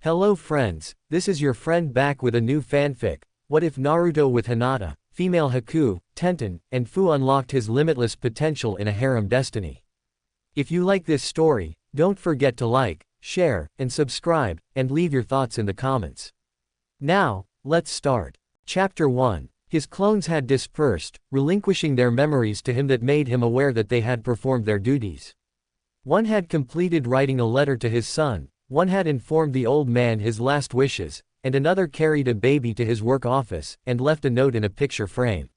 Hello friends, this is your friend back with a new fanfic. What if Naruto with Hinata, female Haku, Tenten, and Fu unlocked his limitless potential in a harem destiny? If you like this story, don't forget to like, share, and subscribe, and leave your thoughts in the comments. Now, let's start. Chapter 1. His clones had dispersed, relinquishing their memories to him that made him aware that they had performed their duties. One had completed writing a letter to his son, one had informed the old man his last wishes, and another carried a baby to his work office, and left a note in a picture frame.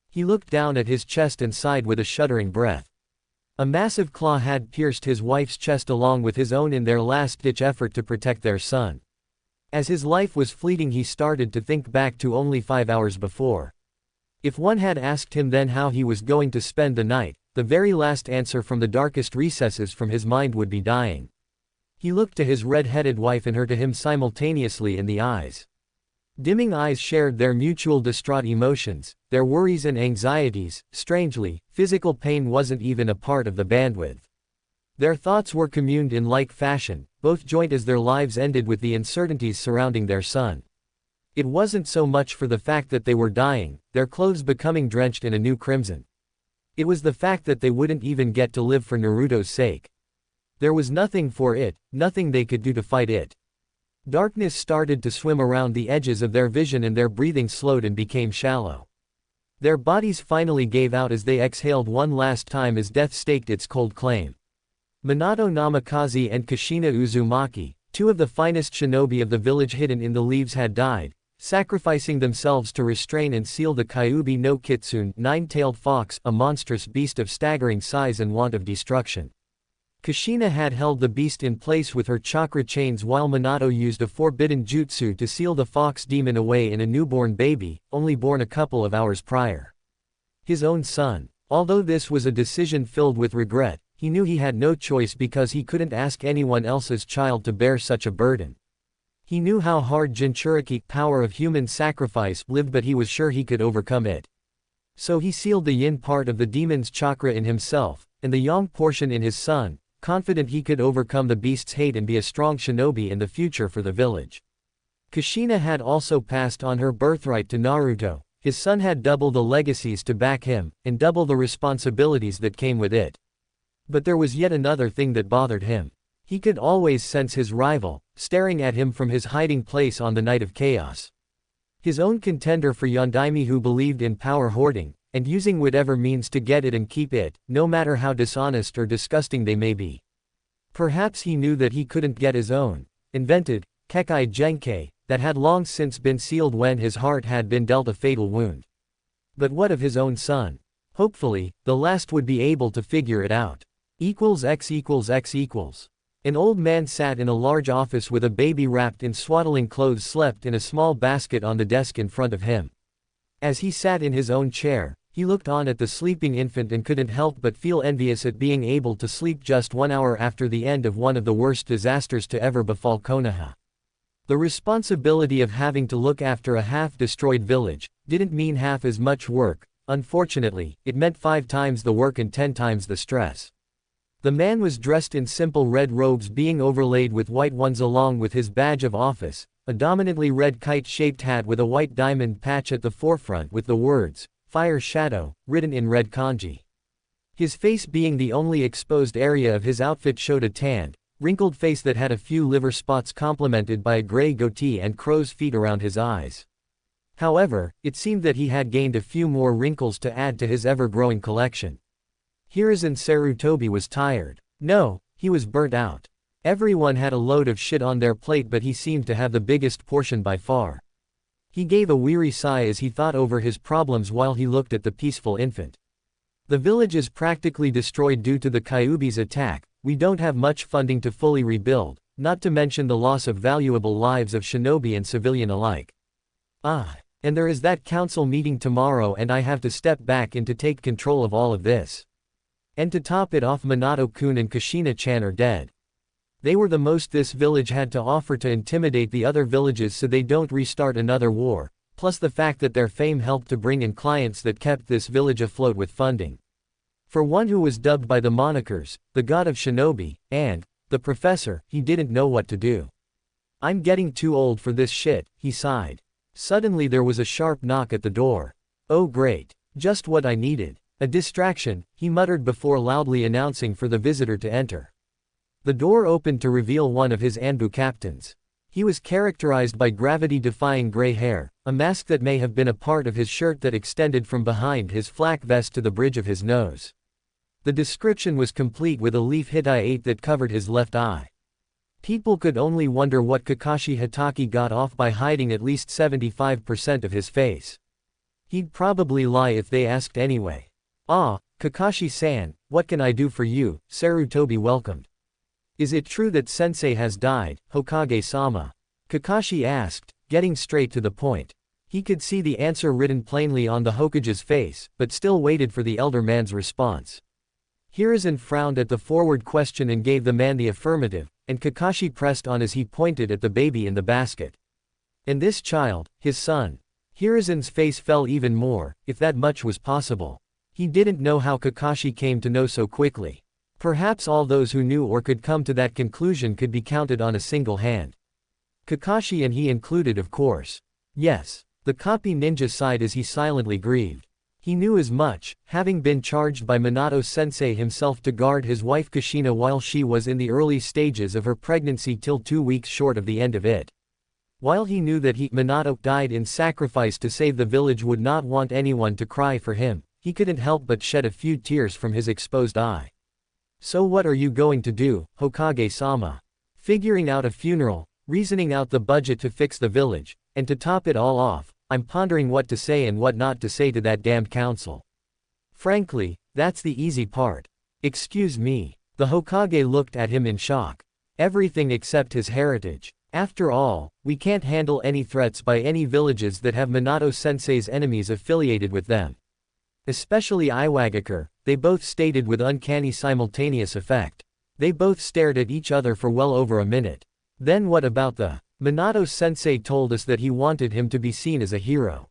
He looked down at his chest and sighed with a shuddering breath. A massive claw had pierced his wife's chest along with his own in their last-ditch effort to protect their son. As his life was fleeting, he started to think back to only 5 hours before. If one had asked him then how he was going to spend the night, the very last answer from the darkest recesses from his mind would be dying. He looked to his red-headed wife and her to him simultaneously in the eyes. Dimming eyes shared their mutual distraught emotions, their worries and anxieties. Strangely, physical pain wasn't even a part of the bandwidth. Their thoughts were communed in like fashion, both joint as their lives ended with the uncertainties surrounding their son. It wasn't so much for the fact that they were dying, their clothes becoming drenched in a new crimson. It was the fact that they wouldn't even get to live for Naruto's sake. There was nothing for it, nothing they could do to fight it. Darkness started to swim around the edges of their vision and their breathing slowed and became shallow. Their bodies finally gave out as they exhaled one last time as death staked its cold claim. Minato Namikaze and Kushina Uzumaki, two of the finest shinobi of the village hidden in the leaves, had died, sacrificing themselves to restrain and seal the Kyuubi no Kitsune, nine-tailed fox, a monstrous beast of staggering size and want of destruction. Kushina had held the beast in place with her chakra chains while Minato used a forbidden jutsu to seal the fox demon away in a newborn baby, only born a couple of hours prior. His own son. Although this was a decision filled with regret, he knew he had no choice because he couldn't ask anyone else's child to bear such a burden. He knew how hard Jinchuriki, power of human sacrifice, lived, but he was sure he could overcome it. So he sealed the yin part of the demon's chakra in himself, and the yang portion in his son, confident he could overcome the beast's hate and be a strong shinobi in the future for the village. Kushina had also passed on her birthright to Naruto. His son had double the legacies to back him, and double the responsibilities that came with it. But there was yet another thing that bothered him. He could always sense his rival, staring at him from his hiding place on the night of chaos. His own contender for Yondaime, who believed in power hoarding, and using whatever means to get it and keep it, no matter how dishonest or disgusting they may be. Perhaps he knew that he couldn't get his own, invented, Kekkei Genkei, that had long since been sealed when his heart had been dealt a fatal wound. But what of his own son? Hopefully, the last would be able to figure it out. X=X=. An old man sat in a large office with a baby wrapped in swaddling clothes slept in a small basket on the desk in front of him. As he sat in his own chair, he looked on at the sleeping infant and couldn't help but feel envious at being able to sleep just 1 hour after the end of one of the worst disasters to ever befall Konoha. The responsibility of having to look after a half-destroyed village didn't mean half as much work. Unfortunately, it meant 5 times the work and 10 times the stress. The man was dressed in simple red robes being overlaid with white ones along with his badge of office, a dominantly red kite-shaped hat with a white diamond patch at the forefront with the words, Fire Shadow, written in red kanji. His face, being the only exposed area of his outfit, showed a tanned, wrinkled face that had a few liver spots complemented by a gray goatee and crow's feet around his eyes. However, it seemed that he had gained a few more wrinkles to add to his ever-growing collection. Hiruzen Sarutobi was tired. No, he was burnt out. Everyone had a load of shit on their plate, but he seemed to have the biggest portion by far. He gave a weary sigh as he thought over his problems while he looked at the peaceful infant. The village is practically destroyed due to the Kyuubi's attack. We don't have much funding to fully rebuild, not to mention the loss of valuable lives of shinobi and civilian alike. And there is that council meeting tomorrow and I have to step back in to take control of all of this. And to top it off, Minato-kun and Kushina-chan are dead. They were the most this village had to offer to intimidate the other villages so they don't restart another war, plus the fact that their fame helped to bring in clients that kept this village afloat with funding. For one who was dubbed by the monikers, the god of shinobi, and the professor, he didn't know what to do. I'm getting too old for this shit, he sighed. Suddenly there was a sharp knock at the door. Oh great. Just what I needed. A distraction, he muttered before loudly announcing for the visitor to enter. The door opened to reveal one of his Anbu captains. He was characterized by gravity-defying gray hair, a mask that may have been a part of his shirt that extended from behind his flak vest to the bridge of his nose. The description was complete with a leaf Hittite that covered his left eye. People could only wonder what Kakashi Hatake got off by hiding at least 75% of his face. He'd probably lie if they asked anyway. Ah, Kakashi-san, what can I do for you? Sarutobi welcomed. Is it true that sensei has died, Hokage-sama? Kakashi asked, getting straight to the point. He could see the answer written plainly on the Hokage's face, but still waited for the elder man's response. Hiruzen frowned at the forward question and gave the man the affirmative, and Kakashi pressed on as he pointed at the baby in the basket. And this child, his son. Hiruzen's face fell even more, if that much was possible. He didn't know how Kakashi came to know so quickly. Perhaps all those who knew or could come to that conclusion could be counted on a single hand. Kakashi and he included, of course. Yes. The copy ninja sighed as he silently grieved. He knew as much, having been charged by Minato-sensei himself to guard his wife Kushina while she was in the early stages of her pregnancy till 2 weeks short of the end of it. While he knew that Minato died in sacrifice to save the village would not want anyone to cry for him, he couldn't help but shed a few tears from his exposed eye. So what are you going to do, Hokage-sama? Figuring out a funeral, reasoning out the budget to fix the village, and to top it all off, I'm pondering what to say and what not to say to that damned council. Frankly, that's the easy part. Excuse me. The Hokage looked at him in shock. Everything except his heritage. After all, we can't handle any threats by any villages that have Minato-sensei's enemies affiliated with them. Especially Iwagakure, they both stated with uncanny simultaneous effect. They both stared at each other for well over a minute. Then what about the Minato-sensei told us that he wanted him to be seen as a hero.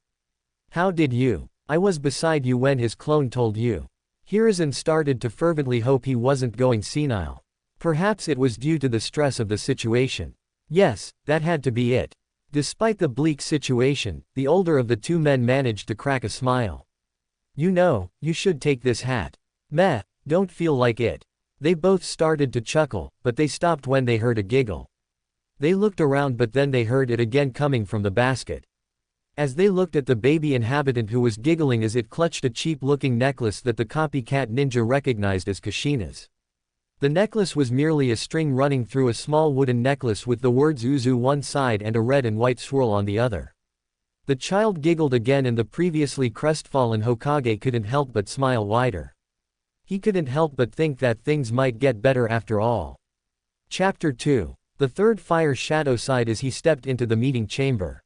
How did you? I was beside you when his clone told you. Hiruzen started to fervently hope he wasn't going senile. Perhaps it was due to the stress of the situation. Yes, that had to be it. Despite the bleak situation, the older of the two men managed to crack a smile. You know, you should take this hat. Meh, don't feel like it. They both started to chuckle, but they stopped when they heard a giggle. They looked around but then they heard it again coming from the basket. As they looked at the baby inhabitant who was giggling as it clutched a cheap-looking necklace that the copycat ninja recognized as Kushina's. The necklace was merely a string running through a small wooden necklace with the words Uzu one side and a red and white swirl on the other. The child giggled again and the previously crestfallen Hokage couldn't help but smile wider. He couldn't help but think that things might get better after all. Chapter 2. The third fire shadow sighed as he stepped into the meeting chamber.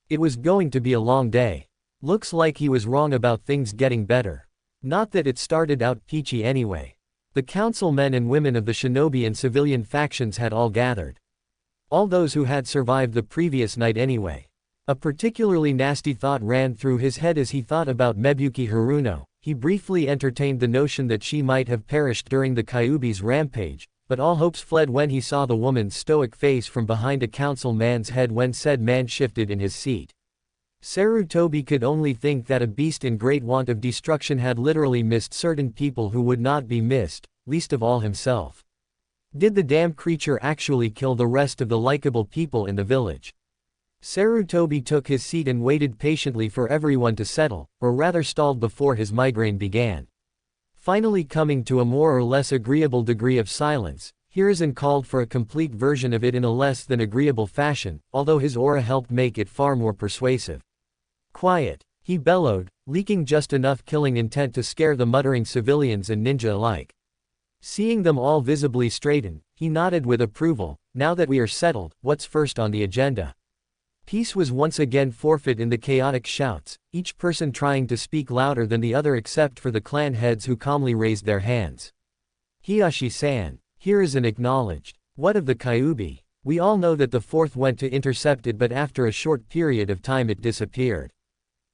It was going to be a long day. Looks like he was wrong about things getting better. Not that it started out peachy anyway. The council men and women of the shinobi and civilian factions had all gathered. All those who had survived the previous night anyway. A particularly nasty thought ran through his head as he thought about Mebuki Haruno. He briefly entertained the notion that she might have perished during the Kyuubi's rampage, but all hopes fled when he saw the woman's stoic face from behind a council man's head when said man shifted in his seat. Sarutobi could only think that a beast in great want of destruction had literally missed certain people who would not be missed, least of all himself. Did the damn creature actually kill the rest of the likable people in the village? Sarutobi took his seat and waited patiently for everyone to settle, or rather stalled before his migraine began. Finally coming to a more or less agreeable degree of silence, Hiruzen called for a complete version of it in a less than agreeable fashion, although his aura helped make it far more persuasive. Quiet, he bellowed, leaking just enough killing intent to scare the muttering civilians and ninja alike. Seeing them all visibly straighten, he nodded with approval. Now that we are settled, what's first on the agenda? Peace was once again forfeit in the chaotic shouts, each person trying to speak louder than the other except for the clan heads who calmly raised their hands. Hiyashi-san, Hiruzen acknowledged. What of the Kyuubi? We all know that the fourth went to intercept it, but after a short period of time it disappeared.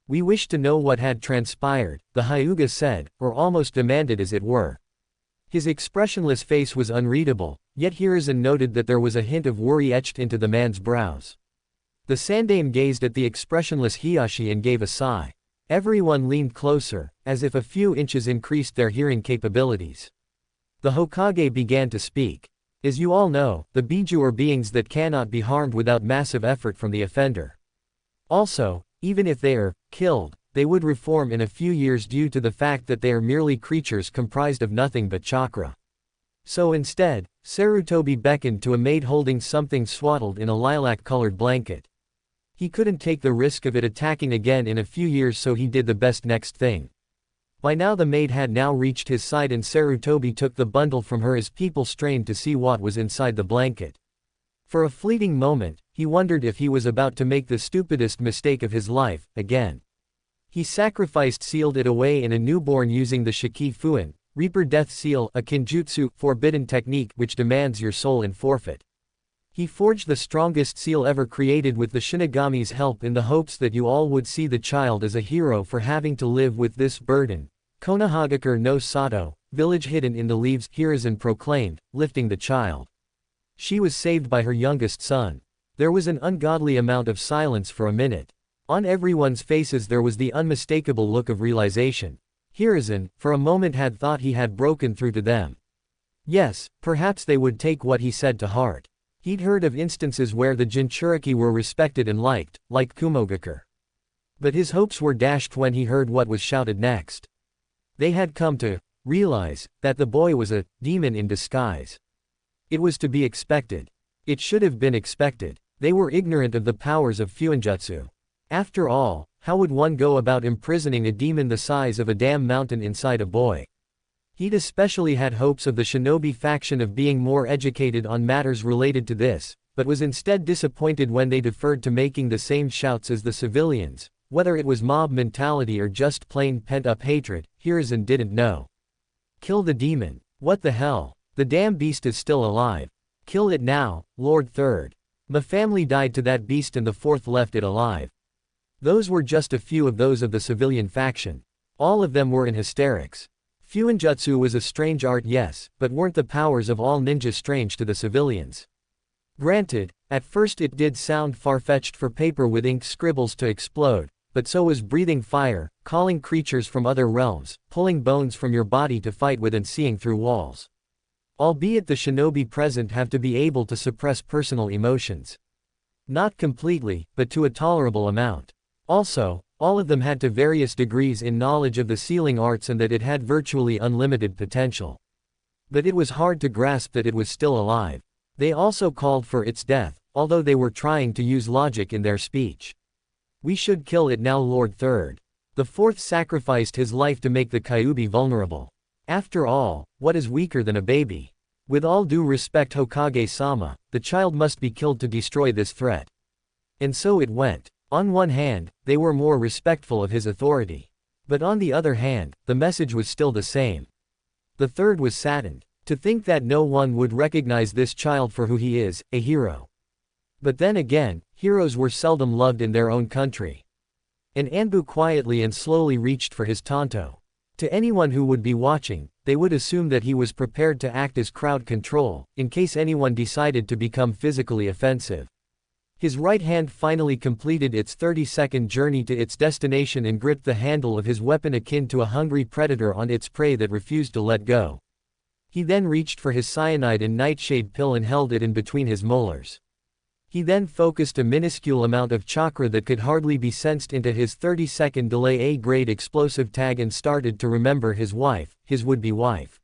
We wish to know what had transpired, the Hyuga said, or almost demanded as it were. His expressionless face was unreadable, yet Hiruzen noted that there was a hint of worry etched into the man's brows. The Sandaime gazed at the expressionless Hiyashi and gave a sigh. Everyone leaned closer, as if a few inches increased their hearing capabilities. The Hokage began to speak. As you all know, the Biju are beings that cannot be harmed without massive effort from the offender. Also, even if they are killed, they would reform in a few years due to the fact that they are merely creatures comprised of nothing but chakra. So instead, Sarutobi beckoned to a maid holding something swaddled in a lilac-colored blanket. He couldn't take the risk of it attacking again in a few years, so he did the best next thing. By now the maid had now reached his side and Sarutobi took the bundle from her as people strained to see what was inside the blanket. For a fleeting moment, he wondered if he was about to make the stupidest mistake of his life, again. He sealed it away in a newborn using the Shiki Fuin, Reaper Death Seal, a Kinjutsu, forbidden technique which demands your soul in forfeit. He forged the strongest seal ever created with the Shinigami's help in the hopes that you all would see the child as a hero for having to live with this burden. Konohagakure no Sato, village hidden in the leaves, Hiruzen proclaimed, lifting the child. She was saved by her youngest son. There was an ungodly amount of silence for a minute. On everyone's faces there was the unmistakable look of realization. Hiruzen, for a moment, had thought he had broken through to them. Yes, perhaps they would take what he said to heart. He'd heard of instances where the Jinchuriki were respected and liked, like Kumogakure. But his hopes were dashed when he heard what was shouted next. They had come to realize that the boy was a demon in disguise. It was to be expected. It should have been expected. They were ignorant of the powers of Fuinjutsu. After all, how would one go about imprisoning a demon the size of a damn mountain inside a boy? He'd especially had hopes of the shinobi faction of being more educated on matters related to this, but was instead disappointed when they deferred to making the same shouts as the civilians. Whether it was mob mentality or just plain pent-up hatred, Hiruzen didn't know. Kill the demon. What the hell? The damn beast is still alive. Kill it now, Lord Third. My family died to that beast and the fourth left it alive. Those were just a few of those of the civilian faction. All of them were in hysterics. Fuinjutsu was a strange art, yes, but weren't the powers of all ninja strange to the civilians? Granted, at first it did sound far-fetched for paper with ink scribbles to explode, but so was breathing fire, calling creatures from other realms, pulling bones from your body to fight with and seeing through walls. Albeit the shinobi present have to be able to suppress personal emotions. Not completely, but to a tolerable amount. Also, all of them had to various degrees in knowledge of the sealing arts and that it had virtually unlimited potential. But it was hard to grasp that it was still alive. They also called for its death, although they were trying to use logic in their speech. We should kill it now, Lord Third. The fourth sacrificed his life to make the Kyuubi vulnerable. After all, what is weaker than a baby? With all due respect, Hokage-sama, the child must be killed to destroy this threat. And so it went. On one hand, they were more respectful of his authority. But on the other hand, the message was still the same. The third was saddened. To think that no one would recognize this child for who he is, a hero. But then again, heroes were seldom loved in their own country. And Anbu quietly and slowly reached for his tanto. To anyone who would be watching, they would assume that he was prepared to act as crowd control, in case anyone decided to become physically offensive. His right hand finally completed its 30-second journey to its destination and gripped the handle of his weapon akin to a hungry predator on its prey that refused to let go. He then reached for his cyanide and nightshade pill and held it in between his molars. He then focused a minuscule amount of chakra that could hardly be sensed into his 30-second delay A-grade explosive tag and started to remember his wife, his would-be wife.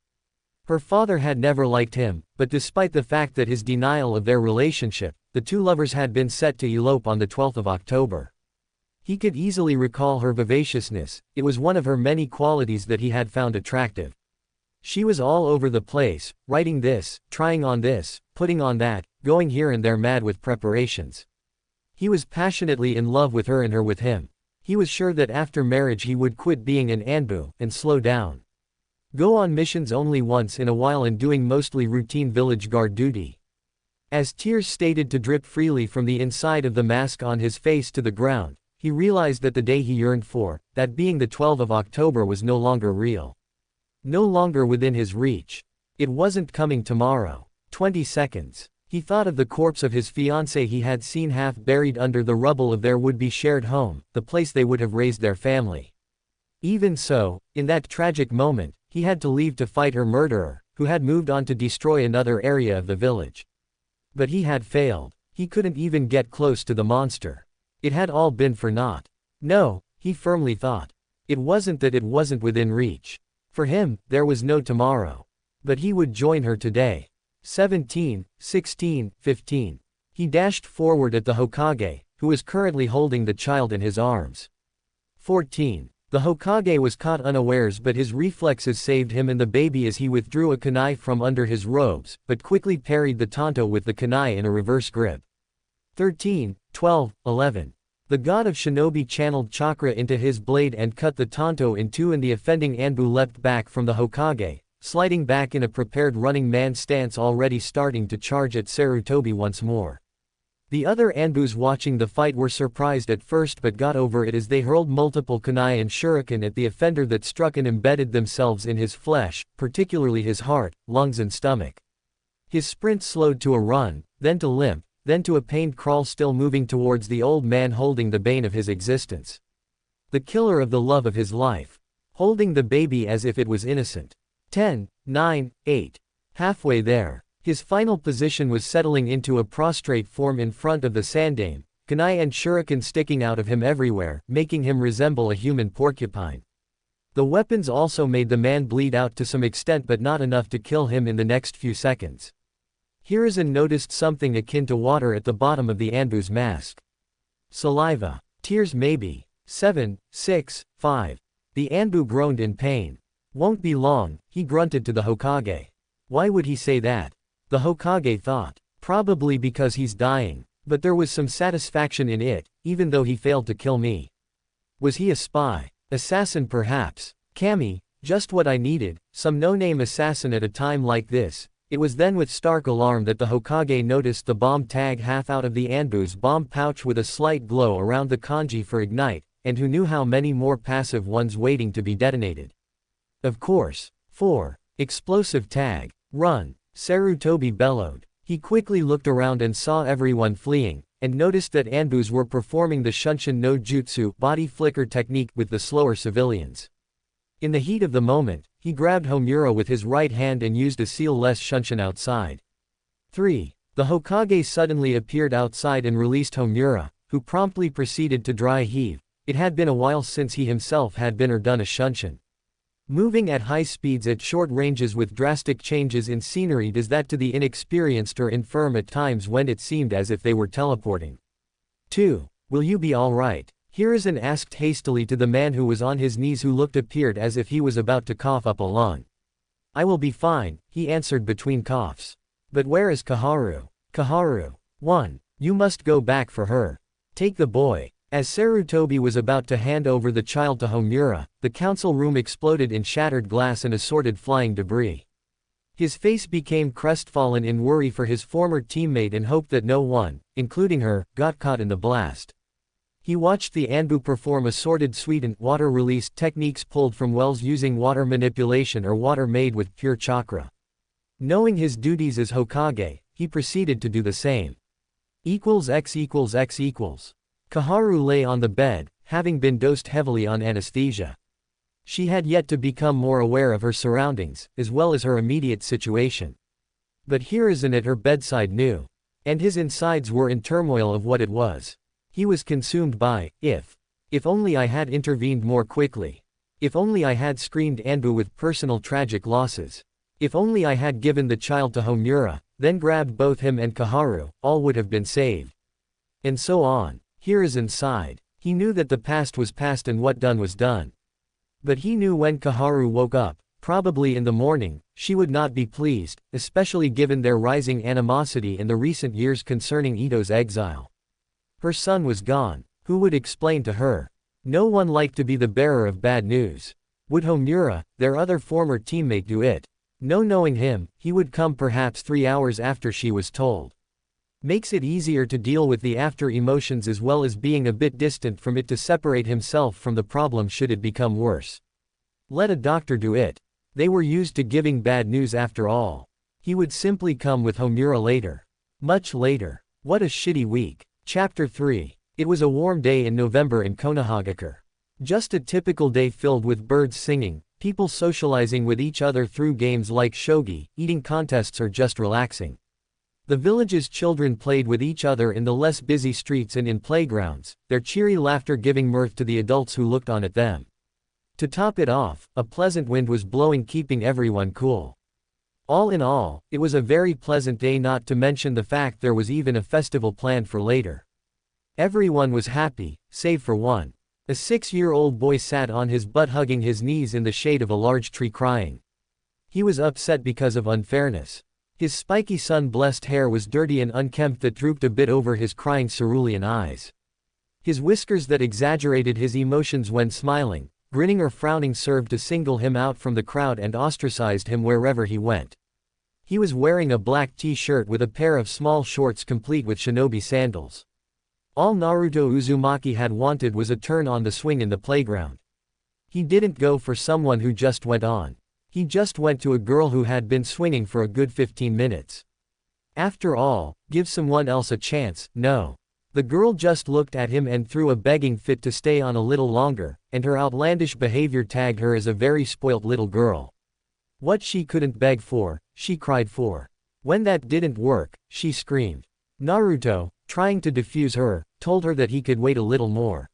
Her father had never liked him, but despite the fact that his denial of their relationship, the two lovers had been set to elope on the 12th of October. He could easily recall her vivaciousness. It was one of her many qualities that he had found attractive. She was all over the place, writing this, trying on this, putting on that, going here and there mad with preparations. He was passionately in love with her and her with him. He was sure that after marriage he would quit being an Anbu, and slow down. Go on missions only once in a while and doing mostly routine village guard duty. As tears stated to drip freely from the inside of the mask on his face to the ground, he realized that the day he yearned for, that being the 12th of October, was no longer real. No longer within his reach. It wasn't coming tomorrow. 20 seconds. He thought of the corpse of his fiancée he had seen half buried under the rubble of their would-be shared home, the place they would have raised their family. Even so, in that tragic moment, he had to leave to fight her murderer, who had moved on to destroy another area of the village. But he had failed. He couldn't even get close to the monster. It had all been for naught. No, he firmly thought. It wasn't that it wasn't within reach. For him, there was no tomorrow. But he would join her today. 17, 16, 15. He dashed forward at the Hokage, who was currently holding the child in his arms. 14. The Hokage was caught unawares, but his reflexes saved him and the baby as he withdrew a kunai from under his robes, but quickly parried the tanto with the kunai in a reverse grip. 13, 12, 11. The god of shinobi channeled chakra into his blade and cut the tanto in two, and the offending Anbu leapt back from the Hokage, sliding back in a prepared running man stance, already starting to charge at Sarutobi once more. The other Anbus watching the fight were surprised at first but got over it as they hurled multiple kunai and shuriken at the offender that struck and embedded themselves in his flesh, particularly his heart, lungs and stomach. His sprint slowed to a run, then to limp, then to a pained crawl, still moving towards the old man holding the bane of his existence. The killer of the love of his life. Holding the baby as if it was innocent. 10, 9, 8. Halfway there, his final position was settling into a prostrate form in front of the sandame, kunai and shuriken sticking out of him everywhere, making him resemble a human porcupine. The weapons also made the man bleed out to some extent, but not enough to kill him in the next few seconds. Hiruzen noticed something akin to water at the bottom of the Anbu's mask. Saliva. Tears maybe. 7, 6, 5. The Anbu groaned in pain. Won't be long, he grunted to the Hokage. Why would he say that? The Hokage thought. Probably because he's dying, but there was some satisfaction in it, even though he failed to kill me. Was he a spy? Assassin perhaps? Kami, just what I needed, some no-name assassin at a time like this. It was then with stark alarm that the Hokage noticed the bomb tag half out of the Anbu's bomb pouch with a slight glow around the kanji for ignite, and who knew how many more passive ones waiting to be detonated. Of course. 4. Explosive tag. Run. Sarutobi bellowed. He quickly looked around and saw everyone fleeing, and noticed that Anbus were performing the Shunshin no Jutsu body flicker technique with the slower civilians. In the heat of the moment, he grabbed Homura with his right hand and used a seal-less Shunshin outside. 3. The Hokage suddenly appeared outside and released Homura, who promptly proceeded to dry heave. It had been a while since he himself had been or done a Shunshin. Moving at high speeds at short ranges with drastic changes in scenery does that to the inexperienced or infirm at times when it seemed as if they were teleporting. 2. Will you be all right? Hiruzen asked hastily to the man who was on his knees, who appeared as if he was about to cough up a lung. I will be fine, he answered between coughs. But where is Kaharu? Kaharu. 1. You must go back for her. Take the boy. As Sarutobi was about to hand over the child to Homura, the council room exploded in shattered glass and assorted flying debris. His face became crestfallen in worry for his former teammate and hoped that no one, including her, got caught in the blast. He watched the Anbu perform assorted sweetened, water-released techniques pulled from wells using water manipulation or water made with pure chakra. Knowing his duties as Hokage, he proceeded to do the same. X equals X equals. Kaharu lay on the bed, having been dosed heavily on anesthesia. She had yet to become more aware of her surroundings, as well as her immediate situation. But Hiruzen at her bedside knew. And his insides were in turmoil of what it was. He was consumed by, if only I had intervened more quickly. If only I had screened Anbu with personal tragic losses. If only I had given the child to Homura, then grabbed both him and Kaharu, all would have been saved. And so on. Hiruzen sighed. He knew that the past was past and what done was done. But he knew when Kaharu woke up, probably in the morning, she would not be pleased, especially given their rising animosity in the recent years concerning Ito's exile. Her son was gone. Who would explain to her? No one liked to be the bearer of bad news. Would Homura, their other former teammate, do it? No, knowing him, he would come perhaps 3 hours after she was told. Makes it easier to deal with the after emotions as well as being a bit distant from it to separate himself from the problem should it become worse. Let a doctor do it. They were used to giving bad news after all. He would simply come with Homura later. Much later. What a shitty week. Chapter 3. It was a warm day in November in Konohagakure. Just a typical day filled with birds singing, people socializing with each other through games like shogi, eating contests or just relaxing. The village's children played with each other in the less busy streets and in playgrounds, their cheery laughter giving mirth to the adults who looked on at them. To top it off, a pleasant wind was blowing, keeping everyone cool. All in all, it was a very pleasant day, not to mention the fact there was even a festival planned for later. Everyone was happy, save for one. A 6-year-old boy sat on his butt hugging his knees in the shade of a large tree crying. He was upset because of unfairness. His spiky sun-blessed hair was dirty and unkempt that drooped a bit over his crying cerulean eyes. His whiskers that exaggerated his emotions when smiling, grinning or frowning served to single him out from the crowd and ostracized him wherever he went. He was wearing a black t-shirt with a pair of small shorts complete with shinobi sandals. All Naruto Uzumaki had wanted was a turn on the swing in the playground. He didn't go for someone who just went on. He just went to a girl who had been swinging for a good 15 minutes. After all, give someone else a chance, no. The girl just looked at him and threw a begging fit to stay on a little longer, and her outlandish behavior tagged her as a very spoilt little girl. What she couldn't beg for, she cried for. When that didn't work, she screamed. Naruto, trying to defuse her, told her that he could wait a little more.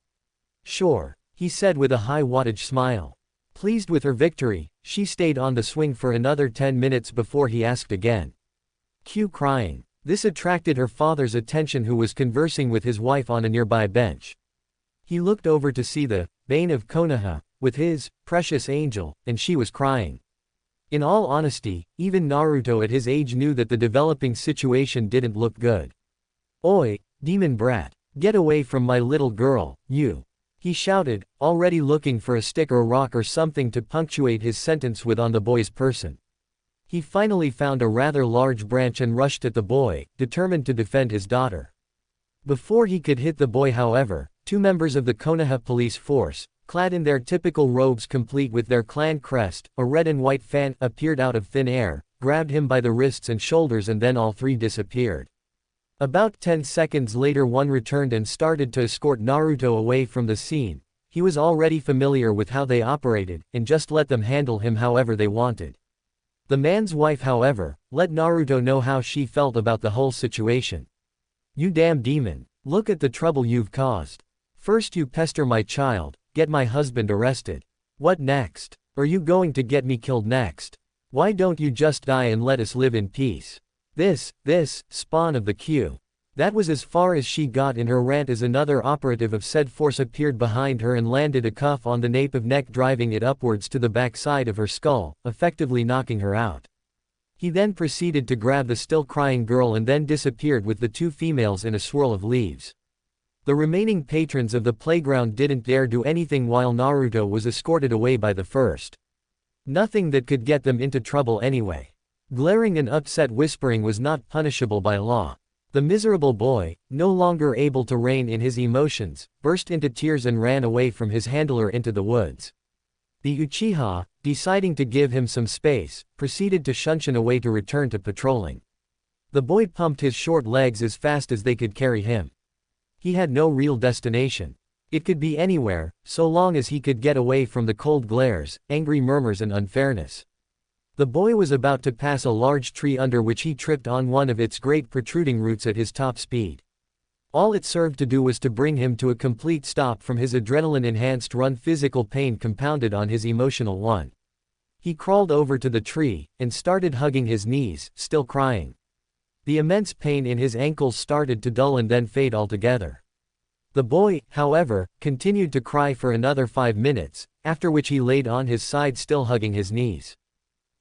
Sure, he said with a high-wattage smile. Pleased with her victory, she stayed on the swing for another 10 minutes before he asked again. Cue crying. This attracted her father's attention, who was conversing with his wife on a nearby bench. He looked over to see the bane of Konoha, with his precious angel, and she was crying. In all honesty, even Naruto at his age knew that the developing situation didn't look good. Oi, demon brat, get away from my little girl, you! He shouted, already looking for a stick or rock or something to punctuate his sentence with on the boy's person. He finally found a rather large branch and rushed at the boy, determined to defend his daughter. Before he could hit the boy, however, 2 members of the Konoha police force, clad in their typical robes complete with their clan crest, a red and white fan, appeared out of thin air, grabbed him by the wrists and shoulders, and then all 3 disappeared. About 10 seconds later one returned and started to escort Naruto away from the scene. He was already familiar with how they operated, and just let them handle him however they wanted. The man's wife, however, let Naruto know how she felt about the whole situation. You damn demon, look at the trouble you've caused. First you pester my child, get my husband arrested. What next? Are you going to get me killed next? Why don't you just die and let us live in peace? This, spawn of the Q. That was as far as she got in her rant as another operative of said force appeared behind her and landed a cuff on the nape of neck, driving it upwards to the backside of her skull, effectively knocking her out. He then proceeded to grab the still crying girl and then disappeared with the 2 females in a swirl of leaves. The remaining patrons of the playground didn't dare do anything while Naruto was escorted away by the first. Nothing that could get them into trouble anyway. Glaring and upset whispering was not punishable by law. The miserable boy, no longer able to rein in his emotions, burst into tears and ran away from his handler into the woods. The Uchiha, deciding to give him some space, proceeded to shunshin away to return to patrolling. The boy pumped his short legs as fast as they could carry him. He had no real destination. It could be anywhere, so long as he could get away from the cold glares, angry murmurs and unfairness. The boy was about to pass a large tree under which he tripped on one of its great protruding roots at his top speed. All it served to do was to bring him to a complete stop from his adrenaline-enhanced run, physical pain compounded on his emotional one. He crawled over to the tree, and started hugging his knees, still crying. The immense pain in his ankles started to dull and then fade altogether. The boy, however, continued to cry for another 5 minutes, after which he laid on his side still hugging his knees.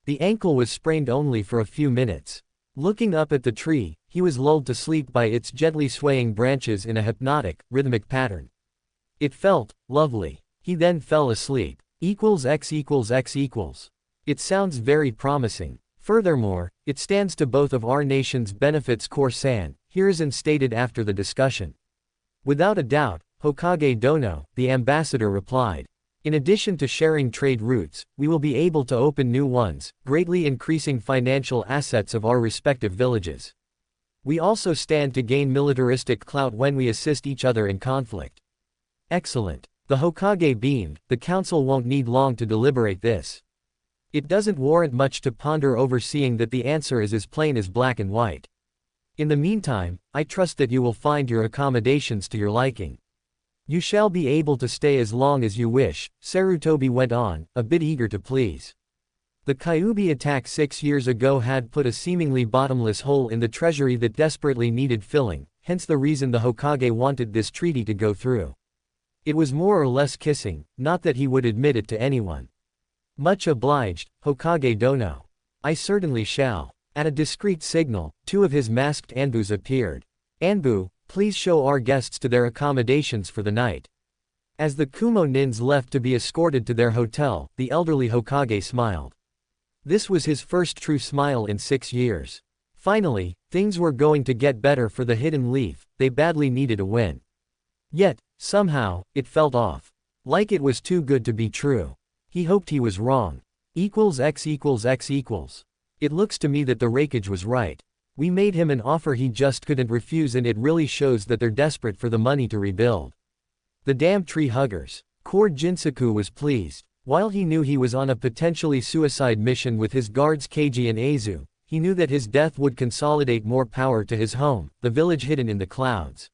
The ankle was sprained only for a few minutes. Looking up at the tree, he was lulled to sleep by its gently swaying branches in a hypnotic, rhythmic pattern. It felt lovely. He then fell asleep. X equals X equals. It sounds very promising. Furthermore, it stands to both of our nation's benefits. Core-san, Hiruzen stated after the discussion. Without a doubt, Hokage Dono, the ambassador replied. In addition to sharing trade routes, we will be able to open new ones, greatly increasing financial assets of our respective villages. We also stand to gain militaristic clout when we assist each other in conflict. Excellent. The Hokage beamed. The council won't need long to deliberate this. It doesn't warrant much to ponder over, seeing that the answer is as plain as black and white. In the meantime, I trust that you will find your accommodations to your liking. You shall be able to stay as long as you wish, Sarutobi went on, a bit eager to please. The Kyuubi attack 6 years ago had put a seemingly bottomless hole in the treasury that desperately needed filling, hence the reason the Hokage wanted this treaty to go through. It was more or less kissing, not that he would admit it to anyone. Much obliged, Hokage Dono. I certainly shall. At a discreet signal, 2 of his masked Anbus appeared. Anbu, please show our guests to their accommodations for the night. As the Kumo nins left to be escorted to their hotel, the elderly Hokage smiled. This was his first true smile in 6 years. Finally, things were going to get better for the Hidden Leaf. They badly needed a win. Yet, somehow, it felt off. Like it was too good to be true. He hoped he was wrong. X equals X equals. It looks to me that the Raikage was right. We made him an offer he just couldn't refuse, and it really shows that they're desperate for the money to rebuild. The damn tree huggers. Core Jinsaku was pleased. While he knew he was on a potentially suicide mission with his guards Keiji and Aizu, he knew that his death would consolidate more power to his home, the village hidden in the clouds.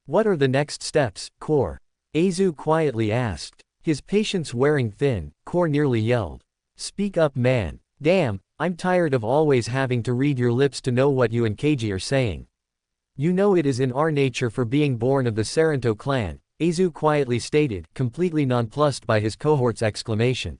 What are the next steps, Core? Aizu quietly asked. His patience wearing thin, Core nearly yelled. Speak up, man. Damn, I'm tired of always having to read your lips to know what you and Keiji are saying. You know it is in our nature for being born of the Saranto clan, Aizu quietly stated, completely nonplussed by his cohort's exclamation.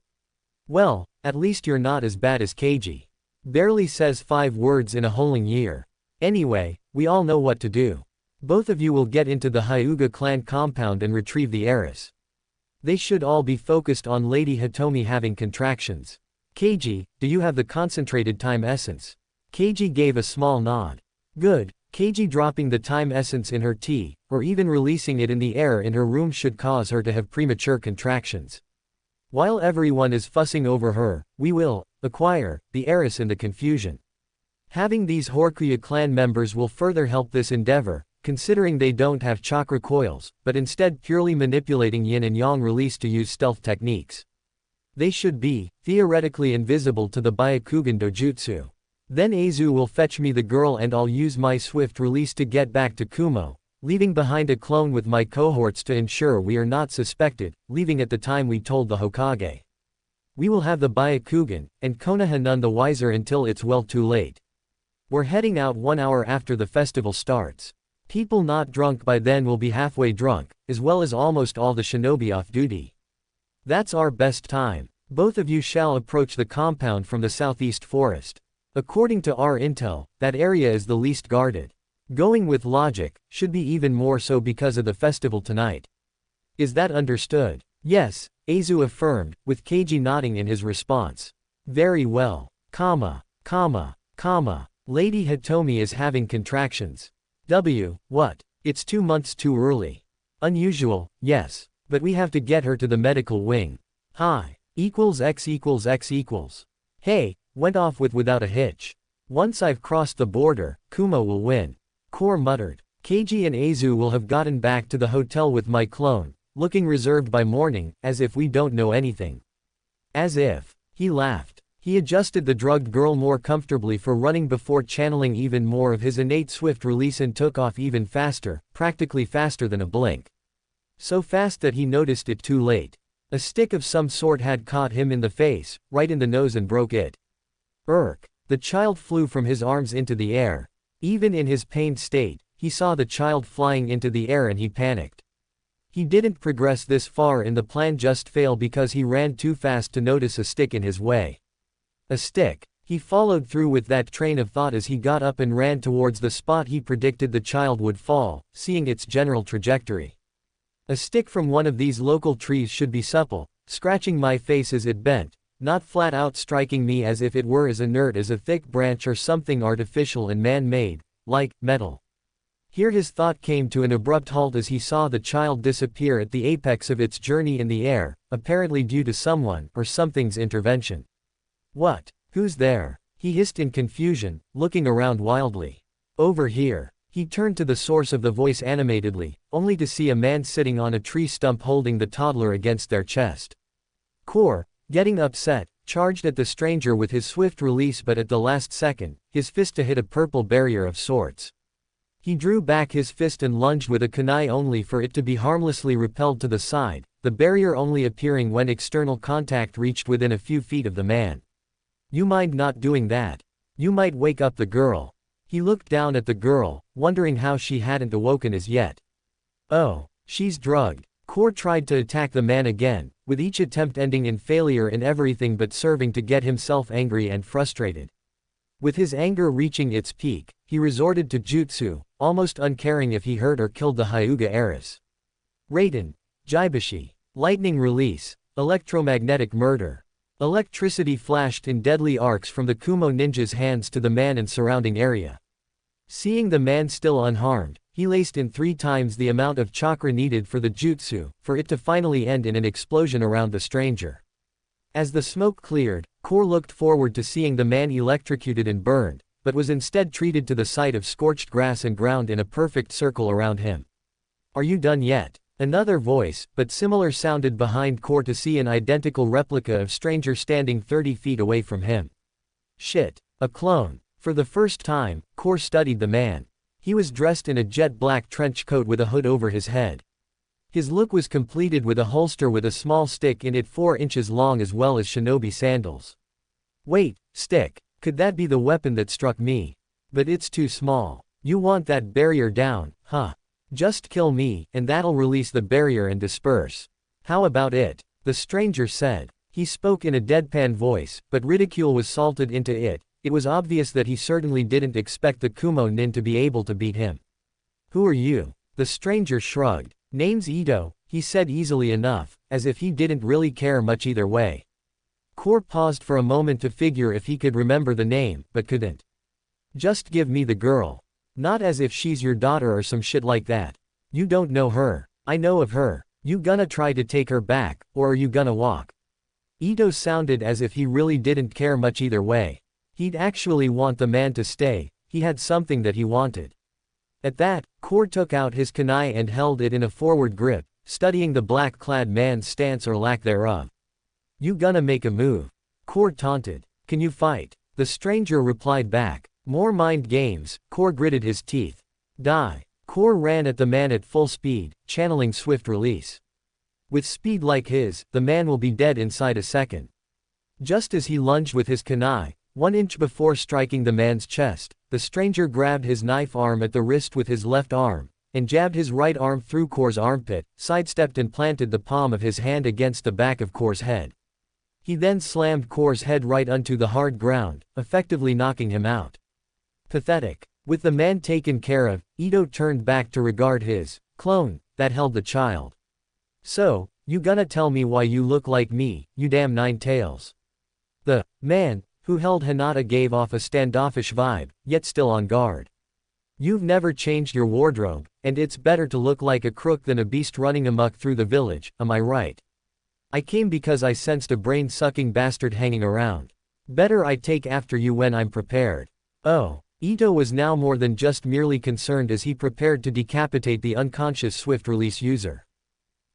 Well, at least you're not as bad as Keiji. Barely says 5 words in a whole year. Anyway, we all know what to do. Both of you will get into the Hyuga clan compound and retrieve the heiress. They should all be focused on Lady Hitomi having contractions. Keiji, do you have the concentrated time essence? Keiji gave a small nod. Good. Keiji dropping the time essence in her tea, or even releasing it in the air in her room should cause her to have premature contractions. While everyone is fussing over her, we will acquire the heiress in the confusion. Having these Horikuya clan members will further help this endeavor, considering they don't have chakra coils, but instead purely manipulating yin and yang release to use stealth techniques. They should be, theoretically, invisible to the Byakugan dojutsu. Then Aizu will fetch me the girl and I'll use my swift release to get back to Kumo, leaving behind a clone with my cohorts to ensure we are not suspected, leaving at the time we told the Hokage. We will have the Byakugan, and Konoha none the wiser until it's well too late. We're heading out 1 hour after the festival starts. People not drunk by then will be halfway drunk, as well as almost all the shinobi off duty. That's our best time. Both of you shall approach the compound from the southeast forest. According to our intel, that area is the least guarded. Going with logic, should be even more so because of the festival tonight. Is that understood? Yes, Aizu affirmed, with Keiji nodding in his response. Very well. Lady Hitomi is having contractions. What? It's 2 months too early. Unusual, yes. But we have to get her to the medical wing. X equals X equals. Hey, went off without a hitch. Once I've crossed the border, Kumo will win. Core muttered. Keiji and Aizu will have gotten back to the hotel with my clone, looking reserved by morning, as if we don't know anything. As if. He laughed. He adjusted the drugged girl more comfortably for running before channeling even more of his innate swift release and took off even faster, practically faster than a blink. So fast that he noticed it too late. A stick of some sort had caught him in the face, right in the nose, and broke it. The child flew from his arms into the air. Even in his pained state, he saw the child flying into the air and he panicked. He didn't progress this far in the plan, just fail because he ran too fast to notice a stick in his way. A stick. He followed through with that train of thought as he got up and ran towards the spot he predicted the child would fall, seeing its general trajectory. A stick from one of these local trees should be supple, scratching my face as it bent, not flat out striking me as if it were as inert as a thick branch or something artificial and man-made, like metal. Here his thought came to an abrupt halt as he saw the child disappear at the apex of its journey in the air, apparently due to someone or something's intervention. What? Who's there? He hissed in confusion, looking around wildly. Over here. He turned to the source of the voice animatedly, only to see a man sitting on a tree stump holding the toddler against their chest. Core, getting upset, charged at the stranger with his swift release, but at the last second, his fist hit a purple barrier of sorts. He drew back his fist and lunged with a kunai only for it to be harmlessly repelled to the side, the barrier only appearing when external contact reached within a few feet of the man. You mind not doing that? You might wake up the girl. He looked down at the girl, wondering how she hadn't awoken as yet. Oh, she's drugged. Core tried to attack the man again, with each attempt ending in failure in everything but serving to get himself angry and frustrated. With his anger reaching its peak, he resorted to jutsu, almost uncaring if he hurt or killed the Hyuga heiress. Raiden. Jaibashi. Lightning release. Electromagnetic murder. Electricity flashed in deadly arcs from the Kumo ninja's hands to the man and surrounding area. Seeing the man still unharmed, he laced in 3 times the amount of chakra needed for the jutsu, for it to finally end in an explosion around the stranger. As the smoke cleared, Core looked forward to seeing the man electrocuted and burned, but was instead treated to the sight of scorched grass and ground in a perfect circle around him. Are you done yet? Another voice, but similar, sounded behind Core to see an identical replica of stranger standing 30 feet away from him. Shit. A clone. For the first time, Core studied the man. He was dressed in a jet black trench coat with a hood over his head. His look was completed with a holster with a small stick in it 4 inches long as well as shinobi sandals. Wait, stick. Could that be the weapon that struck me? But it's too small. You want that barrier down, huh? Just kill me, and that'll release the barrier and disperse. How about it? The stranger said. He spoke in a deadpan voice, but ridicule was salted into it. It was obvious that he certainly didn't expect the Kumo nin to be able to beat him. Who are you? The stranger shrugged. Name's Ito, he said easily enough, as if he didn't really care much either way. Core paused for a moment to figure if he could remember the name, but couldn't. Just give me the girl. Not as if she's your daughter or some shit like that. You don't know her. I know of her. You gonna try to take her back, or are you gonna walk? Ito sounded as if he really didn't care much either way. He'd actually want the man to stay. He had something that he wanted. At that, Core took out his kunai and held it in a forward grip, studying the black-clad man's stance or lack thereof. You gonna make a move? Core taunted. Can you fight? The stranger replied back. More mind games. Core gritted his teeth. Die. Core ran at the man at full speed, channeling swift release. With speed like his, the man will be dead inside a second. Just as he lunged with his kunai, 1 inch before striking the man's chest, the stranger grabbed his knife arm at the wrist with his left arm, and jabbed his right arm through Core's armpit, sidestepped and planted the palm of his hand against the back of Core's head. He then slammed Core's head right onto the hard ground, effectively knocking him out. Pathetic. With the man taken care of, Ito turned back to regard his clone that held the child. So, you gonna tell me why you look like me, you damn 9 tails? The man who held Hinata gave off a standoffish vibe, yet still on guard. You've never changed your wardrobe, and it's better to look like a crook than a beast running amok through the village, am I right? I came because I sensed a brain-sucking bastard hanging around. Better I take after you when I'm prepared. Oh. Ito was now more than just merely concerned as he prepared to decapitate the unconscious swift-release user.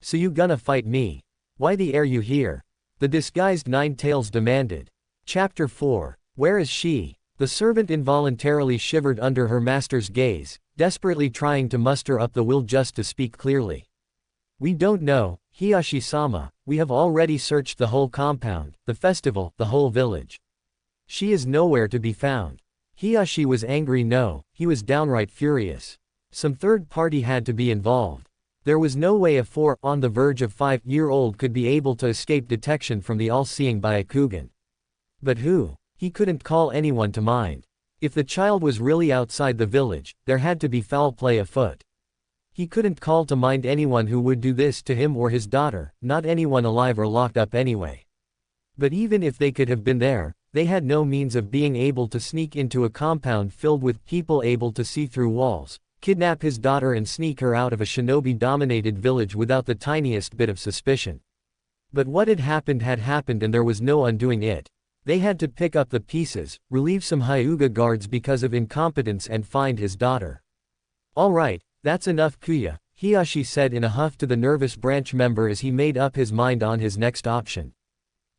So you gonna fight me? Why the air you here? The disguised 9 tails demanded. Chapter 4. Where is she? The servant involuntarily shivered under her master's gaze, desperately trying to muster up the will just to speak clearly. We don't know, Hiyashi-sama, we have already searched the whole compound, the festival, the whole village. She is nowhere to be found. Hiyashi was angry. No, he was downright furious. Some third party had to be involved. There was no way a 4, on the verge of 5-year-old could be able to escape detection from the all-seeing Byakugan. But who? He couldn't call anyone to mind. If the child was really outside the village, there had to be foul play afoot. He couldn't call to mind anyone who would do this to him or his daughter, not anyone alive or locked up anyway. But even if they could have been there, they had no means of being able to sneak into a compound filled with people able to see through walls, kidnap his daughter and sneak her out of a shinobi-dominated village without the tiniest bit of suspicion. But what had happened and there was no undoing it. They had to pick up the pieces, relieve some Hyuga guards because of incompetence and find his daughter. Alright, that's enough Kuya, Hiyashi said in a huff to the nervous branch member as he made up his mind on his next option.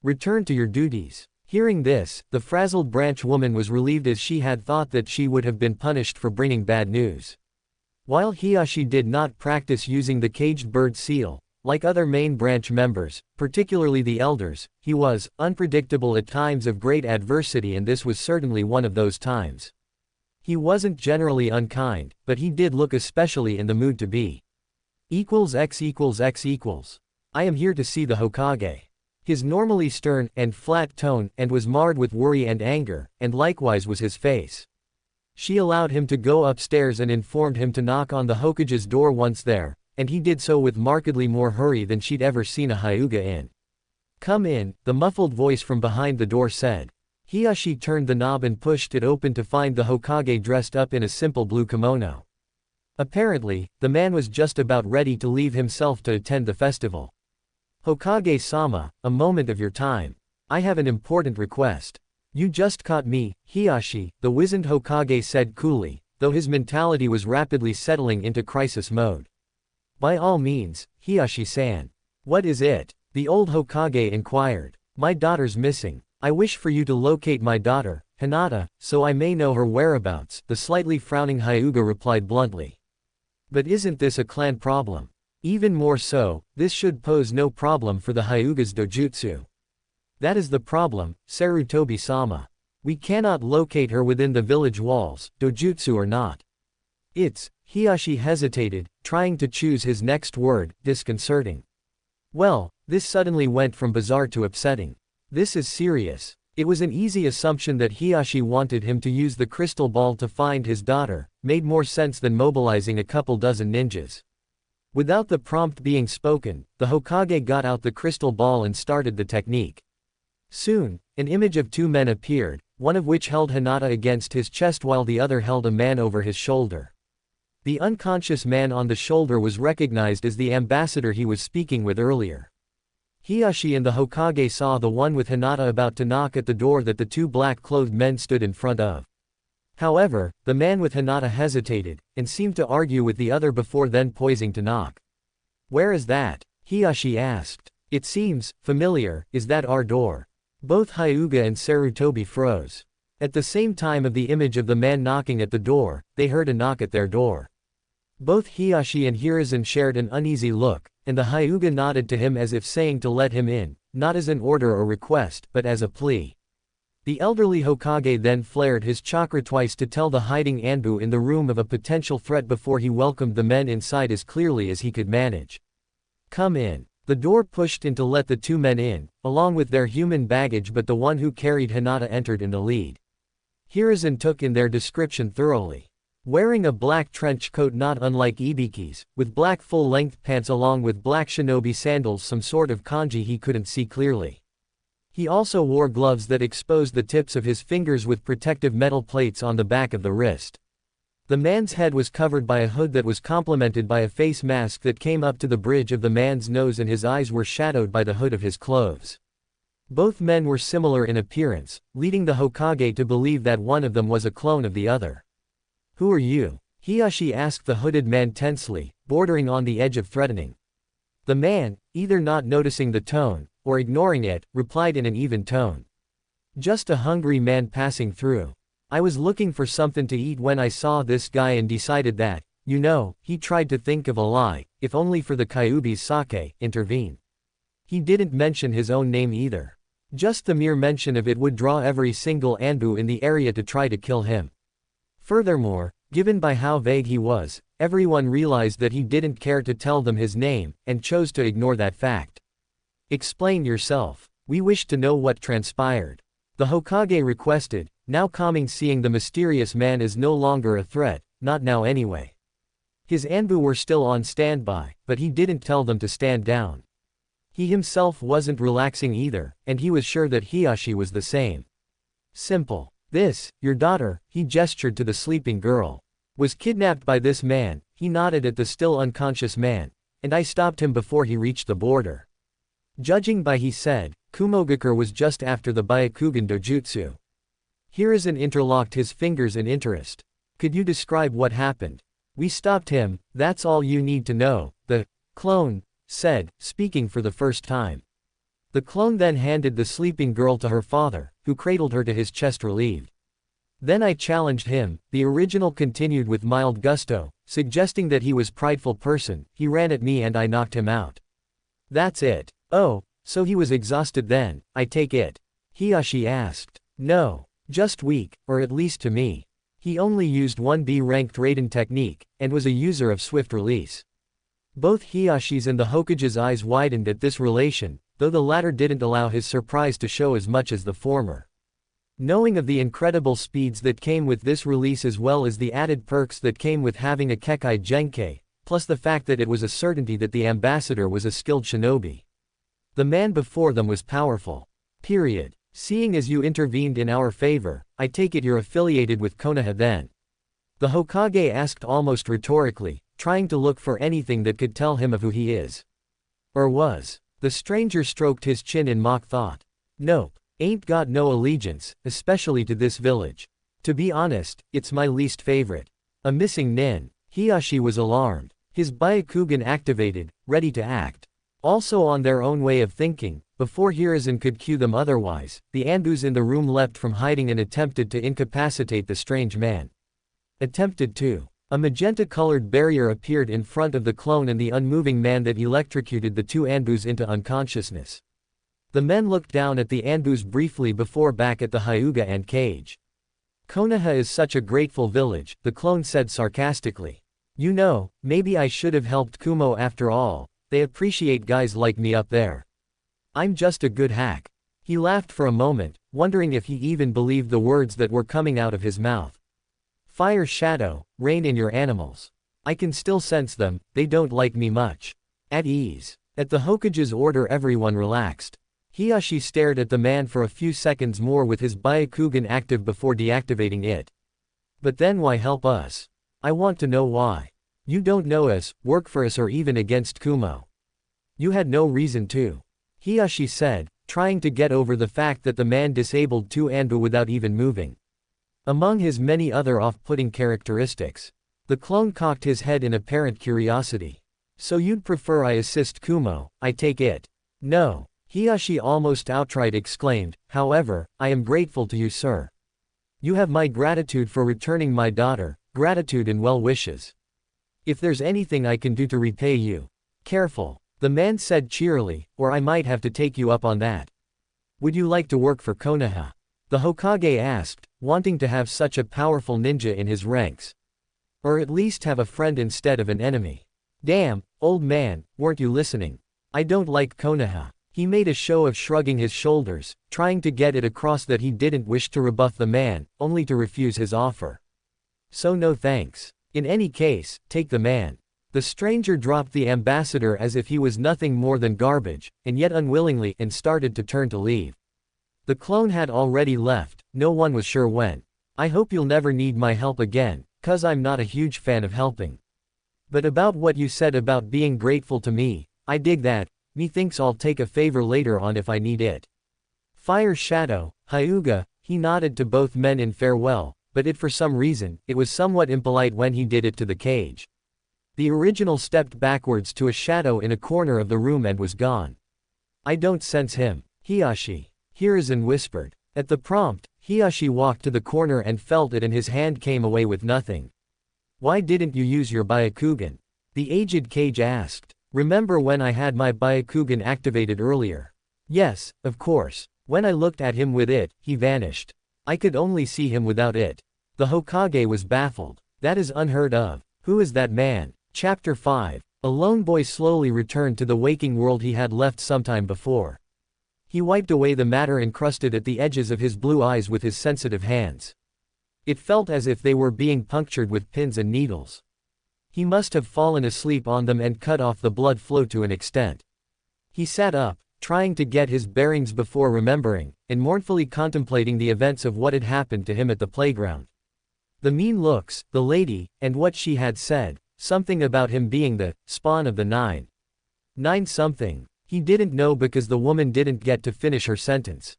Return to your duties. Hearing this, the frazzled branch woman was relieved as she had thought that she would have been punished for bringing bad news. While Hiyashi did not practice using the caged bird seal, like other main branch members, particularly the elders, he was unpredictable at times of great adversity, and this was certainly one of those times. He wasn't generally unkind, but he did look especially in the mood to be. X =X=. I am here to see the Hokage. His normally stern and flat tone and was marred with worry and anger, and likewise was his face. She allowed him to go upstairs and informed him to knock on the Hokage's door once there, and he did so with markedly more hurry than she'd ever seen a Hyuga in. Come in, the muffled voice from behind the door said. Hiyashi turned the knob and pushed it open to find the Hokage dressed up in a simple blue kimono. Apparently, the man was just about ready to leave himself to attend the festival. Hokage-sama, a moment of your time. I have an important request. You just caught me, Hiyashi, the wizened Hokage said coolly, though his mentality was rapidly settling into crisis mode. By all means, Hiyashi-san. What is it? The old Hokage inquired. My daughter's missing. I wish for you to locate my daughter, Hinata, so I may know her whereabouts, the slightly frowning Hyuga replied bluntly. But isn't this a clan problem? Even more so, this should pose no problem for the Hyuga's dojutsu. That is the problem, Sarutobi-sama. We cannot locate her within the village walls, dojutsu or not. Hiyashi hesitated, trying to choose his next word, disconcerting. Well, this suddenly went from bizarre to upsetting. This is serious. It was an easy assumption that Hiyashi wanted him to use the crystal ball to find his daughter, made more sense than mobilizing a couple dozen ninjas. Without the prompt being spoken, the Hokage got out the crystal ball and started the technique. Soon, an image of two men appeared, one of which held Hinata against his chest while the other held a man over his shoulder. The unconscious man on the shoulder was recognized as the ambassador he was speaking with earlier. Hiyashi and the Hokage saw the one with Hinata about to knock at the door that the two black-clothed men stood in front of. However, the man with Hinata hesitated, and seemed to argue with the other before then poising to knock. Where is that? Hiyashi asked. It seems familiar, is that our door? Both Hyuga and Sarutobi froze. At the same time of the image of the man knocking at the door, they heard a knock at their door. Both Hiyashi and Hiruzen shared an uneasy look, and the Hyuga nodded to him as if saying to let him in, not as an order or request, but as a plea. The elderly Hokage then flared his chakra twice to tell the hiding Anbu in the room of a potential threat before he welcomed the men inside as clearly as he could manage. Come in. The door pushed in to let the two men in, along with their human baggage, but the one who carried Hinata entered in the lead. Hiruzen took in their description thoroughly. Wearing a black trench coat not unlike Ibiki's, with black full-length pants along with black shinobi sandals, some sort of kanji he couldn't see clearly. He also wore gloves that exposed the tips of his fingers with protective metal plates on the back of the wrist. The man's head was covered by a hood that was complemented by a face mask that came up to the bridge of the man's nose, and his eyes were shadowed by the hood of his clothes. Both men were similar in appearance, leading the Hokage to believe that one of them was a clone of the other. Who are you? Hiyashi asked the hooded man tensely, bordering on the edge of threatening. The man, either not noticing the tone, or ignoring it, replied in an even tone. Just a hungry man passing through. I was looking for something to eat when I saw this guy and decided that, he tried to think of a lie, if only for the Kyuubi's sake, intervene. He didn't mention his own name either. Just the mere mention of it would draw every single Anbu in the area to try to kill him. Furthermore, given by how vague he was, everyone realized that he didn't care to tell them his name, and chose to ignore that fact. Explain yourself. We wish to know what transpired. The Hokage requested, now calming, seeing the mysterious man is no longer a threat, not now anyway. His Anbu were still on standby, but he didn't tell them to stand down. He himself wasn't relaxing either, and he was sure that Hiyashi was the same. Simple. This, your daughter, he gestured to the sleeping girl. Was kidnapped by this man, he nodded at the still unconscious man, and I stopped him before he reached the border. Judging by he said, Kumogakure was just after the Byakugan dojutsu. Hiruzen interlocked his fingers in interest. Could you describe what happened? We stopped him, that's all you need to know, the clone said, speaking for the first time. The clone then handed the sleeping girl to her father, who cradled her to his chest relieved. Then I challenged him, the original continued with mild gusto, suggesting that he was prideful person, he ran at me and I knocked him out. That's it. Oh, so he was exhausted then, I take it? Hiashi asked. No. Just weak, or at least to me. He only used 1B ranked Raiden technique, and was a user of swift release. Both Hiyashi's and the Hokage's eyes widened at this relation, though the latter didn't allow his surprise to show as much as the former. Knowing of the incredible speeds that came with this release as well as the added perks that came with having a Kekkei Genkei, plus the fact that it was a certainty that the ambassador was a skilled shinobi. The man before them was powerful. Period. Seeing as you intervened in our favor, I take it you're affiliated with Konoha then? The Hokage asked almost rhetorically, trying to look for anything that could tell him of who he is. Or was. The stranger stroked his chin in mock thought. Nope. Ain't got no allegiance, especially to this village. To be honest, it's my least favorite. A missing nin. Hiashi was alarmed. His Byakugan activated, ready to act. Also on their own way of thinking, before Hiruzen could cue them otherwise, the Anbus in the room leapt from hiding and attempted to incapacitate the strange man. Attempted to. A magenta-colored barrier appeared in front of the clone and the unmoving man that electrocuted the two Anbus into unconsciousness. The men looked down at the Anbus briefly before back at the Hyuga and cage. Konoha is such a grateful village, the clone said sarcastically. You know, maybe I should have helped Kumo after all, they appreciate guys like me up there. I'm just a good hack. He laughed for a moment, wondering if he even believed the words that were coming out of his mouth. Fire shadow, rein in your animals. I can still sense them, they don't like me much. At ease. At the Hokage's order everyone relaxed. Hiashi stared at the man for a few seconds more with his Byakugan active before deactivating it. But then why help us? I want to know why. You don't know us, work for us or even against Kumo. You had no reason to. Hiashi said, trying to get over the fact that the man disabled two Anbu without even moving. Among his many other off-putting characteristics. The clone cocked his head in apparent curiosity. So you'd prefer I assist Kumo, I take it? No. Hiashi almost outright exclaimed, however, I am grateful to you sir. You have my gratitude for returning my daughter, gratitude and well wishes. If there's anything I can do to repay you. Careful. The man said cheerily, or I might have to take you up on that. Would you like to work for Konoha? The Hokage asked, wanting to have such a powerful ninja in his ranks. Or at least have a friend instead of an enemy. Damn, old man, weren't you listening? I don't like Konoha. He made a show of shrugging his shoulders, trying to get it across that he didn't wish to rebuff the man, only to refuse his offer. So no thanks. In any case, take the man. The stranger dropped the ambassador as if he was nothing more than garbage, and yet unwillingly, and started to turn to leave. The clone had already left, no one was sure when. I hope you'll never need my help again, 'cause I'm not a huge fan of helping. But about what you said about being grateful to me, I dig that, methinks I'll take a favor later on if I need it. Fire shadow, Hyuga, he nodded to both men in farewell, but for some reason, it was somewhat impolite when he did it to the cage. The original stepped backwards to a shadow in a corner of the room and was gone. I don't sense him. Hiashi. Hiruzen whispered. At the prompt, Hiashi walked to the corner and felt it and his hand came away with nothing. Why didn't you use your Byakugan? The aged cage asked. Remember when I had my Byakugan activated earlier? Yes, of course. When I looked at him with it, he vanished. I could only see him without it. The Hokage was baffled. That is unheard of. Who is that man? Chapter 5. A lone boy slowly returned to the waking world he had left sometime before. He wiped away the matter encrusted at the edges of his blue eyes with his sensitive hands. It felt as if they were being punctured with pins and needles. He must have fallen asleep on them and cut off the blood flow to an extent. He sat up, trying to get his bearings before remembering, and mournfully contemplating the events of what had happened to him at the playground. The mean looks, the lady, and what she had said, something about him being the spawn of the nine. Nine something. He didn't know because the woman didn't get to finish her sentence.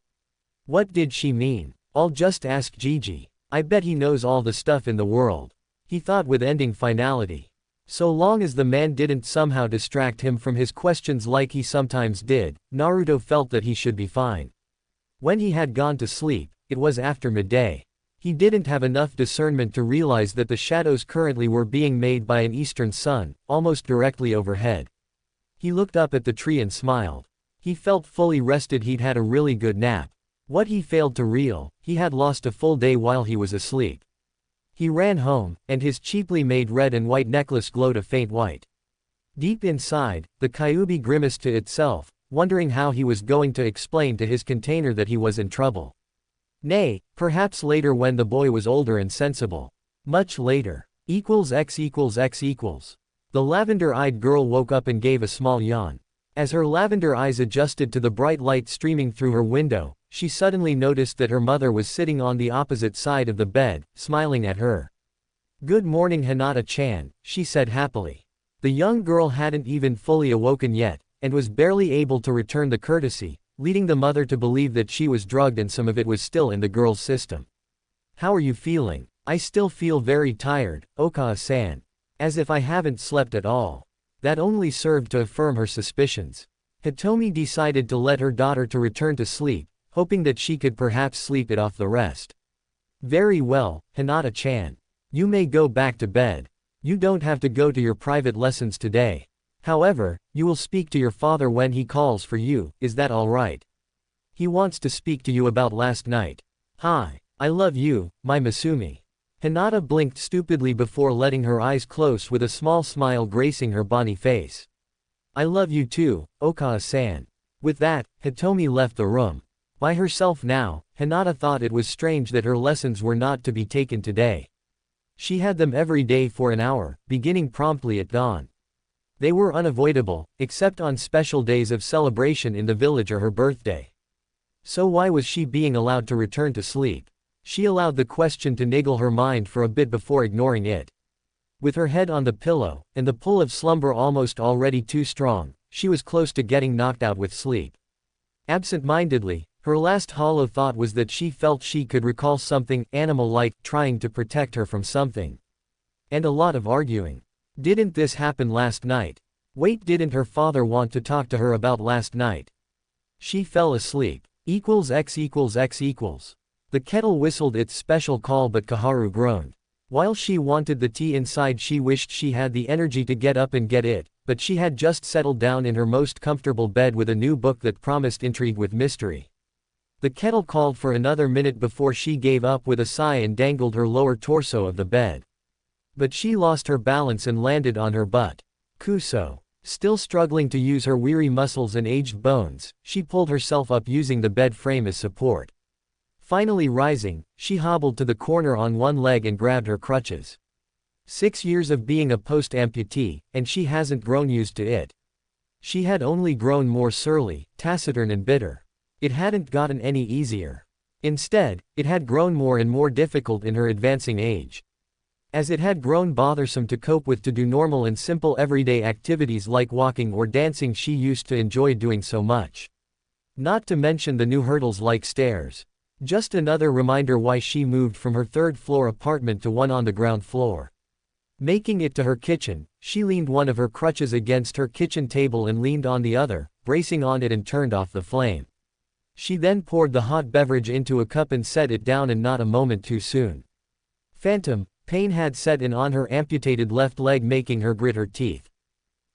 What did she mean? I'll just ask Gigi. I bet he knows all the stuff in the world. He thought with ending finality. So long as the man didn't somehow distract him from his questions like he sometimes did, Naruto felt that he should be fine. When he had gone to sleep, it was after midday. He didn't have enough discernment to realize that the shadows currently were being made by an eastern sun, almost directly overhead. He looked up at the tree and smiled. He felt fully rested. He'd had a really good nap. What he failed to realize, he had lost a full day while he was asleep. He ran home, and his cheaply made red and white necklace glowed a faint white. Deep inside, the Kyuubi grimaced to itself, wondering how he was going to explain to his container that he was in trouble. Nay, perhaps later when the boy was older and sensible. Much later. X equals X equals. The lavender-eyed girl woke up and gave a small yawn. As her lavender eyes adjusted to the bright light streaming through her window, she suddenly noticed that her mother was sitting on the opposite side of the bed, smiling at her. "Good morning, Hinata-chan," she said happily. The young girl hadn't even fully awoken yet, and was barely able to return the courtesy, leading the mother to believe that she was drugged and some of it was still in the girl's system. "How are you feeling?" "I still feel very tired, Okawa-san. As if I haven't slept at all." That only served to affirm her suspicions. Hitomi decided to let her daughter to return to sleep, hoping that she could perhaps sleep it off the rest. "Very well, Hinata-chan. You may go back to bed. You don't have to go to your private lessons today. However, you will speak to your father when he calls for you, is that all right? He wants to speak to you about last night." "Hi. I love you, my Masumi." Hinata blinked stupidly before letting her eyes close with a small smile gracing her bonny face. "I love you too, Okawa-san." With that, Hitomi left the room. By herself now, Hinata thought it was strange that her lessons were not to be taken today. She had them every day for an hour, beginning promptly at dawn. They were unavoidable, except on special days of celebration in the village or her birthday. So why was she being allowed to return to sleep? She allowed the question to niggle her mind for a bit before ignoring it. With her head on the pillow, and the pull of slumber almost already too strong, she was close to getting knocked out with sleep. Absent-mindedly, her last hollow thought was that she felt she could recall something animal-like trying to protect her from something. And a lot of arguing. Didn't this happen last night? Wait, didn't her father want to talk to her about last night? She fell asleep. X equals X equals. The kettle whistled its special call, but Kaharu groaned. While she wanted the tea inside, she wished she had the energy to get up and get it, but she had just settled down in her most comfortable bed with a new book that promised intrigue with mystery. The kettle called for another minute before she gave up with a sigh and dangled her lower torso of the bed. But she lost her balance and landed on her butt. Kuso. Still struggling to use her weary muscles and aged bones, she pulled herself up using the bed frame as support. Finally rising, she hobbled to the corner on one leg and grabbed her crutches. 6 years of being a post-amputee, and she hasn't grown used to it. She had only grown more surly, taciturn and bitter. It hadn't gotten any easier. Instead, it had grown more and more difficult in her advancing age. As it had grown bothersome to cope with to do normal and simple everyday activities like walking or dancing she used to enjoy doing so much. Not to mention the new hurdles like stairs. Just another reminder why she moved from her third-floor apartment to one on the ground floor. Making it to her kitchen, she leaned one of her crutches against her kitchen table and leaned on the other, bracing on it and turned off the flame. She then poured the hot beverage into a cup and set it down, and not a moment too soon. Phantom pain had set in on her amputated left leg, making her grit her teeth.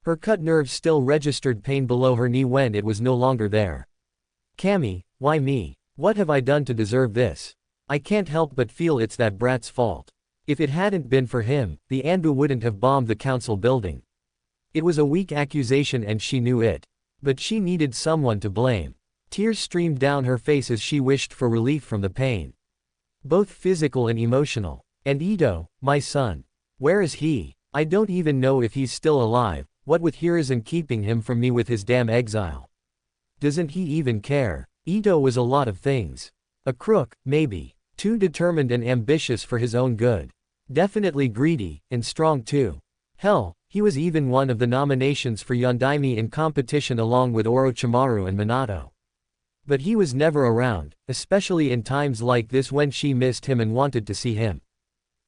Her cut nerves still registered pain below her knee when it was no longer there. "Cammy, why me? What have I done to deserve this? I can't help but feel it's that brat's fault. If it hadn't been for him, the Anbu wouldn't have bombed the council building." It was a weak accusation and she knew it. But she needed someone to blame. Tears streamed down her face as she wished for relief from the pain. Both physical and emotional. "And Ito, my son. Where is he? I don't even know if he's still alive, what with Hiruzen keeping him from me with his damn exile. Doesn't he even care?" Ito was a lot of things. A crook, maybe. Too determined and ambitious for his own good. Definitely greedy, and strong too. Hell, he was even one of the nominations for Yondaime in competition along with Orochimaru and Minato. But he was never around, especially in times like this when she missed him and wanted to see him.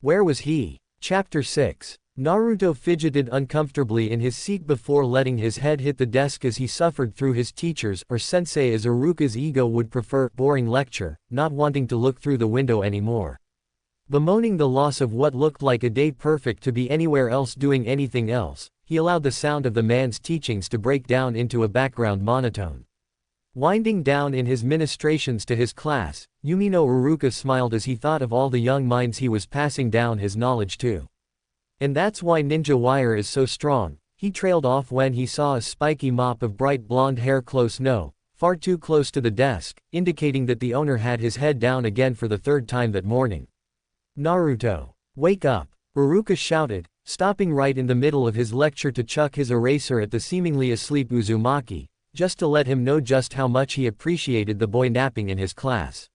Where was he? Chapter 6. Naruto fidgeted uncomfortably in his seat before letting his head hit the desk as he suffered through his teacher's, or sensei as Iruka's ego would prefer, boring lecture, not wanting to look through the window anymore. Bemoaning the loss of what looked like a day perfect to be anywhere else doing anything else, he allowed the sound of the man's teachings to break down into a background monotone. Winding down in his ministrations to his class, Yumino Iruka smiled as he thought of all the young minds he was passing down his knowledge to. And that's why ninja wire is so strong, he trailed off when he saw a spiky mop of bright blonde hair far too close to the desk, indicating that the owner had his head down again for the third time that morning. Naruto, wake up! Iruka shouted, stopping right in the middle of his lecture to chuck his eraser at the seemingly asleep Uzumaki, just to let him know just how much he appreciated the boy napping in his class.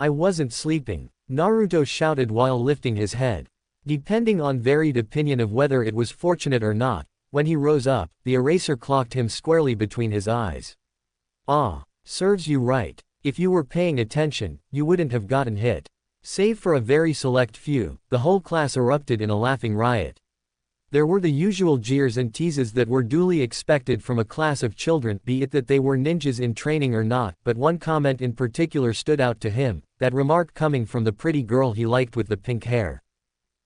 I wasn't sleeping, Naruto shouted while lifting his head. Depending on varied opinion of whether it was fortunate or not, when he rose up, the eraser clocked him squarely between his eyes. Ah, serves you right. If you were paying attention, you wouldn't have gotten hit. Save for a very select few, the whole class erupted in a laughing riot. There were the usual jeers and teases that were duly expected from a class of children, be it that they were ninjas in training or not, but one comment in particular stood out to him, that remark coming from the pretty girl he liked with the pink hair.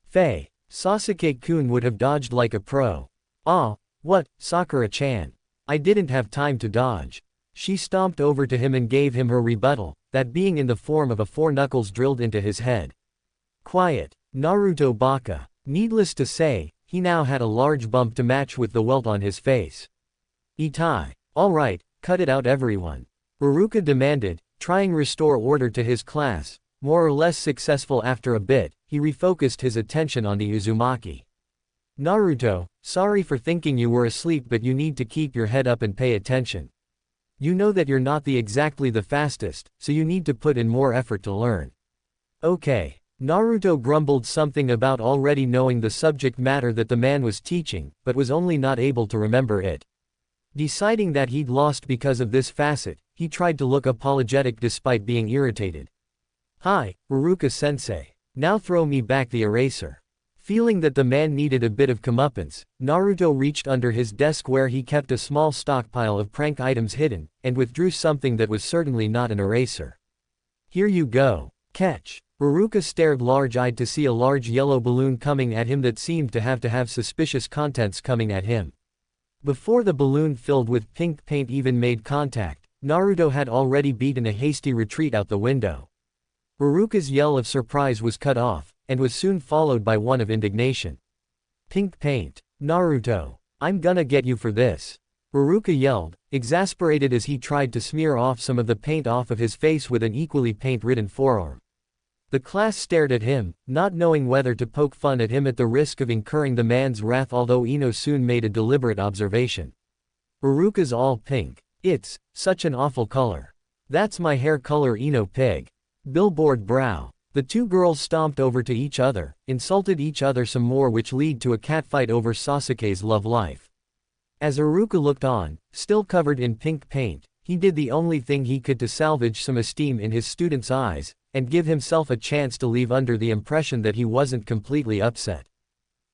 Faye, Sasuke-kun would have dodged like a pro. Ah, what, Sakura-chan? I didn't have time to dodge. She stomped over to him and gave him her rebuttal, that being in the form of a 4 knuckles drilled into his head. Quiet, Naruto baka. Needless to say, he now had a large bump to match with the welt on his face. Itai. Alright, cut it out everyone. Iruka demanded, trying restore order to his class. More or less successful after a bit, he refocused his attention on the Uzumaki. Naruto, sorry for thinking you were asleep, but you need to keep your head up and pay attention. You know that you're not exactly the fastest, so you need to put in more effort to learn. Okay. Naruto grumbled something about already knowing the subject matter that the man was teaching, but was only not able to remember it. Deciding that he'd lost because of this facet, he tried to look apologetic despite being irritated. Hi, Iruka-sensei. Now throw me back the eraser. Feeling that the man needed a bit of comeuppance, Naruto reached under his desk where he kept a small stockpile of prank items hidden, and withdrew something that was certainly not an eraser. Here you go. Catch. Iruka stared large-eyed to see a large yellow balloon coming at him that seemed to have suspicious contents coming at him. Before the balloon filled with pink paint even made contact, Naruto had already beaten a hasty retreat out the window. Iruka's yell of surprise was cut off, and was soon followed by one of indignation. Pink paint. Naruto. I'm gonna get you for this. Iruka yelled, exasperated as he tried to smear off some of the paint off of his face with an equally paint-ridden forearm. The class stared at him, not knowing whether to poke fun at him at the risk of incurring the man's wrath, although Ino soon made a deliberate observation. Iruka's all pink. It's such an awful color. That's my hair color, Ino pig. Billboard brow. The two girls stomped over to each other, insulted each other some more, which led to a catfight over Sasuke's love life. As Iruka looked on, still covered in pink paint, he did the only thing he could to salvage some esteem in his students' eyes, and give himself a chance to leave under the impression that he wasn't completely upset.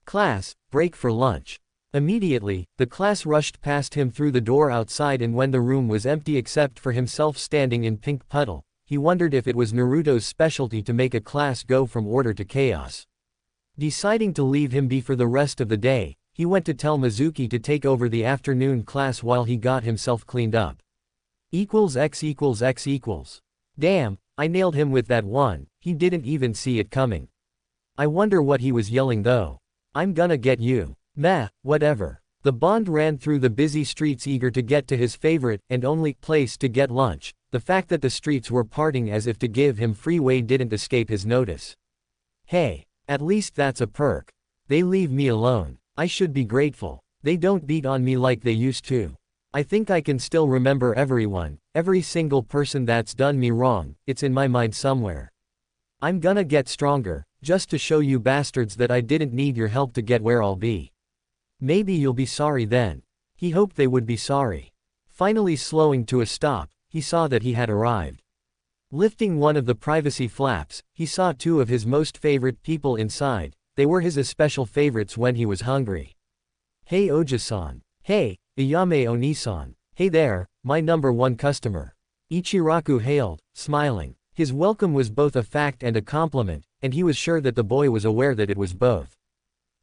Class, break for lunch. Immediately, the class rushed past him through the door outside, and when the room was empty except for himself standing in pink puddle, he wondered if it was Naruto's specialty to make a class go from order to chaos. Deciding to leave him be for the rest of the day, he went to tell Mizuki to take over the afternoon class while he got himself cleaned up. X equals X equals. Damn, I nailed him with that one, he didn't even see it coming. I wonder what he was yelling though. I'm gonna get you. Meh, whatever. The Bond ran through the busy streets eager to get to his favorite and only place to get lunch. The fact that the streets were parting as if to give him free way didn't escape his notice. Hey, at least that's a perk. They leave me alone. I should be grateful. They don't beat on me like they used to. I think I can still remember everyone, every single person that's done me wrong, it's in my mind somewhere. I'm gonna get stronger, just to show you bastards that I didn't need your help to get where I'll be. Maybe you'll be sorry then. He hoped they would be sorry. Finally slowing to a stop, he saw that he had arrived. Lifting one of the privacy flaps, he saw two of his most favorite people inside. They were his especial favorites when he was hungry. Hey Oji-san. Hey, Ayame Oni-san. Hey there, my #1 customer. Ichiraku hailed, smiling. His welcome was both a fact and a compliment, and he was sure that the boy was aware that it was both.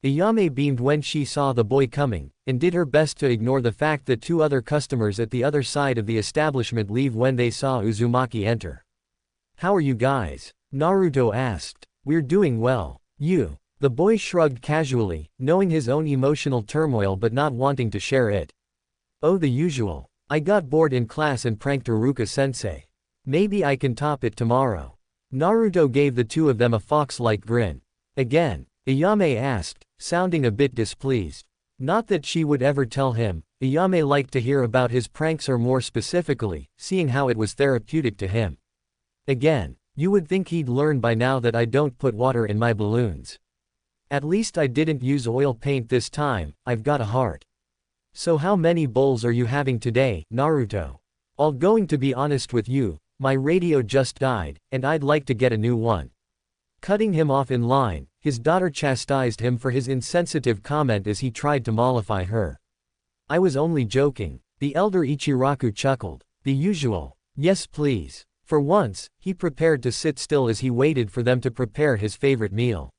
Ayame beamed when she saw the boy coming, and did her best to ignore the fact that two other customers at the other side of the establishment leave when they saw Uzumaki enter. How are you guys? Naruto asked. We're doing well. You. The boy shrugged casually, knowing his own emotional turmoil but not wanting to share it. Oh, the usual. I got bored in class and pranked Iruka-sensei. Maybe I can top it tomorrow. Naruto gave the two of them a fox-like grin. Again, Ayame asked, sounding a bit displeased. Not that she would ever tell him. Ayame liked to hear about his pranks, or more specifically, seeing how it was therapeutic to him. Again, you would think he'd learn by now that I don't put water in my balloons. At least I didn't use oil paint this time. I've got a heart. So how many bowls are you having today, Naruto? I'll going to be honest with you, my radio just died, and I'd like to get a new one. Cutting him off in line, his daughter chastised him for his insensitive comment as he tried to mollify her. I was only joking. The elder Ichiraku chuckled. The usual. Yes please. For once, he prepared to sit still as he waited for them to prepare his favorite meal.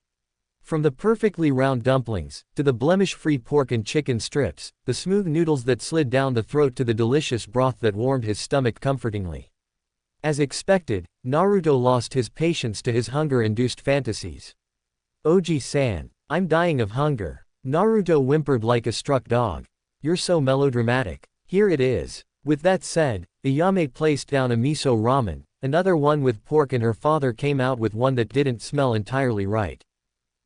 From the perfectly round dumplings, to the blemish-free pork and chicken strips, the smooth noodles that slid down the throat to the delicious broth that warmed his stomach comfortingly. As expected, Naruto lost his patience to his hunger-induced fantasies. Oji-san, I'm dying of hunger. Naruto whimpered like a struck dog. You're so melodramatic. Here it is. With that said, Ayame placed down a miso ramen, another one with pork, and her father came out with one that didn't smell entirely right.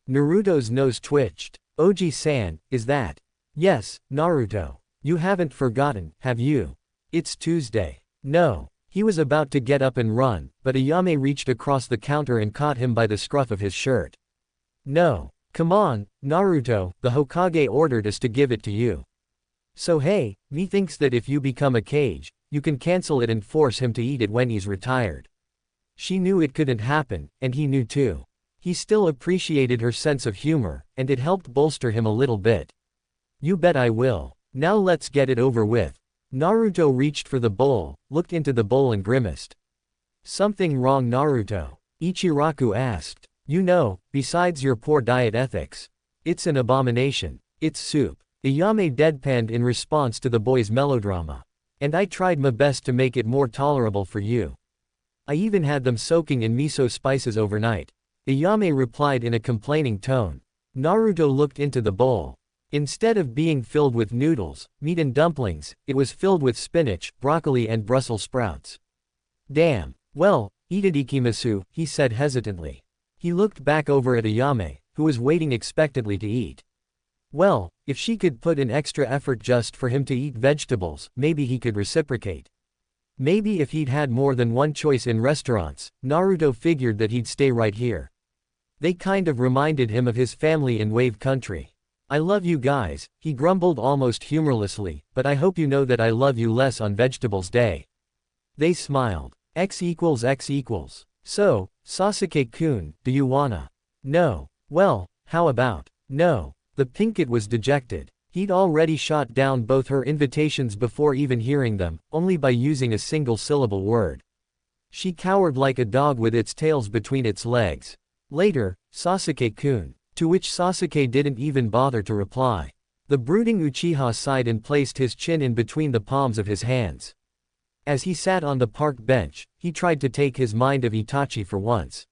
Naruto's nose twitched. Oji-san, is that? Yes, Naruto. You haven't forgotten, have you? It's Tuesday. No. He was about to get up and run, but Ayame reached across the counter and caught him by the scruff of his shirt. No. Come on, Naruto, the Hokage ordered us to give it to you. So hey, methinks that if you become a kage, you can cancel it and force him to eat it when he's retired. She knew it couldn't happen, and he knew too. He still appreciated her sense of humor, and it helped bolster him a little bit. You bet I will. Now let's get it over with. Naruto reached for the bowl, looked into the bowl and grimaced. Something wrong, Naruto? Ichiraku asked. You know, besides your poor diet ethics. It's an abomination. It's soup. Ayame deadpanned in response to the boy's melodrama. And I tried my best to make it more tolerable for you. I even had them soaking in miso spices overnight. Ayame replied in a complaining tone. Naruto looked into the bowl. Instead of being filled with noodles, meat and dumplings, it was filled with spinach, broccoli and Brussels sprouts. Damn. Well, itadakimasu, he said hesitantly. He looked back over at Ayame, who was waiting expectantly to eat. Well, if she could put in extra effort just for him to eat vegetables, maybe he could reciprocate. Maybe if he'd had more than one choice in restaurants, Naruto figured that he'd stay right here. They kind of reminded him of his family in Wave Country. I love you guys, he grumbled almost humorlessly, but I hope you know that I love you less on Vegetables Day. They smiled. X equals X equals. So, Sasuke-kun, do you wanna? No. Well, how about? No. The Pinkett was dejected. He'd already shot down both her invitations before even hearing them, only by using a single-syllable word. She cowered like a dog with its tails between its legs. Later, Sasuke-kun. To which Sasuke didn't even bother to reply. The brooding Uchiha sighed and placed his chin in between the palms of his hands. As he sat on the park bench, he tried to take his mind of Itachi for once.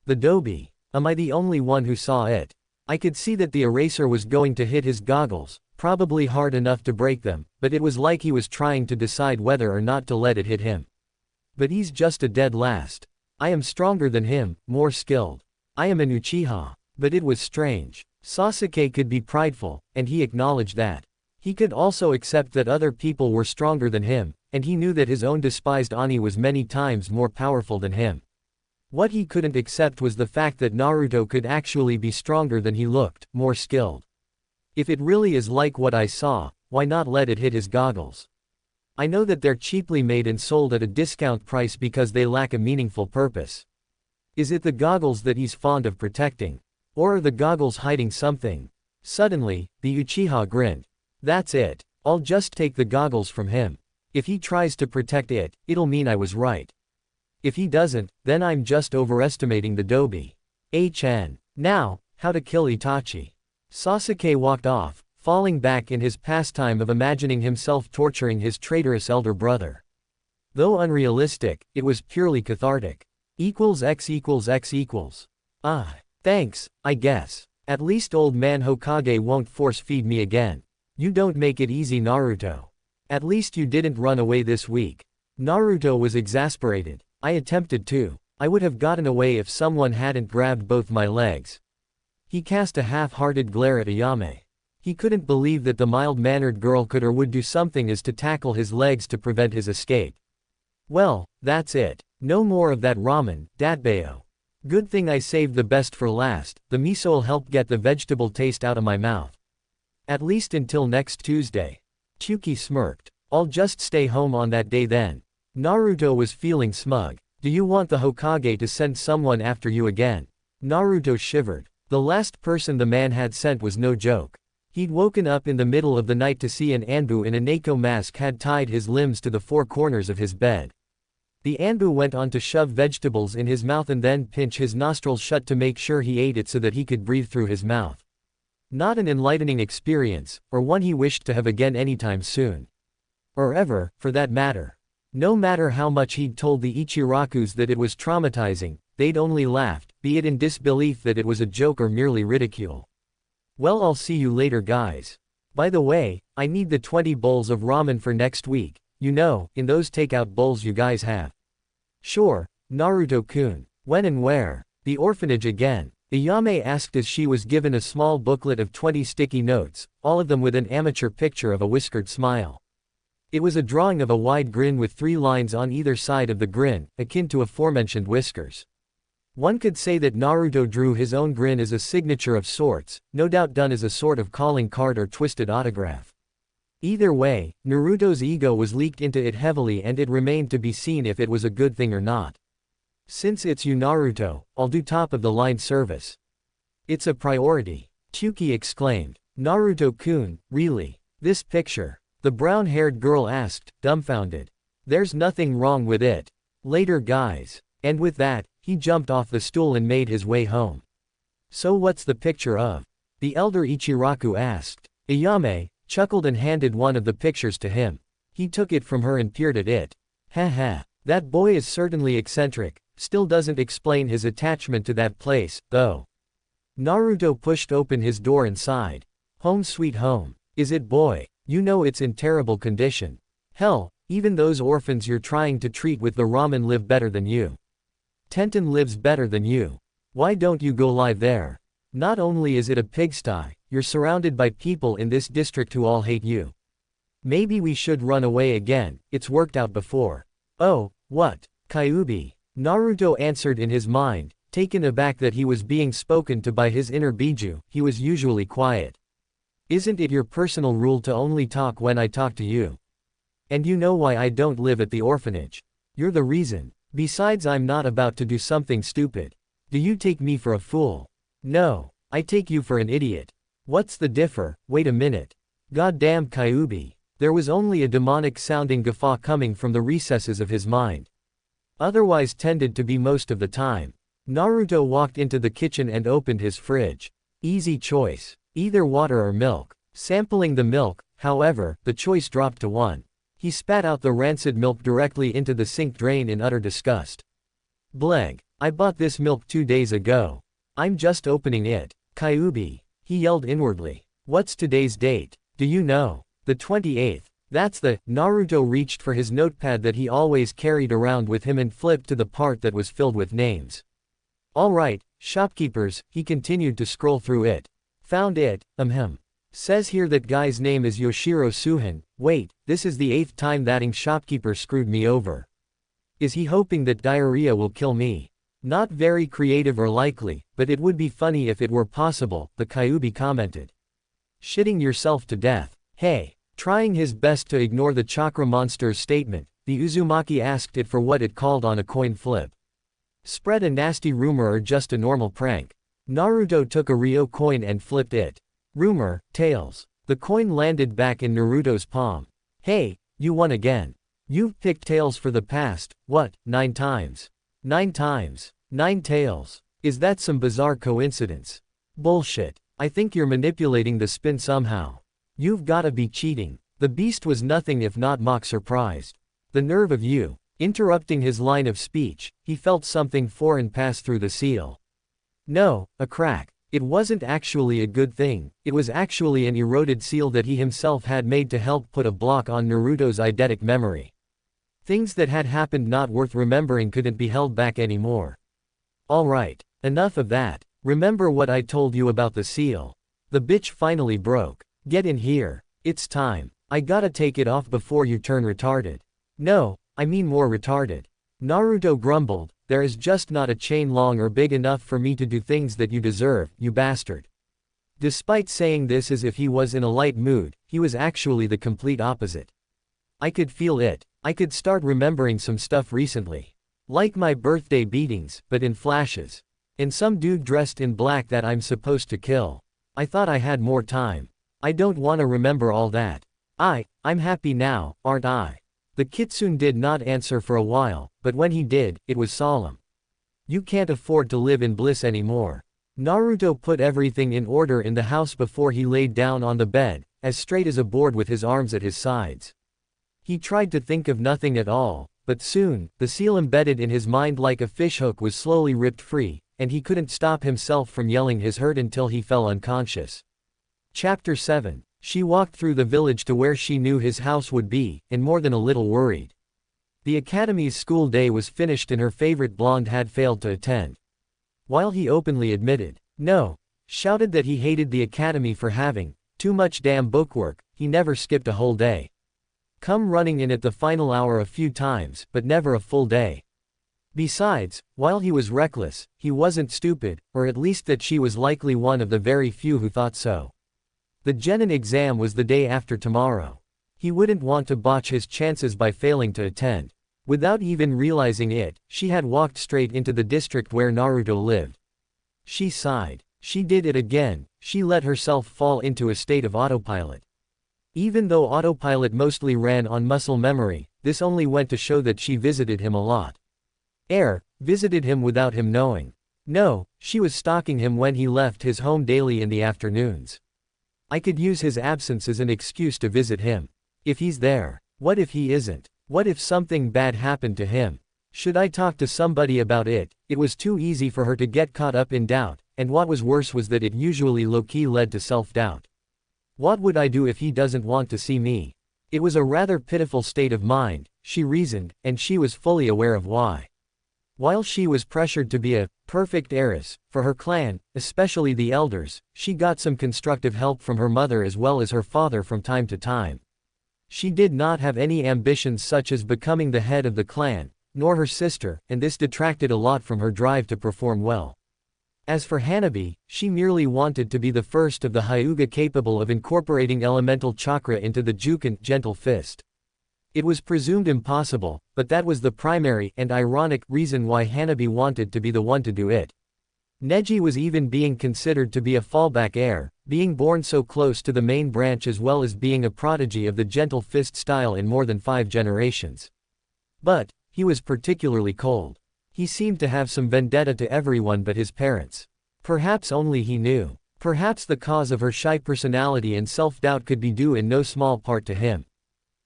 The dobi. Am I the only one who saw it? I could see that the eraser was going to hit his goggles, probably hard enough to break them, but it was like he was trying to decide whether or not to let it hit him. But he's just a dead last. I am stronger than him, more skilled. I am an Uchiha. But it was strange. Sasuke could be prideful, and he acknowledged that. He could also accept that other people were stronger than him, and he knew that his own despised Ani was many times more powerful than him. What he couldn't accept was the fact that Naruto could actually be stronger than he looked, more skilled. If it really is like what I saw, why not let it hit his goggles? I know that they're cheaply made and sold at a discount price because they lack a meaningful purpose. Is it the goggles that he's fond of protecting? Or are the goggles hiding something? Suddenly, the Uchiha grinned. That's it. I'll just take the goggles from him. If he tries to protect it, it'll mean I was right. If he doesn't, then I'm just overestimating the Dobi. Now, how to kill Itachi. Sasuke walked off, falling back in his pastime of imagining himself torturing his traitorous elder brother. Though unrealistic, it was purely cathartic. X=X=X=. Ah, thanks, I guess. At least old man Hokage won't force feed me again. You don't make it easy, Naruto. At least you didn't run away this week. Naruto was exasperated. I attempted to. I would have gotten away if someone hadn't grabbed both my legs. He cast a half-hearted glare at Ayame. He couldn't believe that the mild-mannered girl could or would do something as to tackle his legs to prevent his escape. Well, that's it. No more of that ramen, Datbeo. Good thing I saved the best for last. The miso'll help get the vegetable taste out of my mouth. At least until next Tuesday. Chuki smirked. I'll just stay home on that day then. Naruto was feeling smug. Do you want the Hokage to send someone after you again? Naruto shivered. The last person the man had sent was no joke. He'd woken up in the middle of the night to see an Anbu in a Neko mask had tied his limbs to the four corners of his bed. The Anbu went on to shove vegetables in his mouth and then pinch his nostrils shut to make sure he ate it so that he could breathe through his mouth. Not an enlightening experience, or one he wished to have again anytime soon. Or ever, for that matter. No matter how much he'd told the Ichirakus that it was traumatizing, they'd only laughed, be it in disbelief that it was a joke or merely ridicule. Well, I'll see you later, guys. By the way, I need the 20 bowls of ramen for next week, you know, in those takeout bowls you guys have. Sure, Naruto-kun. When and where? The orphanage again. Ayame asked as she was given a small booklet of 20 sticky notes, all of them with an amateur picture of a whiskered smile. It was a drawing of a wide grin with 3 lines on either side of the grin, akin to aforementioned whiskers. One could say that Naruto drew his own grin as a signature of sorts, no doubt done as a sort of calling card or twisted autograph. Either way, Naruto's ego was leaked into it heavily and it remained to be seen if it was a good thing or not. Since it's you, Naruto, I'll do top-of-the-line service. It's a priority. Chuki exclaimed. Naruto-kun, really? This picture? The brown-haired girl asked, dumbfounded. There's nothing wrong with it. Later, guys. And with that, he jumped off the stool and made his way home. So what's the picture of? The elder Ichiraku asked. Ayame chuckled and handed one of the pictures to him. He took it from her and peered at it. Ha, that boy is certainly eccentric, still doesn't explain his attachment to that place, though. Naruto pushed open his door and sighed. Home sweet home. Is it, boy? You know it's in terrible condition. Hell, even those orphans you're trying to treat with the ramen live better than you. Tenten lives better than you. Why don't you go live there? Not only is it a pigsty, you're surrounded by people in this district who all hate you. Maybe we should run away again, it's worked out before. Oh, what? Kyuubi. Naruto answered in his mind, taken aback that he was being spoken to by his inner Biju. He was usually quiet. Isn't it your personal rule to only talk when I talk to you? And you know why I don't live at the orphanage. You're the reason. Besides, I'm not about to do something stupid. Do you take me for a fool? No, I take you for an idiot. What's the differ? Wait a minute. Goddamn Kyuubi. There was only a demonic-sounding guffaw coming from the recesses of his mind. Otherwise tended to be most of the time. Naruto walked into the kitchen and opened his fridge. Easy choice. Either water or milk. Sampling the milk, however, the choice dropped to one. He spat out the rancid milk directly into the sink drain in utter disgust. Bleg. I bought this milk 2 days ago. I'm just opening it. Kyuubi. He yelled inwardly. What's today's date? Do you know? The 28th. That's the. Naruto reached for his notepad that he always carried around with him and flipped to the part that was filled with names. Alright, shopkeepers, he continued to scroll through it. Found it, Says here that guy's name is Yoshiro Suhin. Wait, this is the 8th time thatting shopkeeper screwed me over. Is he hoping that diarrhea will kill me? Not very creative or likely, but it would be funny if it were possible, the Kyuubi commented. Shitting yourself to death. Hey. Trying his best to ignore the chakra monster's statement, the Uzumaki asked it for what it called on a coin flip. Spread a nasty rumor or just a normal prank? Naruto took a Ryo coin and flipped it. Rumor, tails. The coin landed back in Naruto's palm. Hey, you won again. You've picked tails for the past, what, 9 times? 9 times. 9 tails. Is that some bizarre coincidence? Bullshit. I think you're manipulating the spin somehow. You've gotta be cheating. The beast was nothing if not mock surprised. The nerve of you. Interrupting his line of speech, he felt something foreign pass through the seal. No, a crack. It wasn't actually a good thing, it was actually an eroded seal that he himself had made to help put a block on Naruto's eidetic memory. Things that had happened not worth remembering couldn't be held back anymore. Alright, enough of that. Remember what I told you about the seal. The bitch finally broke. Get in here. It's time. I gotta take it off before you turn retarded. No, I mean more retarded. Naruto grumbled, there is just not a chain long or big enough for me to do things that you deserve, you bastard. Despite saying this as if he was in a light mood, he was actually the complete opposite. I could feel it. I could start remembering some stuff recently. Like my birthday beatings, but in flashes. And some dude dressed in black that I'm supposed to kill. I thought I had more time. I don't wanna remember all that. I'm happy now, aren't I? The kitsune did not answer for a while, but when he did, it was solemn. You can't afford to live in bliss anymore. Naruto put everything in order in the house before he laid down on the bed, as straight as a board with his arms at his sides. He tried to think of nothing at all, but soon, the seal embedded in his mind like a fishhook was slowly ripped free, and he couldn't stop himself from yelling his hurt until he fell unconscious. Chapter 7. She walked through the village to where she knew his house would be, and more than a little worried. The academy's school day was finished and her favorite blonde had failed to attend. While he openly admitted, no, shouted that he hated the academy for having too much damn bookwork, he never skipped a whole day. Come running in at the final hour a few times, but never a full day. Besides, while he was reckless, he wasn't stupid, or at least that she was likely one of the very few who thought so. The genin exam was the day after tomorrow. He wouldn't want to botch his chances by failing to attend. Without even realizing it, she had walked straight into the district where Naruto lived. She sighed. She did it again, she let herself fall into a state of autopilot. Even though autopilot mostly ran on muscle memory, this only went to show that she visited him a lot. Visited him without him knowing. No, she was stalking him when he left his home daily in the afternoons. I could use his absence as an excuse to visit him. If he's there. What if he isn't? What if something bad happened to him? Should I talk to somebody about it? It was too easy for her to get caught up in doubt, and what was worse was that it usually low-key led to self-doubt. What would I do if he doesn't want to see me? It was a rather pitiful state of mind, she reasoned, and she was fully aware of why. While she was pressured to be a perfect heiress for her clan, especially the elders, she got some constructive help from her mother as well as her father from time to time. She did not have any ambitions such as becoming the head of the clan, nor her sister, and this detracted a lot from her drive to perform well. As for Hanabi, she merely wanted to be the first of the Hyuga capable of incorporating elemental chakra into the Juken gentle fist. It was presumed impossible, but that was the primary and ironic reason why Hanabi wanted to be the one to do it. Neji was even being considered to be a fallback heir, being born so close to the main branch as well as being a prodigy of the gentle fist style in more than 5 generations. But he was particularly cold. He seemed to have some vendetta to everyone but his parents. Perhaps only he knew. Perhaps the cause of her shy personality and self-doubt could be due in no small part to him.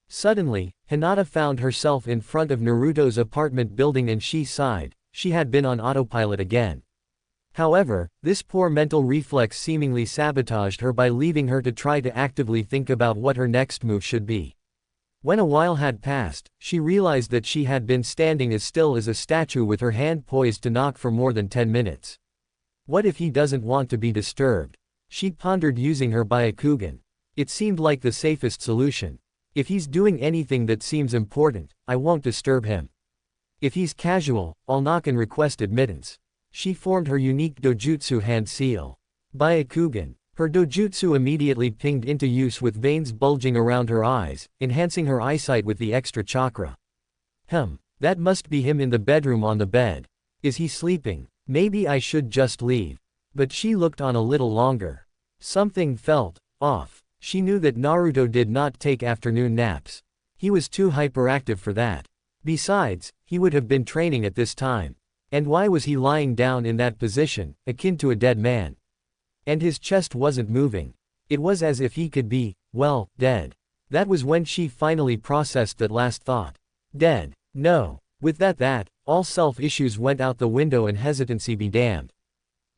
Suddenly, Hinata found herself in front of Naruto's apartment building and she sighed. She had been on autopilot again. However, this poor mental reflex seemingly sabotaged her by leaving her to try to actively think about what her next move should be. When a while had passed, she realized that she had been standing as still as a statue with her hand poised to knock for more than 10 minutes. What if he doesn't want to be disturbed? She pondered using her Byakugan. It seemed like the safest solution. If he's doing anything that seems important, I won't disturb him. If he's casual, I'll knock and request admittance. She formed her unique dojutsu hand seal. Byakugan. Her dojutsu immediately pinged into use with veins bulging around her eyes, enhancing her eyesight with the extra chakra. That must be him in the bedroom on the bed. Is he sleeping? Maybe I should just leave. But she looked on a little longer. Something felt off. She knew that Naruto did not take afternoon naps. He was too hyperactive for that. Besides, he would have been training at this time. And why was he lying down in that position, akin to a dead man? And his chest wasn't moving. It was as if he could be, well, dead. That was when she finally processed that last thought. Dead. No. With that, all self-issues went out the window and hesitancy be damned.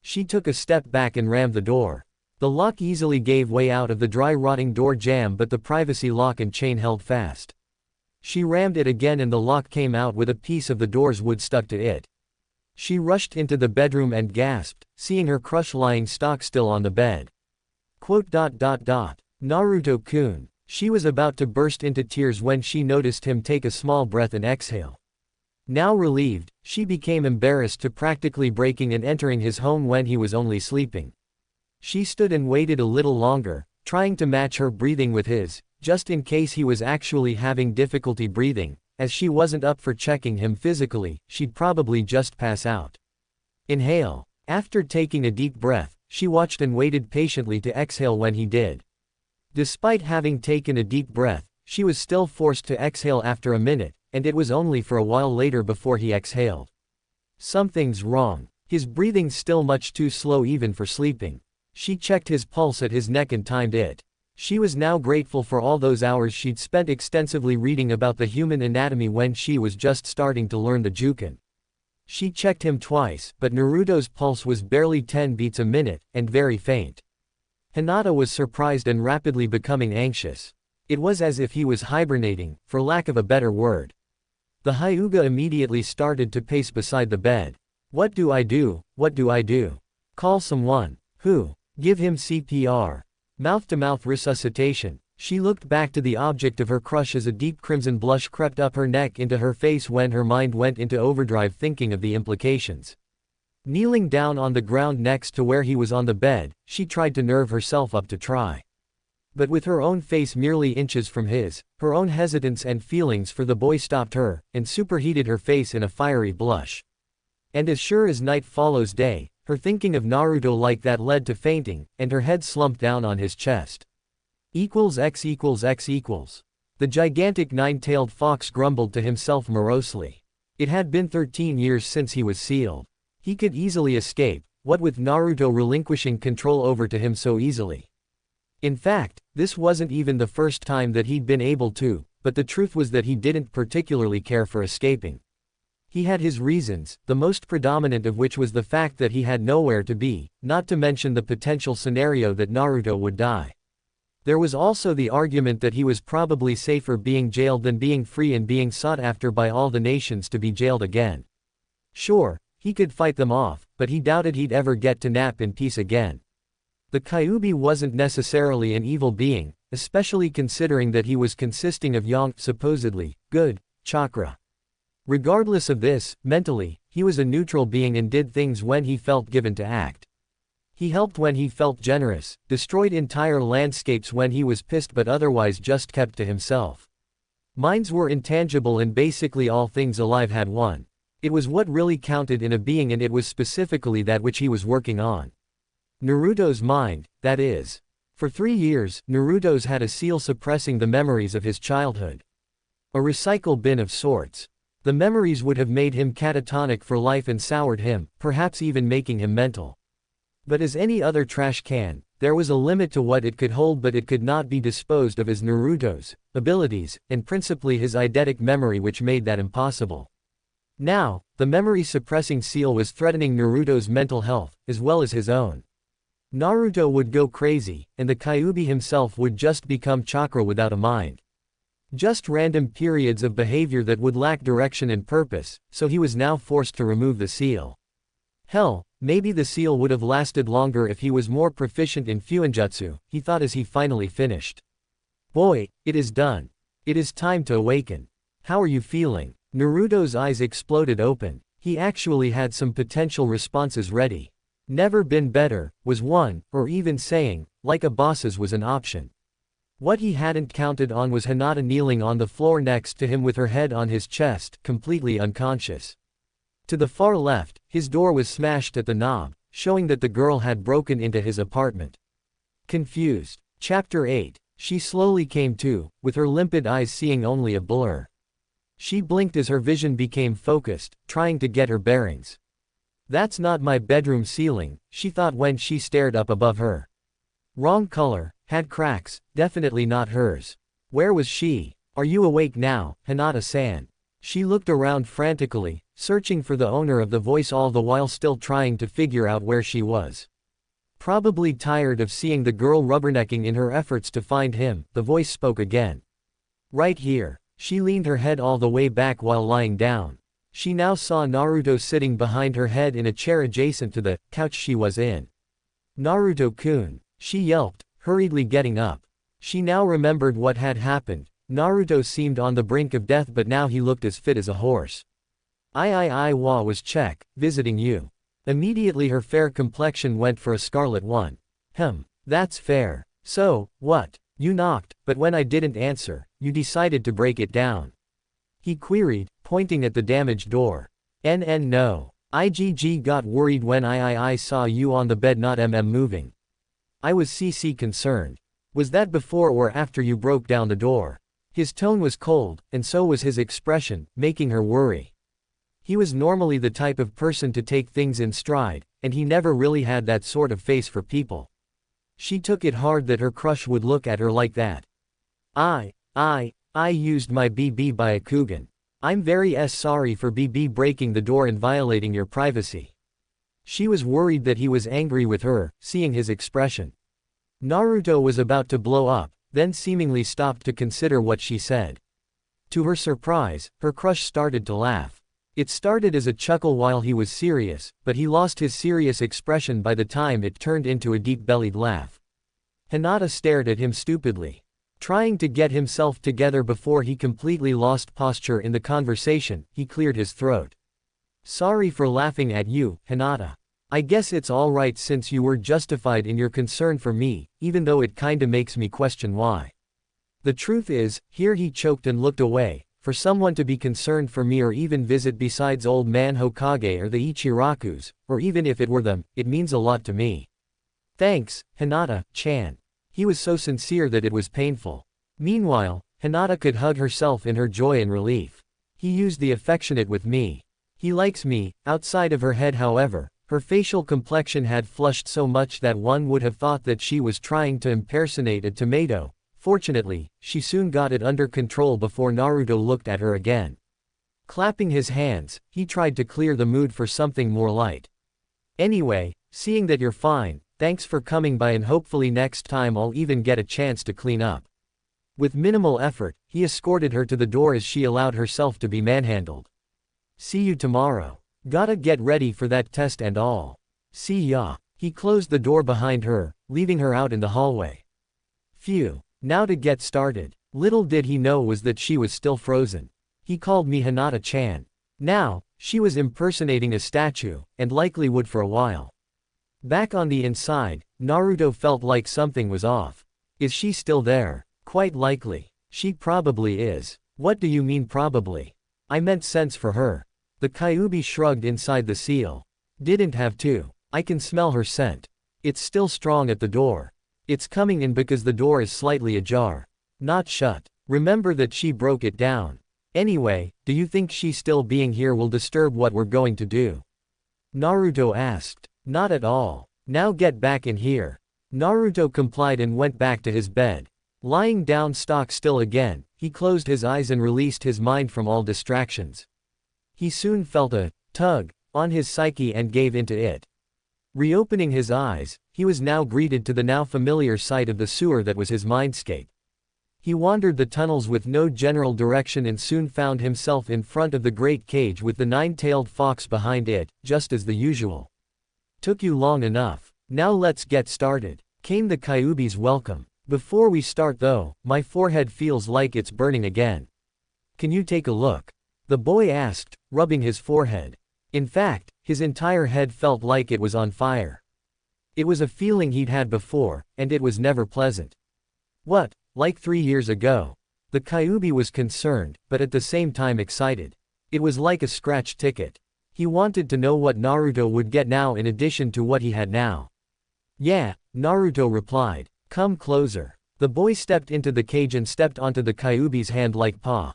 She took a step back and rammed the door. The lock easily gave way out of the dry rotting door jamb, but the privacy lock and chain held fast. She rammed it again and the lock came out with a piece of the door's wood stuck to it. She rushed into the bedroom and gasped, seeing her crush lying stock still on the bed. Naruto-kun. She was about to burst into tears when she noticed him take a small breath and exhale. Now relieved, she became embarrassed to practically breaking and entering his home when he was only sleeping. She stood and waited a little longer, trying to match her breathing with his, just in case he was actually having difficulty breathing. As she wasn't up for checking him physically, she'd probably just pass out. Inhale. After taking a deep breath, she watched and waited patiently to exhale when he did. Despite having taken a deep breath, she was still forced to exhale after a minute, and it was only for a while later before he exhaled. Something's wrong. His breathing's still much too slow even for sleeping. She checked his pulse at his neck and timed it. She was now grateful for all those hours she'd spent extensively reading about the human anatomy when she was just starting to learn the Juken. She checked him twice, but Naruto's pulse was barely 10 beats a minute, and very faint. Hinata was surprised and rapidly becoming anxious. It was as if he was hibernating, for lack of a better word. The Hyuga immediately started to pace beside the bed. What do I do? What do I do? Call someone. Who? Give him CPR. Mouth-to-mouth resuscitation. She looked back to the object of her crush as a deep crimson blush crept up her neck into her face when her mind went into overdrive thinking of the implications. Kneeling down on the ground next to where he was on the bed, she tried to nerve herself up to try. But with her own face merely inches from his, her own hesitance and feelings for the boy stopped her, and superheated her face in a fiery blush. And as sure as night follows day, her thinking of Naruto like that led to fainting, and her head slumped down on his chest. X equals X equals. The gigantic nine-tailed fox grumbled to himself morosely. It had been 13 years since he was sealed. He could easily escape, what with Naruto relinquishing control over to him so easily. In fact, this wasn't even the first time that he'd been able to, but the truth was that he didn't particularly care for escaping. He had his reasons, the most predominant of which was the fact that he had nowhere to be, not to mention the potential scenario that Naruto would die. There was also the argument that he was probably safer being jailed than being free and being sought after by all the nations to be jailed again. Sure, he could fight them off, but he doubted he'd ever get to nap in peace again. The Kyuubi wasn't necessarily an evil being, especially considering that he was consisting of yang, supposedly, good, chakra. Regardless of this, mentally, he was a neutral being and did things when he felt given to act. He helped when he felt generous, destroyed entire landscapes when he was pissed but otherwise just kept to himself. Minds were intangible and basically all things alive had one. It was what really counted in a being and it was specifically that which he was working on. Naruto's mind, that is. For 3 years, Naruto's had a seal suppressing the memories of his childhood. A recycle bin of sorts. The memories would have made him catatonic for life and soured him, perhaps even making him mental. But as any other trash can, there was a limit to what it could hold, but it could not be disposed of as Naruto's abilities, and principally his eidetic memory, which made that impossible. Now, the memory-suppressing seal was threatening Naruto's mental health, as well as his own. Naruto would go crazy, and the Kyuubi himself would just become chakra without a mind. Just random periods of behavior that would lack direction and purpose, so he was now forced to remove the seal. Hell, maybe the seal would have lasted longer if he was more proficient in Fuinjutsu, he thought as he finally finished. Boy, it is done. It is time to awaken. How are you feeling? Naruto's eyes exploded open. He actually had some potential responses ready. Never been better, was one, or even saying, like a boss's was an option. What he hadn't counted on was Hinata kneeling on the floor next to him with her head on his chest, completely unconscious. To the far left, his door was smashed at the knob, showing that the girl had broken into his apartment. Confused. Chapter 8. She slowly came to, with her limpid eyes seeing only a blur. She blinked as her vision became focused, trying to get her bearings. That's not my bedroom ceiling, she thought when she stared up above her. Wrong color, had cracks, definitely not hers. Where was she? Are you awake now, Hinata-san? She looked around frantically, searching for the owner of the voice all the while still trying to figure out where she was. Probably tired of seeing the girl rubbernecking in her efforts to find him, the voice spoke again. Right here. She leaned her head all the way back while lying down. She now saw Naruto sitting behind her head in a chair adjacent to the couch she was in. Naruto-kun, she yelped, hurriedly getting up. She now remembered what had happened. Naruto seemed on the brink of death but now he looked as fit as a horse. I was check, visiting you. Immediately her fair complexion went for a scarlet one. That's fair. So, what? You knocked, but when I didn't answer, you decided to break it down. He queried, pointing at the damaged door. No. IGG got worried when I saw you on the bed not moving. I was concerned. Was that before or after you broke down the door? His tone was cold, and so was his expression, making her worry. He was normally the type of person to take things in stride, and he never really had that sort of face for people. She took it hard that her crush would look at her like that. I used my BB Byakugan. I'm very sorry for BB breaking the door and violating your privacy. She was worried that he was angry with her, seeing his expression. Naruto was about to blow up, then seemingly stopped to consider what she said. To her surprise, her crush started to laugh. It started as a chuckle while he was serious, but he lost his serious expression by the time it turned into a deep-bellied laugh. Hinata stared at him stupidly. Trying to get himself together before he completely lost posture in the conversation, he cleared his throat. Sorry for laughing at you, Hinata. I guess it's alright since you were justified in your concern for me, even though it kinda makes me question why. The truth is, here he choked and looked away. For someone to be concerned for me or even visit besides old man Hokage or the Ichirakus, or even if it were them, it means a lot to me. Thanks, Hinata-chan. He was so sincere that it was painful. Meanwhile, Hinata could hug herself in her joy and relief. He used the affectionate with me. He likes me. Outside of her head however, her facial complexion had flushed so much that one would have thought that she was trying to impersonate a tomato. Fortunately, she soon got it under control before Naruto looked at her again. Clapping his hands, he tried to clear the mood for something more light. Anyway, seeing that you're fine, thanks for coming by and hopefully next time I'll even get a chance to clean up. With minimal effort, he escorted her to the door as she allowed herself to be manhandled. See you tomorrow. Gotta get ready for that test and all. See ya. He closed the door behind her, leaving her out in the hallway. Phew. Now to get started. Little did he know was that she was still frozen. He called me Hinata-chan. Now, she was impersonating a statue, and likely would for a while. Back on the inside, Naruto felt like something was off. Is she still there? Quite likely. She probably is. What do you mean probably? I meant sense for her. The Kyuubi shrugged inside the seal. Didn't have to. I can smell her scent. It's still strong at the door. It's coming in because the door is slightly ajar. Not shut. Remember that she broke it down. Anyway, do you think she still being here will disturb what we're going to do? Naruto asked. Not at all. Now get back in here. Naruto complied and went back to his bed. Lying down stock still again, he closed his eyes and released his mind from all distractions. He soon felt a tug on his psyche and gave into it. Reopening his eyes, he was now greeted to the now familiar sight of the sewer that was his mindscape. He wandered the tunnels with no general direction and soon found himself in front of the great cage with the nine-tailed fox behind it, just as the usual. Took you long enough. Now let's get started. Came the Kyuubi's welcome. Before we start though, my forehead feels like it's burning again. Can you take a look? The boy asked, rubbing his forehead. In fact, his entire head felt like it was on fire. It was a feeling he'd had before, and it was never pleasant. What, like 3 years ago? The Kyuubi was concerned, but at the same time excited. It was like a scratch ticket. He wanted to know what Naruto would get now in addition to what he had now. Yeah, Naruto replied. Come closer. The boy stepped into the cage and stepped onto the Kyuubi's hand-like paw.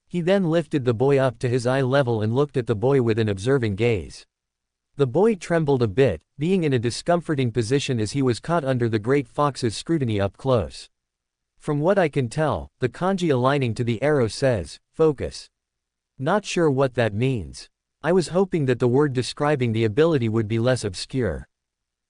He then lifted the boy up to his eye level and looked at the boy with an observing gaze. The boy trembled a bit, being in a discomforting position as he was caught under the great fox's scrutiny up close. From what I can tell, the kanji aligning to the arrow says, focus. Not sure what that means. I was hoping that the word describing the ability would be less obscure.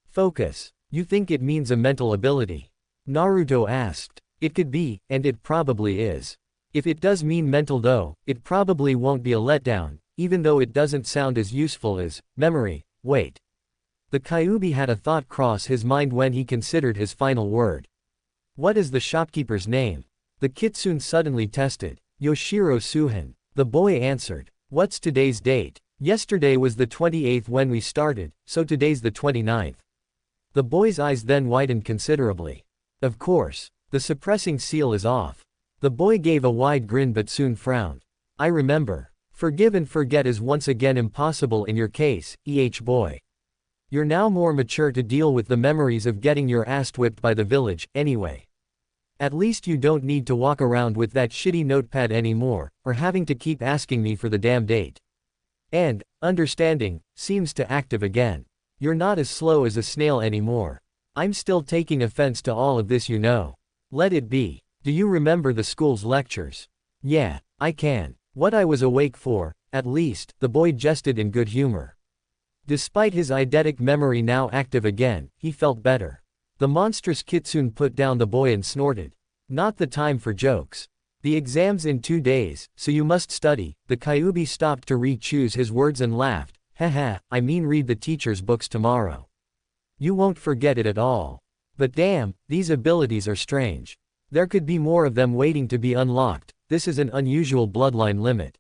Focus. You think it means a mental ability? Naruto asked. It could be, and it probably is. If it does mean mental though, it probably won't be a letdown, even though it doesn't sound as useful as memory. Wait. The Kyuubi had a thought cross his mind when he considered his final word. What is the shopkeeper's name? The kitsune suddenly tested. Yoshiro Suhin. The boy answered. What's today's date? Yesterday was the 28th when we started, so today's the 29th. The boy's eyes then widened considerably. Of course. The suppressing seal is off. The boy gave a wide grin but soon frowned. I remember. Forgive and forget is once again impossible in your case, boy. You're now more mature to deal with the memories of getting your ass whipped by the village, anyway. At least you don't need to walk around with that shitty notepad anymore, or having to keep asking me for the damn date. And, understanding, seems to active again. You're not as slow as a snail anymore. I'm still taking offense to all of this, you know. Let it be. Do you remember the school's lectures? Yeah, I can. What I was awake for, at least, the boy jested in good humor. Despite his eidetic memory now active again, he felt better. The monstrous kitsune put down the boy and snorted. Not the time for jokes. The exam's in 2 days, so you must study. The Kyuubi stopped to re-choose his words and laughed. Haha, I mean read the teacher's books tomorrow. You won't forget it at all. But damn, these abilities are strange. There could be more of them waiting to be unlocked. This is an unusual bloodline limit.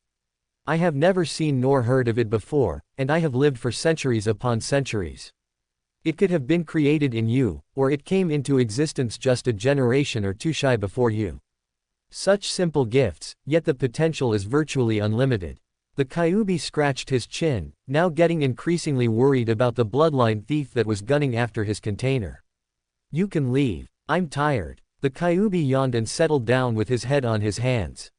I have never seen nor heard of it before, and I have lived for centuries upon centuries. It could have been created in you, or it came into existence just a generation or two shy before you. Such simple gifts, yet the potential is virtually unlimited. The Kyuubi scratched his chin, now getting increasingly worried about the bloodline thief that was gunning after his container. You can leave. I'm tired. The Kyuubi yawned and settled down with his head on his hands.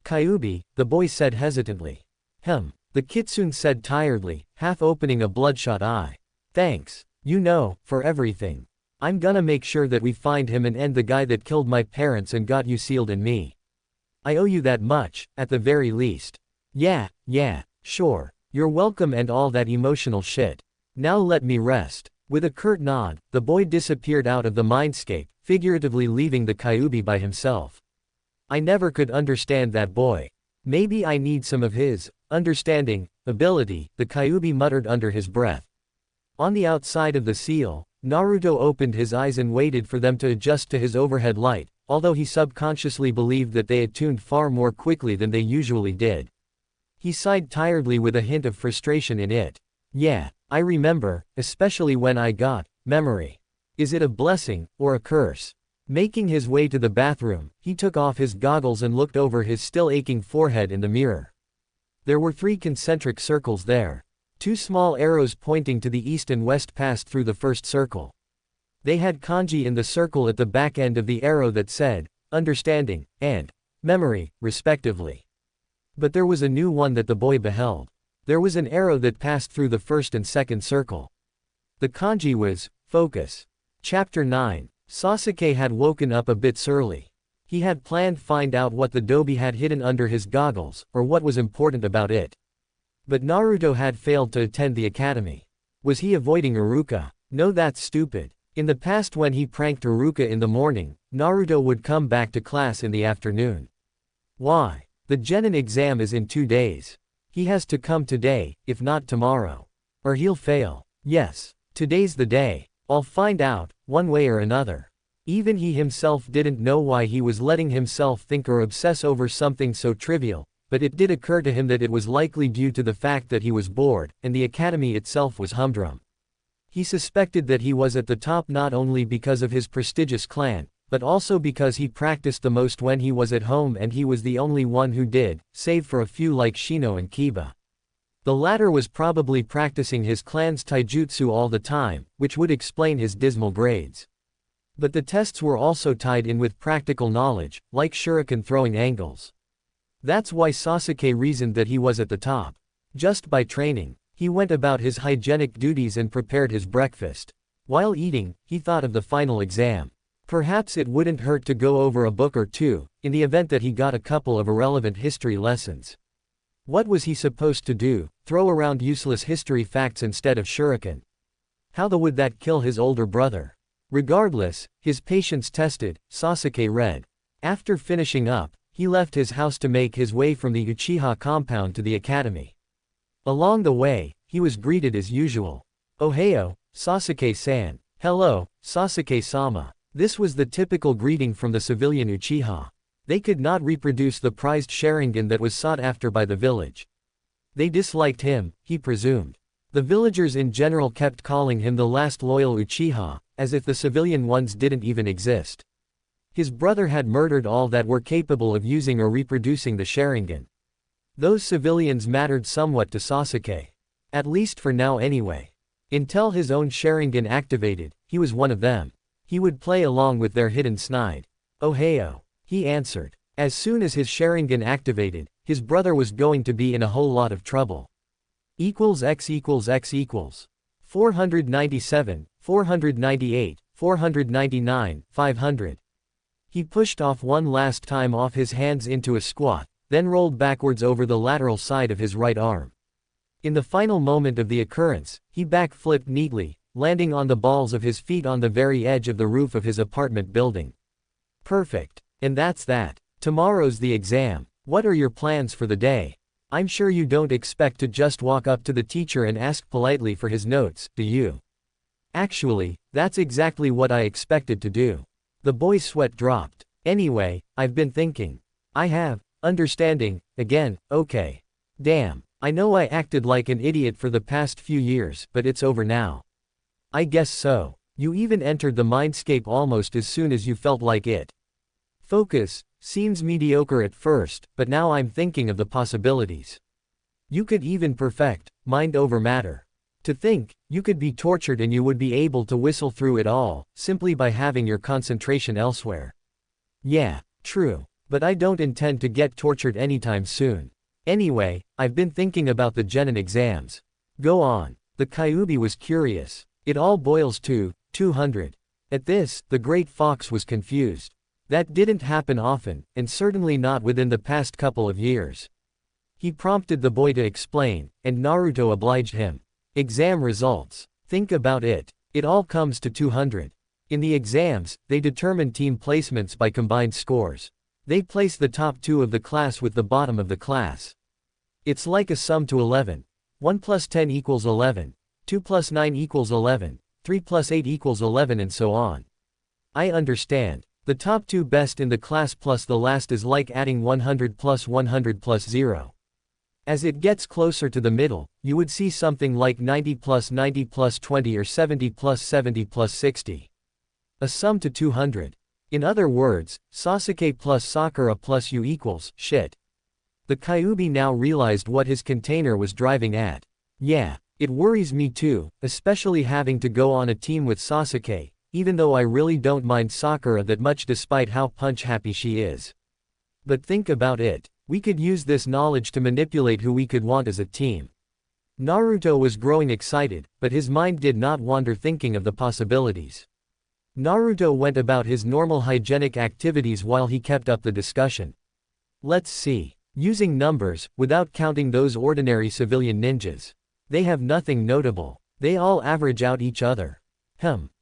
Kyuubi, the boy said hesitantly. The kitsune said tiredly, half opening a bloodshot eye. Thanks. You know, for everything. I'm gonna make sure that we find him and end the guy that killed my parents and got you sealed in me. I owe you that much, at the very least. Yeah, sure. You're welcome and all that emotional shit. Now let me rest. With a curt nod, the boy disappeared out of the mindscape, figuratively leaving the Kyuubi by himself. I never could understand that boy. Maybe I need some of his understanding ability, the Kyuubi muttered under his breath. On the outside of the seal, Naruto opened his eyes and waited for them to adjust to his overhead light, although he subconsciously believed that they attuned far more quickly than they usually did. He sighed tiredly with a hint of frustration in it. Yeah, I remember, especially when I got memory. Is it a blessing, or a curse? Making his way to the bathroom, he took off his goggles and looked over his still aching forehead in the mirror. There were 3 concentric circles there. 2 small arrows pointing to the east and west passed through the first circle. They had kanji in the circle at the back end of the arrow that said, understanding, and memory, respectively. But there was a new one that the boy beheld. There was an arrow that passed through the first and second circle. The kanji was, focus. Chapter 9. Sasuke had woken up a bit surly. He had planned to find out what the dobi had hidden under his goggles, or what was important about it. But Naruto had failed to attend the academy. Was he avoiding Iruka? No, that's stupid. In the past when he pranked Iruka in the morning, Naruto would come back to class in the afternoon. Why? The genin exam is in 2 days. He has to come today, if not tomorrow. Or he'll fail. Yes, today's the day. I'll find out, one way or another. Even he himself didn't know why he was letting himself think or obsess over something so trivial. but it did occur to him that it was likely due to the fact that he was bored, and the academy itself was humdrum. He suspected that he was at the top not only because of his prestigious clan, but also because he practiced the most when he was at home, and he was the only one who did, save for a few like Shino and Kiba. The latter was probably practicing his clan's taijutsu all the time, which would explain his dismal grades. But the tests were also tied in with practical knowledge, like shuriken throwing angles. That's why Sasuke reasoned that he was at the top. Just by training, he went about his hygienic duties and prepared his breakfast. While eating, he thought of the final exam. Perhaps it wouldn't hurt to go over a book or two, in the event that he got a couple of irrelevant history lessons. What was he supposed to do, throw around useless history facts instead of shuriken? How would that kill his older brother? Regardless, his patience tested, Sasuke read. After finishing up, he left his house to make his way from the Uchiha compound to the academy. Along the way, he was greeted as usual. "Ohayo, Sasuke-san." "Hello, Sasuke-sama." This was the typical greeting from the civilian Uchiha. They could not reproduce the prized Sharingan that was sought after by the village. They disliked him, he presumed. The villagers in general kept calling him the last loyal Uchiha, as if the civilian ones didn't even exist. His brother had murdered all that were capable of using or reproducing the Sharingan. Those civilians mattered somewhat to Sasuke. At least for now anyway. Until his own Sharingan activated, he was one of them. He would play along with their hidden snide. "Ohayo," he answered. As soon as his Sharingan activated, his brother was going to be in a whole lot of trouble. =x=x= 497, 498, 499, 500. He pushed off one last time off his hands into a squat, then rolled backwards over the lateral side of his right arm. In the final moment of the occurrence, he backflipped neatly, landing on the balls of his feet on the very edge of the roof of his apartment building. Perfect. And that's that. Tomorrow's the exam. What are your plans for the day? I'm sure you don't expect to just walk up to the teacher and ask politely for his notes, do you? Actually, that's exactly what I expected to do. The boy's sweat dropped. Anyway, I've been thinking. I have, understanding, again, okay. Damn, I know I acted like an idiot for the past few years, but it's over now. I guess so. You even entered the mindscape almost as soon as you felt like it. Focus, seems mediocre at first, but now I'm thinking of the possibilities. You could even perfect, mind over matter. To think, you could be tortured and you would be able to whistle through it all, simply by having your concentration elsewhere. Yeah, true. But I don't intend to get tortured anytime soon. Anyway, I've been thinking about the Genin exams. Go on. The Kyuubi was curious. It all boils to 200. At this, the Great Fox was confused. That didn't happen often, and certainly not within the past couple of years. He prompted the boy to explain, and Naruto obliged him. Exam results. Think about it. It all comes to 200. In the exams, they determine team placements by combined scores. They place the top 2 of the class with the bottom of the class. It's like a sum to 11. 1 plus 10 equals 11. 2 plus 9 equals 11. 3 plus 8 equals 11, and so on. I understand. The top 2 best in the class plus the last is like adding 100 plus 100 plus 0. As it gets closer to the middle, you would see something like 90 plus 90 plus 20 or 70 plus 70 plus 60. A sum to 200. In other words, Sasuke plus Sakura plus you equals shit. The Kyuubi now realized what his container was driving at. Yeah, it worries me too, especially having to go on a team with Sasuke, even though I really don't mind Sakura that much despite how punch-happy she is. But think about it. We could use this knowledge to manipulate who we could want as a team. Naruto was growing excited, but his mind did not wander thinking of the possibilities. Naruto went about his normal hygienic activities while he kept up the discussion. Let's see. Using numbers, without counting those ordinary civilian ninjas. They have nothing notable. They all average out each other.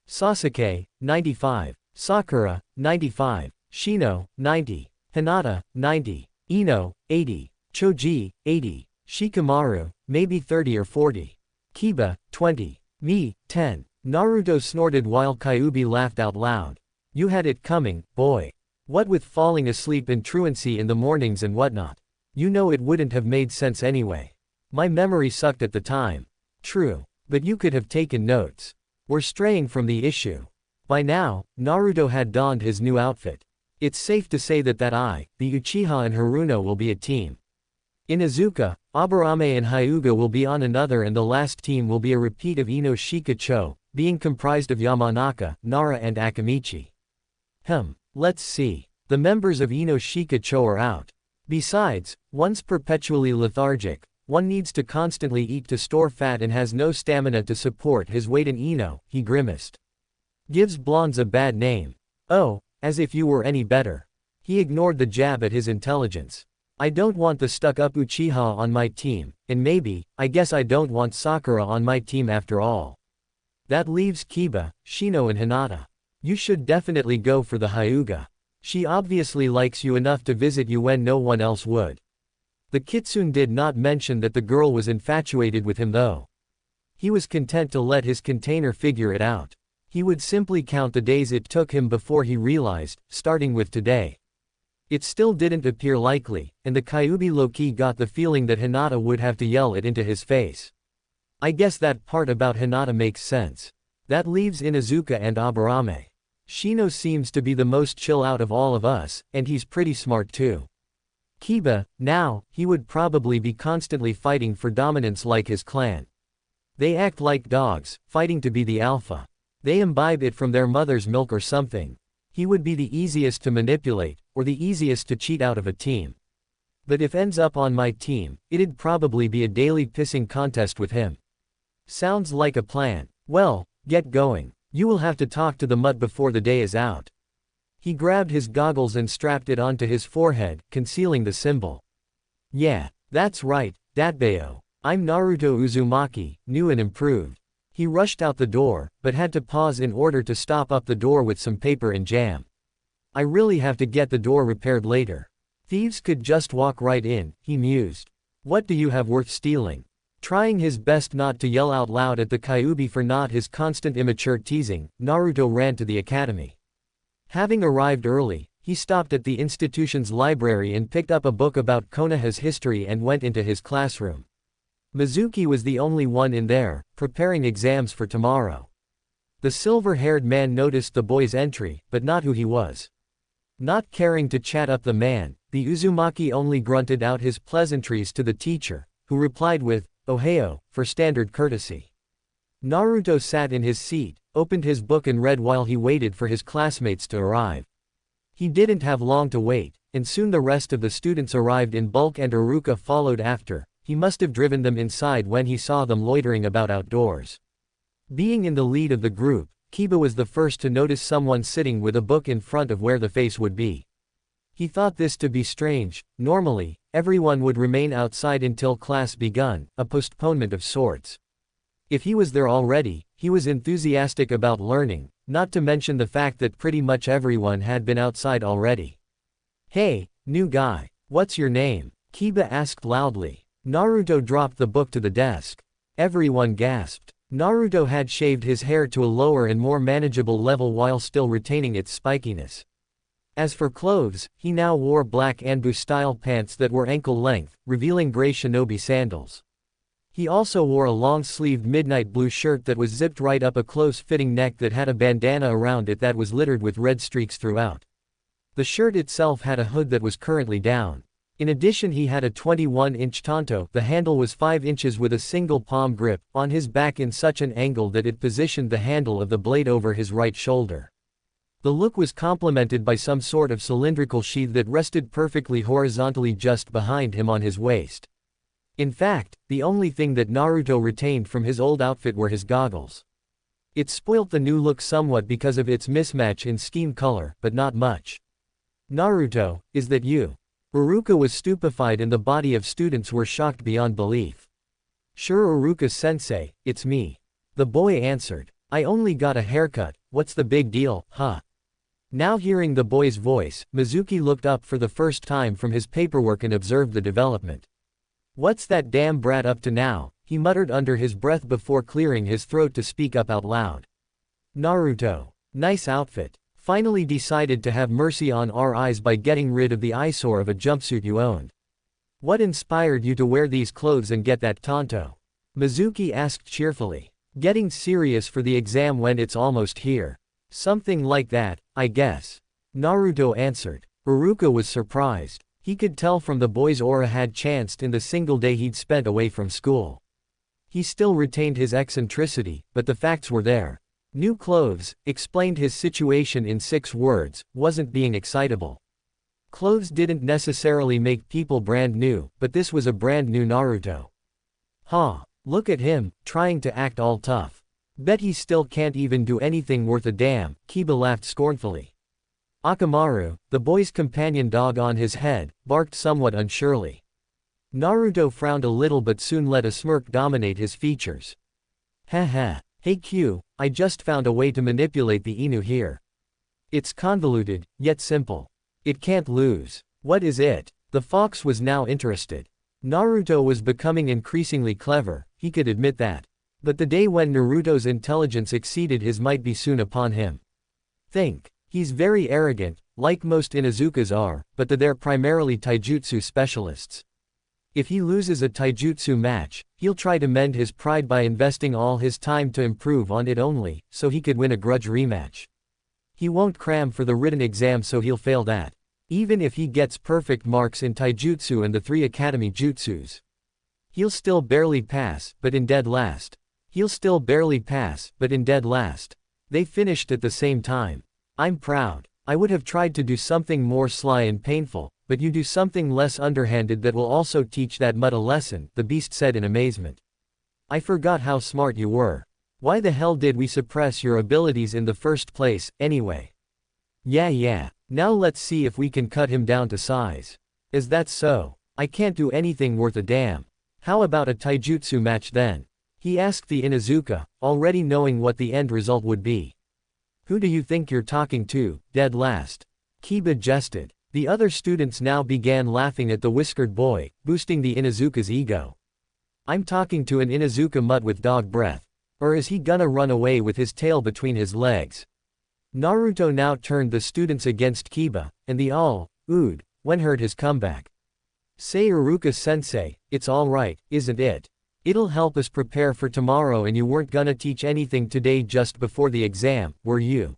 Sasuke, 95. Sakura, 95. Shino, 90. Hinata, 90. Ino, 80. Choji, 80. Shikamaru, maybe 30 or 40. Kiba, 20. Me, 10. Naruto snorted while Kyuubi laughed out loud. You had it coming, boy. What with falling asleep and truancy in the mornings and whatnot. You know it wouldn't have made sense anyway. My memory sucked at the time. True. But you could have taken notes. We're straying from the issue. By now, Naruto had donned his new outfit. It's safe to say that I, the Uchiha and Haruno will be a team. In Izuka, Aburame and Hyuga will be on another and the last team will be a repeat of Ino Shika-cho, being comprised of Yamanaka, Nara and Akamichi. Let's see. The members of Ino Shika-cho are out. Besides, one's perpetually lethargic, one needs to constantly eat to store fat and has no stamina to support his weight in Ino, he grimaced. Gives blondes a bad name. Oh, as if you were any better. He ignored the jab at his intelligence. I don't want the stuck-up Uchiha on my team, and maybe, I guess I don't want Sakura on my team after all. That leaves Kiba, Shino and Hinata. You should definitely go for the Hyuga. She obviously likes you enough to visit you when no one else would. The Kitsune did not mention that the girl was infatuated with him though. He was content to let his container figure it out. He would simply count the days it took him before he realized, starting with today. It still didn't appear likely, and the Kyuubi low-key got the feeling that Hinata would have to yell it into his face. I guess that part about Hinata makes sense. That leaves Inuzuka and Aburame. Shino seems to be the most chill out of all of us, and he's pretty smart too. Kiba, now, he would probably be constantly fighting for dominance like his clan. They act like dogs, fighting to be the alpha. They imbibe it from their mother's milk or something. He would be the easiest to manipulate, or the easiest to cheat out of a team. But if ends up on my team, it'd probably be a daily pissing contest with him. Sounds like a plan. Well, get going. You will have to talk to the mutt before the day is out. He grabbed his goggles and strapped it onto his forehead, concealing the symbol. Yeah, that's right, Datbeo. I'm Naruto Uzumaki, new and improved. He rushed out the door, but had to pause in order to stop up the door with some paper and jam. I really have to get the door repaired later. Thieves could just walk right in, he mused. What do you have worth stealing? Trying his best not to yell out loud at the Kyuubi for not his constant immature teasing, Naruto ran to the academy. Having arrived early, he stopped at the institution's library and picked up a book about Konoha's history and went into his classroom. Mizuki was the only one in there, preparing exams for tomorrow. The silver-haired man noticed the boy's entry, but not who he was. Not caring to chat up the man, the Uzumaki only grunted out his pleasantries to the teacher, who replied with, "Ohio," for standard courtesy. Naruto sat in his seat, opened his book and read while he waited for his classmates to arrive. He didn't have long to wait, and soon the rest of the students arrived in bulk and Iruka followed after. He must have driven them inside when he saw them loitering about outdoors. Being in the lead of the group, Kiba was the first to notice someone sitting with a book in front of where the face would be. He thought this to be strange. Normally, everyone would remain outside until class begun, a postponement of sorts. If he was there already, he was enthusiastic about learning, not to mention the fact that pretty much everyone had been outside already. Hey, new guy, what's your name? Kiba asked loudly. Naruto dropped the book to the desk. Everyone gasped. Naruto had shaved his hair to a lower and more manageable level while still retaining its spikiness. As for clothes, he now wore black Anbu-style pants that were ankle-length, revealing gray shinobi sandals. He also wore a long-sleeved midnight blue shirt that was zipped right up a close-fitting neck that had a bandana around it that was littered with red streaks throughout. The shirt itself had a hood that was currently down. In addition, he had a 21-inch tanto. The handle was 5 inches with a single palm grip, on his back in such an angle that it positioned the handle of the blade over his right shoulder. The look was complemented by some sort of cylindrical sheath that rested perfectly horizontally just behind him on his waist. In fact, the only thing that Naruto retained from his old outfit were his goggles. It spoilt the new look somewhat because of its mismatch in scheme color, but not much. Naruto, is that you? Iruka was stupefied and the body of students were shocked beyond belief. Sure, Iruka-sensei, it's me. The boy answered. I only got a haircut, what's the big deal, huh? Now hearing the boy's voice, Mizuki looked up for the first time from his paperwork and observed the development. What's that damn brat up to now? He muttered under his breath before clearing his throat to speak up out loud. Naruto. Nice outfit. Finally decided to have mercy on our eyes by getting rid of the eyesore of a jumpsuit you owned. What inspired you to wear these clothes and get that tanto? Mizuki asked cheerfully. Getting serious for the exam when it's almost here. Something like that, I guess. Naruto answered. Iruka was surprised. He could tell from the boy's aura had chanced in the single day he'd spent away from school. He still retained his eccentricity, but the facts were there. New clothes, explained his situation in 6 words, wasn't being excitable. Clothes didn't necessarily make people brand new, but this was a brand new Naruto. Huh. Look at him, trying to act all tough. Bet he still can't even do anything worth a damn, Kiba laughed scornfully. Akamaru, the boy's companion dog on his head, barked somewhat unsurely. Naruto frowned a little but soon let a smirk dominate his features. Haha. Hey Q, I just found a way to manipulate the Inu here. It's convoluted, yet simple. It can't lose. What is it? The fox was now interested. Naruto was becoming increasingly clever, he could admit that. But the day when Naruto's intelligence exceeded his might be soon upon him. Think. He's very arrogant, like most Inuzukas are, but they're primarily taijutsu specialists. If he loses a taijutsu match, he'll try to mend his pride by investing all his time to improve on it only, so he could win a grudge rematch. He won't cram for the written exam so he'll fail that. Even if he gets perfect marks in taijutsu and the 3 academy jutsus. He'll still barely pass, but in dead last. They finished at the same time. I'm proud. I would have tried to do something more sly and painful, but you do something less underhanded that will also teach that mutt a lesson, the beast said in amazement. I forgot how smart you were. Why the hell did we suppress your abilities in the first place, anyway? Yeah. Now let's see if we can cut him down to size. Is that so? I can't do anything worth a damn. How about a taijutsu match then? He asked the Inuzuka, already knowing what the end result would be. Who do you think you're talking to, dead last? Kiba jested. The other students now began laughing at the whiskered boy, boosting the Inuzuka's ego. I'm talking to an Inuzuka mutt with dog breath. Or is he gonna run away with his tail between his legs? Naruto now turned the students against Kiba, and the oohed, when heard his comeback. Say Iruka-sensei, it's alright, isn't it? It'll help us prepare for tomorrow and you weren't gonna teach anything today just before the exam, were you?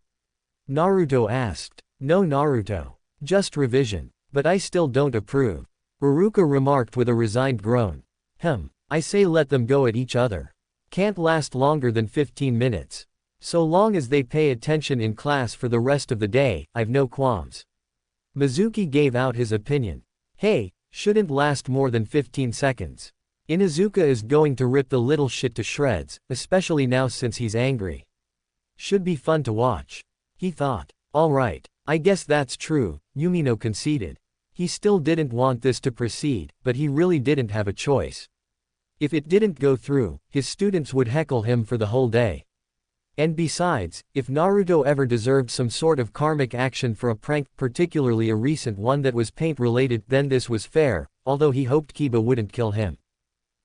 Naruto asked. No Naruto. Just revision. But I still don't approve. Iruka remarked with a resigned groan. I say let them go at each other. Can't last longer than 15 minutes. So long as they pay attention in class for the rest of the day, I've no qualms. Mizuki gave out his opinion. Hey, shouldn't last more than 15 seconds. Inuzuka is going to rip the little shit to shreds, especially now since he's angry. Should be fun to watch. He thought. Alright, I guess that's true, Yumino conceded. He still didn't want this to proceed, but he really didn't have a choice. If it didn't go through, his students would heckle him for the whole day. And besides, if Naruto ever deserved some sort of karmic action for a prank, particularly a recent one that was paint-related, then this was fair, although he hoped Kiba wouldn't kill him.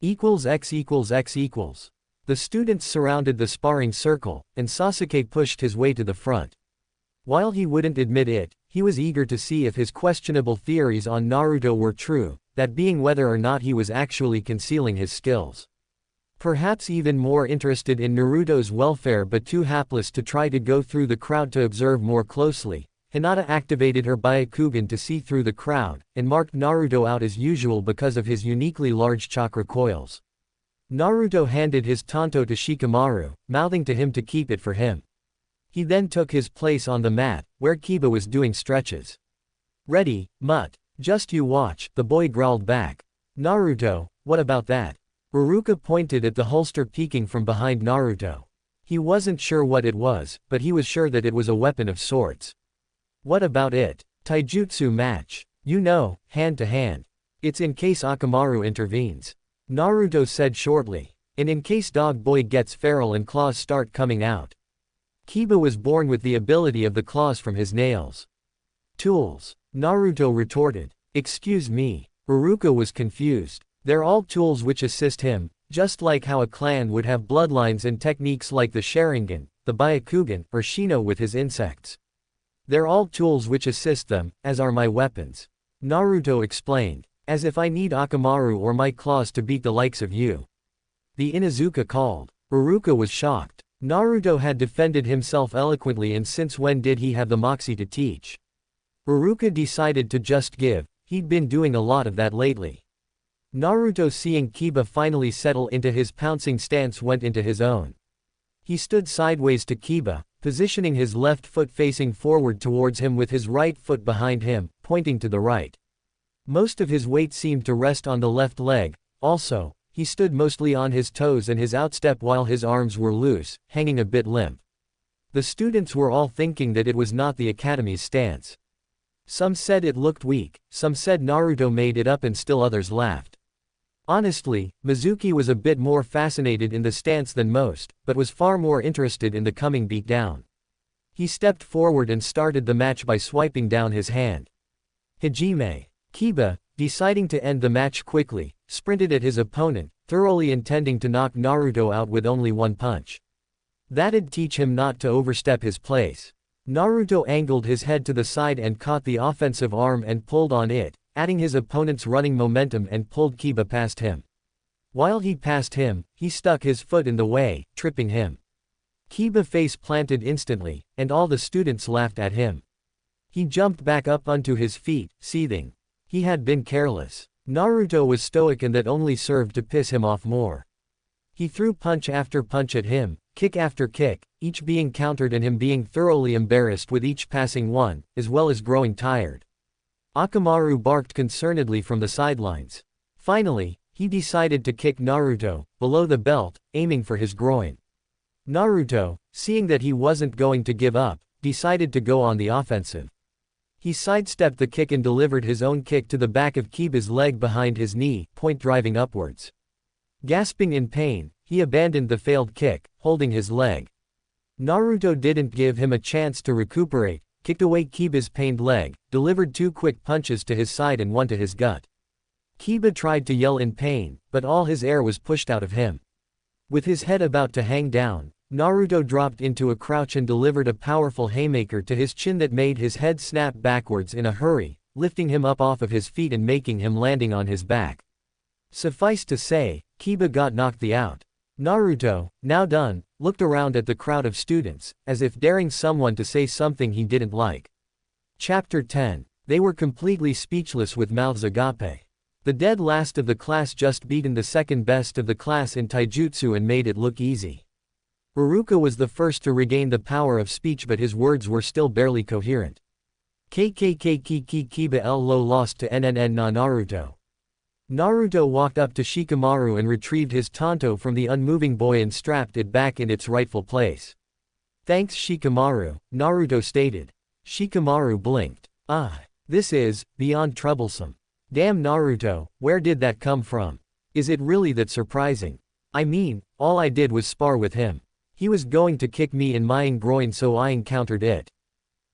X equals X equals. The students surrounded the sparring circle, and Sasuke pushed his way to the front. While he wouldn't admit it, he was eager to see if his questionable theories on Naruto were true, that being whether or not he was actually concealing his skills. Perhaps even more interested in Naruto's welfare but too hapless to try to go through the crowd to observe more closely, Hinata activated her Byakugan to see through the crowd, and marked Naruto out as usual because of his uniquely large chakra coils. Naruto handed his tanto to Shikamaru, mouthing to him to keep it for him. He then took his place on the mat, where Kiba was doing stretches. Ready, mutt. Just you watch, the boy growled back. Naruto, what about that? Iruka pointed at the holster peeking from behind Naruto. He wasn't sure what it was, but he was sure that it was a weapon of sorts. What about it? Taijutsu match. You know, hand to hand. It's in case Akamaru intervenes. Naruto said shortly. And in case Dog Boy gets feral and claws start coming out. Kiba was born with the ability of the claws from his nails. Tools. Naruto retorted. Excuse me. Iruka was confused. They're all tools which assist him, just like how a clan would have bloodlines and techniques like the Sharingan, the Byakugan, or Shino with his insects. They're all tools which assist them, as are my weapons. Naruto explained. As if I need Akamaru or my claws to beat the likes of you. The Inuzuka called. Iruka was shocked. Naruto had defended himself eloquently, and since when did he have the moxie to teach? Iruka decided to just give, he'd been doing a lot of that lately. Naruto, seeing Kiba finally settle into his pouncing stance, went into his own. He stood sideways to Kiba, positioning his left foot facing forward towards him with his right foot behind him, pointing to the right. Most of his weight seemed to rest on the left leg. Also, he stood mostly on his toes and his outstep while his arms were loose, hanging a bit limp. The students were all thinking that it was not the academy's stance. Some said it looked weak, some said Naruto made it up, and still others laughed. Honestly, Mizuki was a bit more fascinated in the stance than most, but was far more interested in the coming beatdown. He stepped forward and started the match by swiping down his hand. Hajime. Kiba, deciding to end the match quickly, sprinted at his opponent, thoroughly intending to knock Naruto out with only one punch. That'd teach him not to overstep his place. Naruto angled his head to the side and caught the offensive arm and pulled on it, adding his opponent's running momentum, and pulled Kiba past him. While he passed him, he stuck his foot in the way, tripping him. Kiba face planted instantly, and all the students laughed at him. He jumped back up onto his feet, seething. He had been careless. Naruto was stoic, and that only served to piss him off more. He threw punch after punch at him, kick after kick, each being countered and him being thoroughly embarrassed with each passing one, as well as growing tired. Akamaru barked concernedly from the sidelines. Finally, he decided to kick Naruto, below the belt, aiming for his groin. Naruto, seeing that he wasn't going to give up, decided to go on the offensive. He sidestepped the kick and delivered his own kick to the back of Kiba's leg behind his knee, point driving upwards. Gasping in pain, he abandoned the failed kick, holding his leg. Naruto didn't give him a chance to recuperate, kicked away Kiba's pained leg, delivered two quick punches to his side and one to his gut. Kiba tried to yell in pain, but all his air was pushed out of him. With his head about to hang down, Naruto dropped into a crouch and delivered a powerful haymaker to his chin that made his head snap backwards in a hurry, lifting him up off of his feet and making him landing on his back. Suffice to say, Kiba got knocked out. Naruto, now done, looked around at the crowd of students, as if daring someone to say something he didn't like. Chapter 10. They were completely speechless with mouths agape. The dead last of the class just beaten the second best of the class in taijutsu and made it look easy. Iruka was the first to regain the power of speech, but his words were still barely coherent. KKK Kiki Kiba lo lost to NNN na Naruto. Naruto walked up to Shikamaru and retrieved his tanto from the unmoving boy and strapped it back in its rightful place. Thanks Shikamaru, Naruto stated. Shikamaru blinked. This is beyond troublesome. Damn Naruto, where did that come from? Is it really that surprising? I mean, all I did was spar with him. He was going to kick me in my groin, so I encountered it.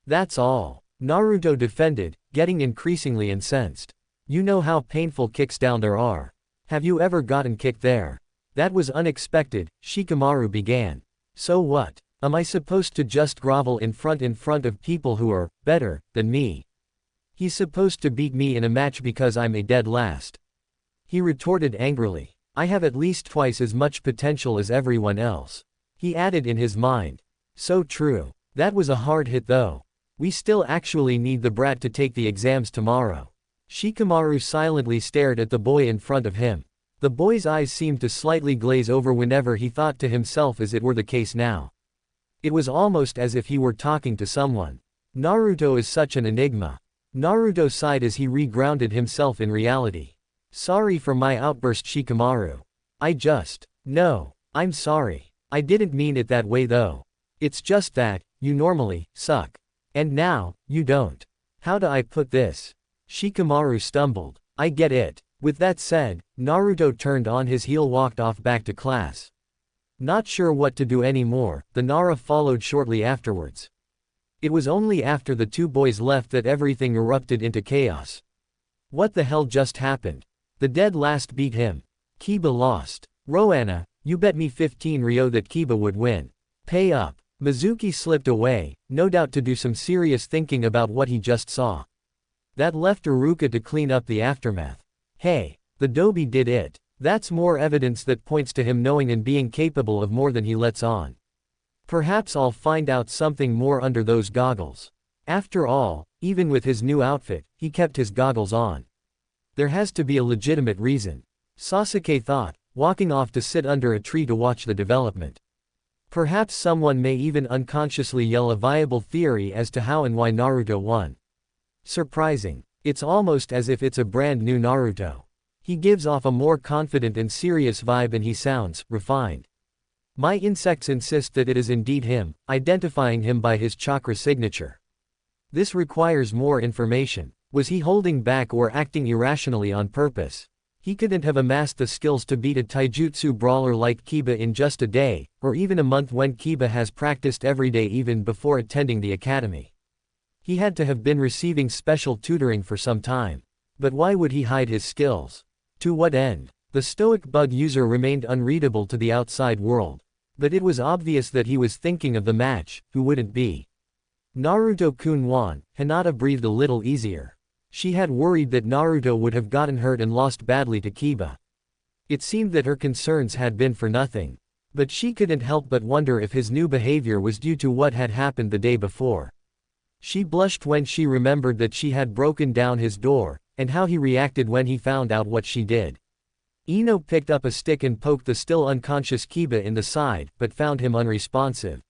That's all. Naruto defended, getting increasingly incensed. You know how painful kicks down there are. Have you ever gotten kicked there? That was unexpected, Shikamaru began. So what? Am I supposed to just grovel in front of people who are better than me? He's supposed to beat me in a match because I'm a dead last. He retorted angrily. I have at least twice as much potential as everyone else. He added in his mind. So true. That was a hard hit though. We still actually need the brat to take the exams tomorrow. Shikamaru silently stared at the boy in front of him. The boy's eyes seemed to slightly glaze over whenever he thought to himself, as it were the case now. It was almost as if he were talking to someone. Naruto is such an enigma. Naruto sighed as he re-grounded himself in reality. Sorry for my outburst, Shikamaru. No, I'm sorry. I didn't mean it that way though. It's just that, you normally suck. And now, you don't. How do I put this? Shikamaru stumbled. I get it. With that said, Naruto turned on his heel, walked off back to class. Not sure what to do anymore, the Nara followed shortly afterwards. It was only after the two boys left that everything erupted into chaos. What the hell just happened? The dead last beat him. Kiba lost. Roanna, you bet me 15 Ryo that Kiba would win. Pay up. Mizuki slipped away, no doubt to do some serious thinking about what he just saw. That left Iruka to clean up the aftermath. Hey, the Dobi did it. That's more evidence that points to him knowing and being capable of more than he lets on. Perhaps I'll find out something more under those goggles. After all, even with his new outfit, he kept his goggles on. There has to be a legitimate reason. Sasuke thought, walking off to sit under a tree to watch the development. Perhaps someone may even unconsciously yell a viable theory as to how and why Naruto won. Surprising. It's almost as if it's a brand new Naruto. He gives off a more confident and serious vibe and he sounds refined. My insects insist that it is indeed him, identifying him by his chakra signature. This requires more information. Was he holding back or acting irrationally on purpose? He couldn't have amassed the skills to beat a taijutsu brawler like Kiba in just a day, or even a month when Kiba has practiced every day even before attending the academy. He had to have been receiving special tutoring for some time. But why would he hide his skills? To what end? The stoic bug user remained unreadable to the outside world. But it was obvious that he was thinking of the match, who wouldn't be? Naruto-kun won. Hinata breathed a little easier. She had worried that Naruto would have gotten hurt and lost badly to Kiba. It seemed that her concerns had been for nothing. But she couldn't help but wonder if his new behavior was due to what had happened the day before. She blushed when she remembered that she had broken down his door, and how he reacted when he found out what she did. Ino picked up a stick and poked the still unconscious Kiba in the side, but found him unresponsive.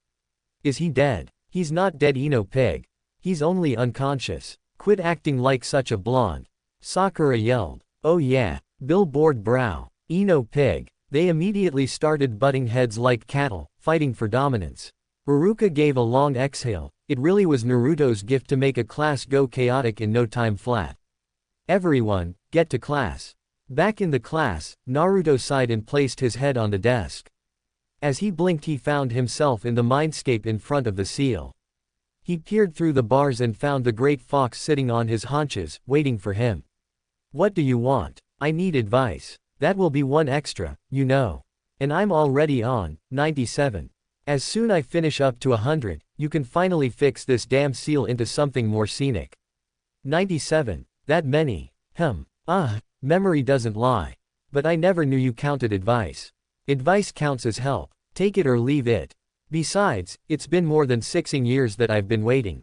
Is he dead? He's not dead, Ino pig. He's only unconscious. Quit acting like such a blonde. Sakura yelled. Oh yeah, billboard brow. Ino pig. They immediately started butting heads like cattle, fighting for dominance. Haruka gave a long exhale. It really was Naruto's gift to make a class go chaotic in no time flat. Everyone, get to class. Back in the class, Naruto sighed and placed his head on the desk. As he blinked he found himself in the mindscape in front of the seal. He peered through the bars and found the great fox sitting on his haunches, waiting for him. What do you want? I need advice. That will be one extra, you know. And I'm already on 97. As soon I finish up to 100, you can finally fix this damn seal into something more scenic. 97. That many. Memory doesn't lie. But I never knew you counted advice. Advice counts as help. Take it or leave it. Besides, it's been more than 6 years that I've been waiting.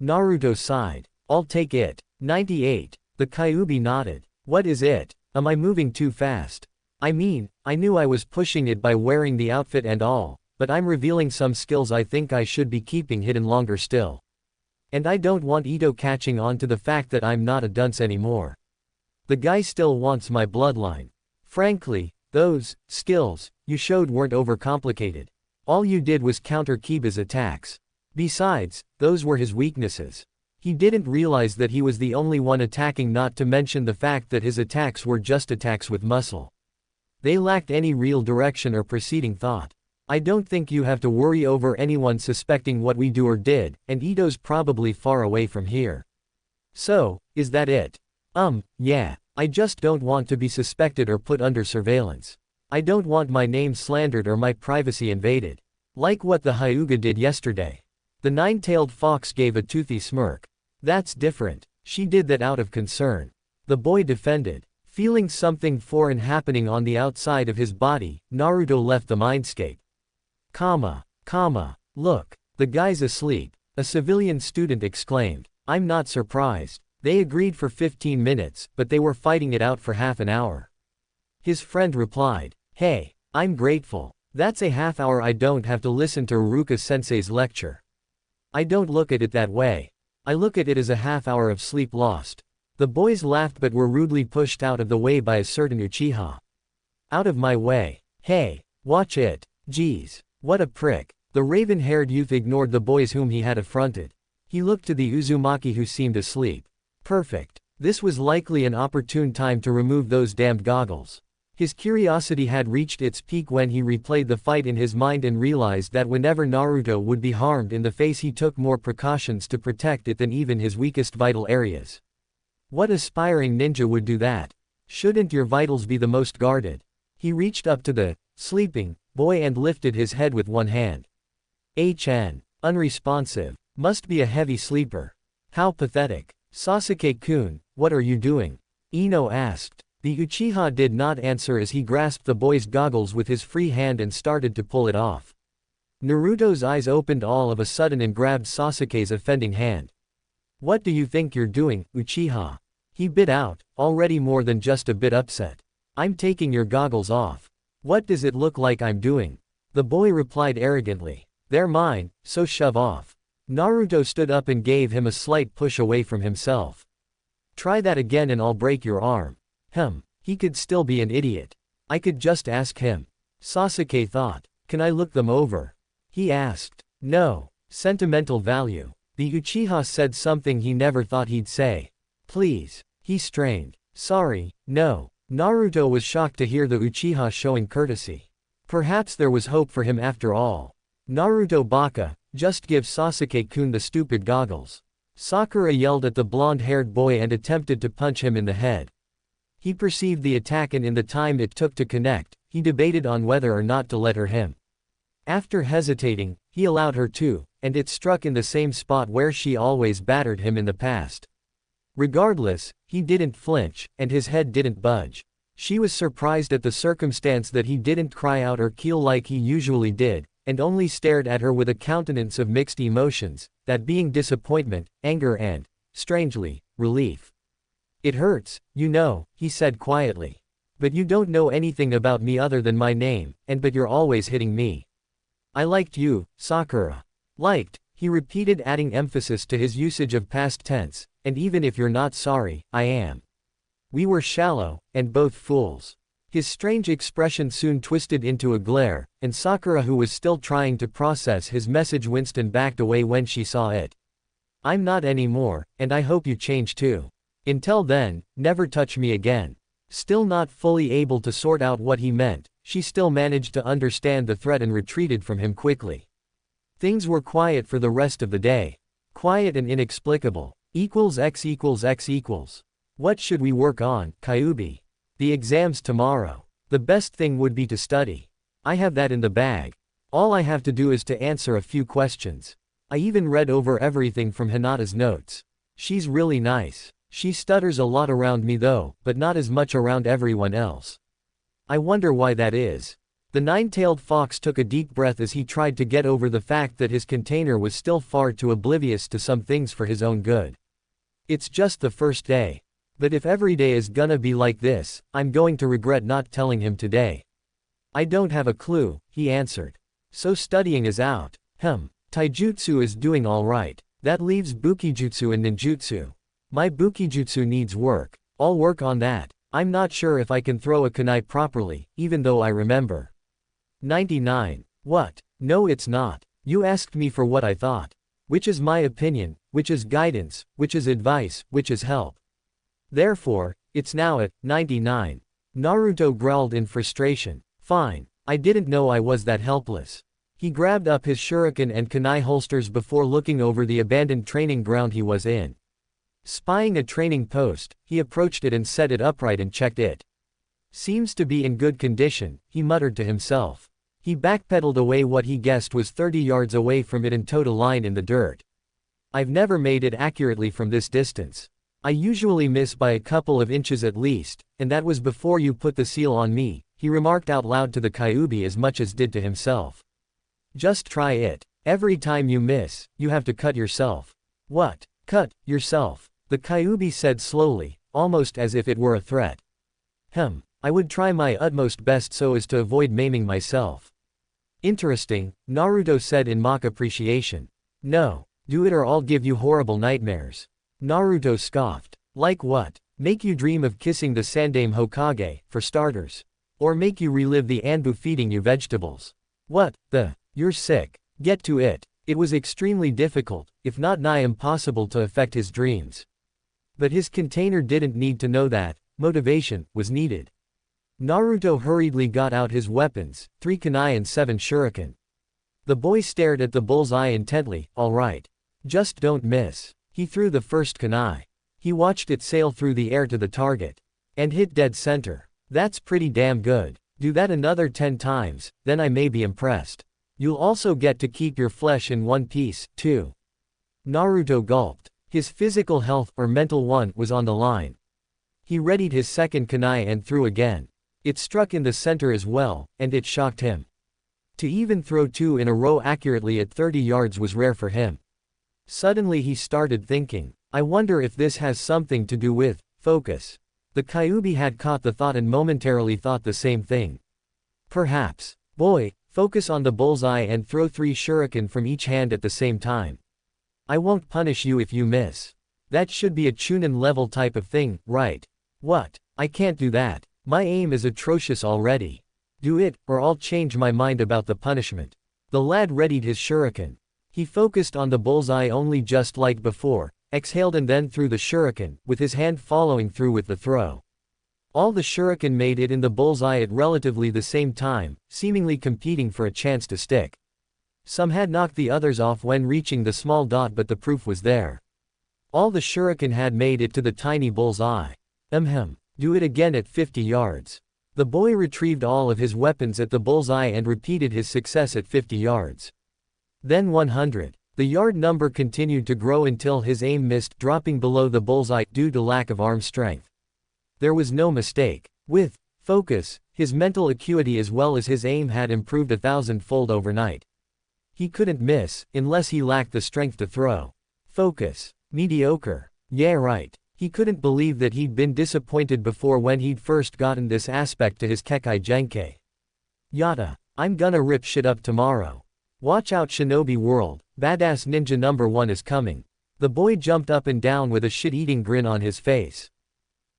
Naruto sighed. I'll take it. 98. The Kyuubi nodded. What is it? Am I moving too fast? I mean, I knew I was pushing it by wearing the outfit and all, but I'm revealing some skills I think I should be keeping hidden longer still. And I don't want Ito catching on to the fact that I'm not a dunce anymore. The guy still wants my bloodline. Frankly, those skills you showed weren't overcomplicated. All you did was counter Kiba's attacks. Besides, those were his weaknesses. He didn't realize that he was the only one attacking, not to mention the fact that his attacks were just attacks with muscle. They lacked any real direction or preceding thought. I don't think you have to worry over anyone suspecting what we do or did, and Ito's probably far away from here. So, is that it? Yeah. I just don't want to be suspected or put under surveillance. I don't want my name slandered or my privacy invaded. Like what the Hyuga did yesterday. The nine-tailed fox gave a toothy smirk. That's different. She did that out of concern. The boy defended. Feeling something foreign happening on the outside of his body, Naruto left the mindscape. Look, the guy's asleep, a civilian student exclaimed. I'm not surprised. They agreed for 15 minutes, but they were fighting it out for half an hour. His friend replied. Hey, I'm grateful. That's a half hour I don't have to listen to Ruka-sensei's lecture. I don't look at it that way. I look at it as a half hour of sleep lost. The boys laughed but were rudely pushed out of the way by a certain Uchiha. Out of my way. Hey, watch it. Geez, what a prick. The raven-haired youth ignored the boys whom he had affronted. He looked to the Uzumaki who seemed asleep. Perfect. This was likely an opportune time to remove those damned goggles. His curiosity had reached its peak when he replayed the fight in his mind and realized that whenever Naruto would be harmed in the face he took more precautions to protect it than even his weakest vital areas. What aspiring ninja would do that? Shouldn't your vitals be the most guarded? He reached up to the sleeping boy and lifted his head with one hand. Unresponsive. Must be a heavy sleeper. How pathetic. Sasuke-kun, what are you doing? Ino asked. The Uchiha did not answer as he grasped the boy's goggles with his free hand and started to pull it off. Naruto's eyes opened all of a sudden and grabbed Sasuke's offending hand. "What do you think you're doing, Uchiha?" he bit out, already more than just a bit upset. "I'm taking your goggles off." "What does it look like I'm doing?" the boy replied arrogantly. "They're mine, so shove off." Naruto stood up and gave him a slight push away from himself. "Try that again and I'll break your arm." He could still be an idiot. I could just ask him. Sasuke thought. "Can I look them over?" he asked. "No. Sentimental value." The Uchiha said something he never thought he'd say. "Please." He strained. "Sorry, no." Naruto was shocked to hear the Uchiha showing courtesy. Perhaps there was hope for him after all. "Naruto baka, just give Sasuke-kun the stupid goggles." Sakura yelled at the blonde-haired boy and attempted to punch him in the head. He perceived the attack and in the time it took to connect, he debated on whether or not to let her him. After hesitating, he allowed her to, and it struck in the same spot where she always battered him in the past. Regardless, he didn't flinch, and his head didn't budge. She was surprised at the circumstance that he didn't cry out or keel like he usually did, and only stared at her with a countenance of mixed emotions, that being disappointment, anger and, strangely, relief. "It hurts, you know," he said quietly. "But you don't know anything about me other than my name, but you're always hitting me." "I liked you, Sakura." "Liked," he repeated, adding emphasis to his usage of past tense, "and even if you're not sorry, I am." "We were shallow, and both fools." His strange expression soon twisted into a glare, and Sakura, who was still trying to process his message, winced and backed away when she saw it. "I'm not anymore, and I hope you change too. Until then, never touch me again." Still not fully able to sort out what he meant, she still managed to understand the threat and retreated from him quickly. Things were quiet for the rest of the day. Quiet and inexplicable. X=X=X. "What should we work on, Kyuubi?" "The exams tomorrow. The best thing would be to study. I have that in the bag. All I have to do is to answer a few questions. I even read over everything from Hinata's notes. She's really nice. She stutters a lot around me though, but not as much around everyone else. I wonder why that is." The nine-tailed fox took a deep breath as he tried to get over the fact that his container was still far too oblivious to some things for his own good. "It's just the first day. But if every day is gonna be like this, I'm going to regret not telling him today." "I don't have a clue," he answered. "So studying is out." Taijutsu is doing alright. That leaves Bukijutsu and Ninjutsu. My Bukijutsu needs work. I'll work on that. I'm not sure if I can throw a kunai properly, even though I remember. 99. What? No, it's not. You asked me for what I thought. Which is my opinion, which is guidance, which is advice, which is help. Therefore, it's now at 99. Naruto growled in frustration. Fine. I didn't know I was that helpless. He grabbed up his shuriken and kunai holsters before looking over the abandoned training ground he was in. Spying a training post, he approached it and set it upright and checked it. "Seems to be in good condition," he muttered to himself. He backpedaled away what he guessed was 30 yards away from it and towed a line in the dirt. "I've never made it accurately from this distance. I usually miss by a couple of inches at least, and that was before you put the seal on me," he remarked out loud to the Kyuubi as much as did to himself. "Just try it. Every time you miss, you have to cut yourself." "What? Cut yourself?" the Kyuubi said slowly, almost as if it were a threat. I would try my utmost best so as to avoid maiming myself." "Interesting," Naruto said in mock appreciation. "No. Do it or I'll give you horrible nightmares." Naruto scoffed. "Like what? Make you dream of kissing the Sandaime Hokage, for starters. Or make you relive the Anbu feeding you vegetables. What the? You're sick. Get to it." It was extremely difficult, if not nigh impossible, to affect his dreams. But his container didn't need to know that. Motivation was needed. Naruto hurriedly got out his weapons, 3 kunai and 7 shuriken. The boy stared at the bullseye intently. "All right. Just don't miss." He threw the first kunai. He watched it sail through the air to the target. And hit dead center. "That's pretty damn good. Do that another 10 times, then I may be impressed. You'll also get to keep your flesh in one piece, too." Naruto gulped. His physical health, or mental one, was on the line. He readied his second kunai and threw again. It struck in the center as well, and it shocked him. To even throw 2 in a row accurately at 30 yards was rare for him. Suddenly he started thinking, I wonder if this has something to do with focus. The Kyuubi had caught the thought and momentarily thought the same thing. Perhaps. Boy, focus on the bullseye and throw 3 shuriken from each hand at the same time. I won't punish you if you miss. That should be a Chunin level type of thing, right? What? I can't do that. My aim is atrocious already. Do it, or I'll change my mind about the punishment. The lad readied his shuriken. He focused on the bullseye only just like before, exhaled and then threw the shuriken, with his hand following through with the throw. All the shuriken made it in the bullseye at relatively the same time, seemingly competing for a chance to stick. Some had knocked the others off when reaching the small dot, but the proof was there. All the shuriken had made it to the tiny bullseye. Do it again at 50 yards. The boy retrieved all of his weapons at the bullseye and repeated his success at 50 yards. Then 100. The yard number continued to grow until his aim missed, dropping below the bullseye due to lack of arm strength. There was no mistake. With focus, his mental acuity as well as his aim had improved 1,000-fold overnight. He couldn't miss, unless he lacked the strength to throw. Focus. Mediocre. Yeah, right. He couldn't believe that he'd been disappointed before when he'd first gotten this aspect to his Kekai Genkai. Yata. I'm gonna rip shit up tomorrow. Watch out, Shinobi World, badass ninja number 1 is coming. The boy jumped up and down with a shit-eating grin on his face.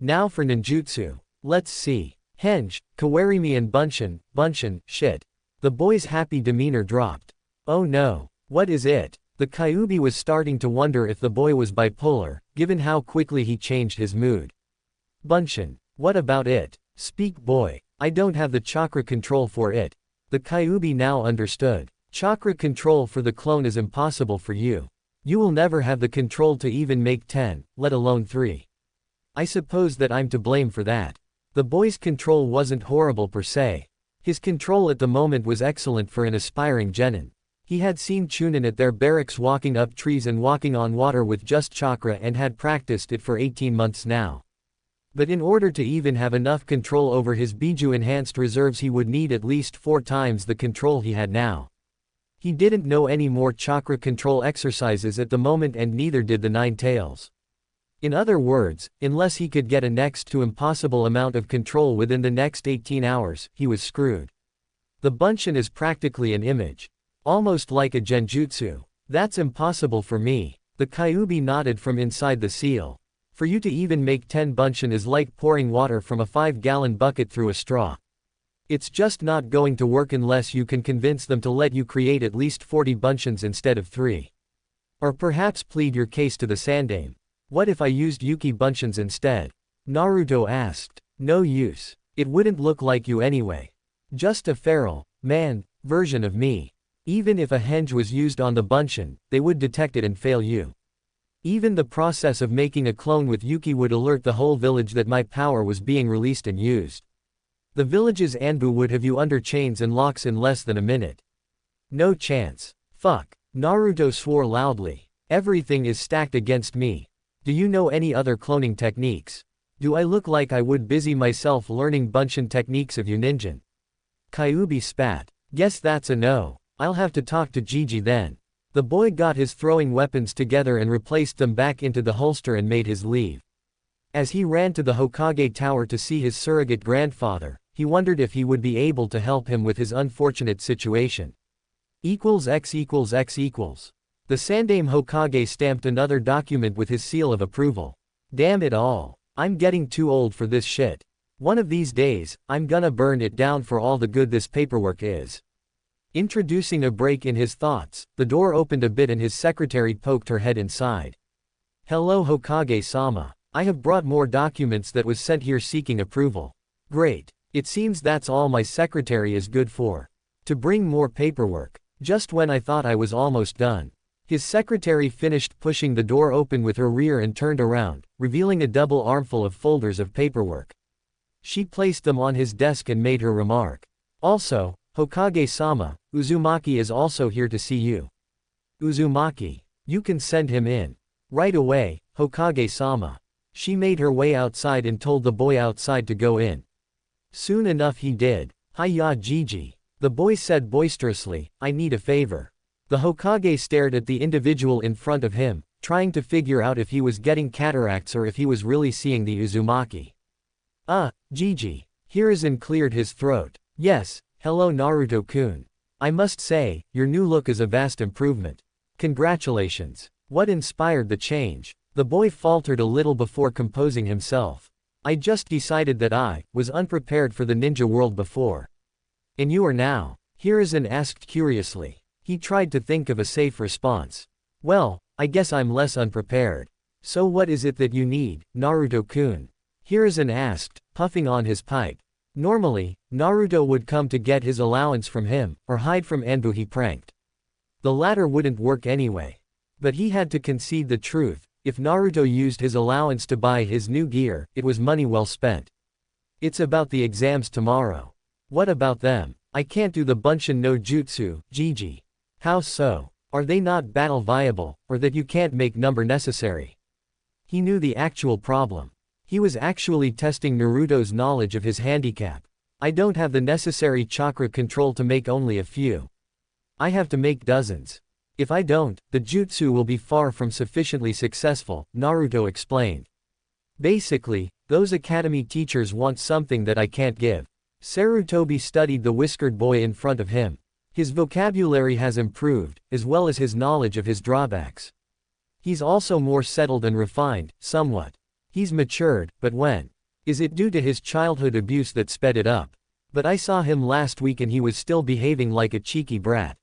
Now for ninjutsu. Let's see. Henge, Kawarimi and Bunshin, shit. The boy's happy demeanor dropped. Oh no. What is it? The Kyuubi was starting to wonder if the boy was bipolar, given how quickly he changed his mood. Bunshin. What about it? Speak, boy. I don't have the chakra control for it. The Kyuubi now understood. Chakra control for the clone is impossible for you. You will never have the control to even make 10, let alone 3. I suppose that I'm to blame for that. The boy's control wasn't horrible per se. His control at the moment was excellent for an aspiring genin. He had seen Chunin at their barracks walking up trees and walking on water with just chakra and had practiced it for 18 months now. But in order to even have enough control over his Biju enhanced reserves, he would need at least 4 times the control he had now. He didn't know any more chakra control exercises at the moment, and neither did the Nine Tails. In other words, unless he could get a next to impossible amount of control within the next 18 hours, he was screwed. The Bunshin is practically an image. Almost like a genjutsu. That's impossible for me. The Kyuubi nodded from inside the seal. For you to even make 10 Bunshin is like pouring water from a 5-gallon bucket through a straw. It's just not going to work unless you can convince them to let you create at least 40 Bunshins instead of 3. Or perhaps plead your case to the Sandaime. What if I used Yuki Bunshins instead? Naruto asked. No use. It wouldn't look like you anyway. Just a feral, man, version of me. Even if a henge was used on the Bunshin, they would detect it and fail you. Even the process of making a clone with Yuki would alert the whole village that my power was being released and used. The village's Anbu would have you under chains and locks in less than a minute. No chance. Fuck. Naruto swore loudly. Everything is stacked against me. Do you know any other cloning techniques? Do I look like I would busy myself learning Bunshin techniques of Yuninjin? Kyuubi spat. Guess that's a no. I'll have to talk to Gigi then. The boy got his throwing weapons together and replaced them back into the holster and made his leave. As he ran to the Hokage Tower to see his surrogate grandfather, he wondered if he would be able to help him with his unfortunate situation. X equals X equals. The Sandaime Hokage stamped another document with his seal of approval. Damn it all. I'm getting too old for this shit. One of these days, I'm gonna burn it down for all the good this paperwork is. Introducing a break in his thoughts, the door opened a bit and his secretary poked her head inside. Hello Hokage-sama. I have brought more documents that was sent here seeking approval. Great. It seems that's all my secretary is good for. To bring more paperwork. Just when I thought I was almost done. His secretary finished pushing the door open with her rear and turned around, revealing a double armful of folders of paperwork. She placed them on his desk and made her remark. Also, Hokage-sama, Uzumaki is also here to see you. Uzumaki. You can send him in. Right away, Hokage-sama. She made her way outside and told the boy outside to go in. Soon enough he did. Hiya Gigi. The boy said boisterously, I need a favor. The Hokage stared at the individual in front of him, trying to figure out if he was getting cataracts or if he was really seeing the Uzumaki. Gigi. Hiruzen cleared his throat. Yes, hello Naruto-kun. I must say, your new look is a vast improvement. Congratulations. What inspired the change? The boy faltered a little before composing himself. I just decided that I was unprepared for the ninja world before. And you are now? Hiruzen asked curiously. He tried to think of a safe response. Well, I guess I'm less unprepared. So what is it that you need, Naruto-kun? Hiruzen asked, puffing on his pipe. Normally, Naruto would come to get his allowance from him, or hide from Anbu he pranked. The latter wouldn't work anyway. But he had to concede the truth. If Naruto used his allowance to buy his new gear, it was money well spent. It's about the exams tomorrow. What about them? I can't do the Bunshin no Jutsu, Gigi. How so? Are they not battle viable, or that you can't make number necessary? He knew the actual problem. He was actually testing Naruto's knowledge of his handicap. I don't have the necessary chakra control to make only a few. I have to make dozens. If I don't, the jutsu will be far from sufficiently successful, Naruto explained. Basically, those academy teachers want something that I can't give. Sarutobi studied the whiskered boy in front of him. His vocabulary has improved, as well as his knowledge of his drawbacks. He's also more settled and refined, somewhat. He's matured, but when? Is it due to his childhood abuse that sped it up? But I saw him last week and he was still behaving like a cheeky brat.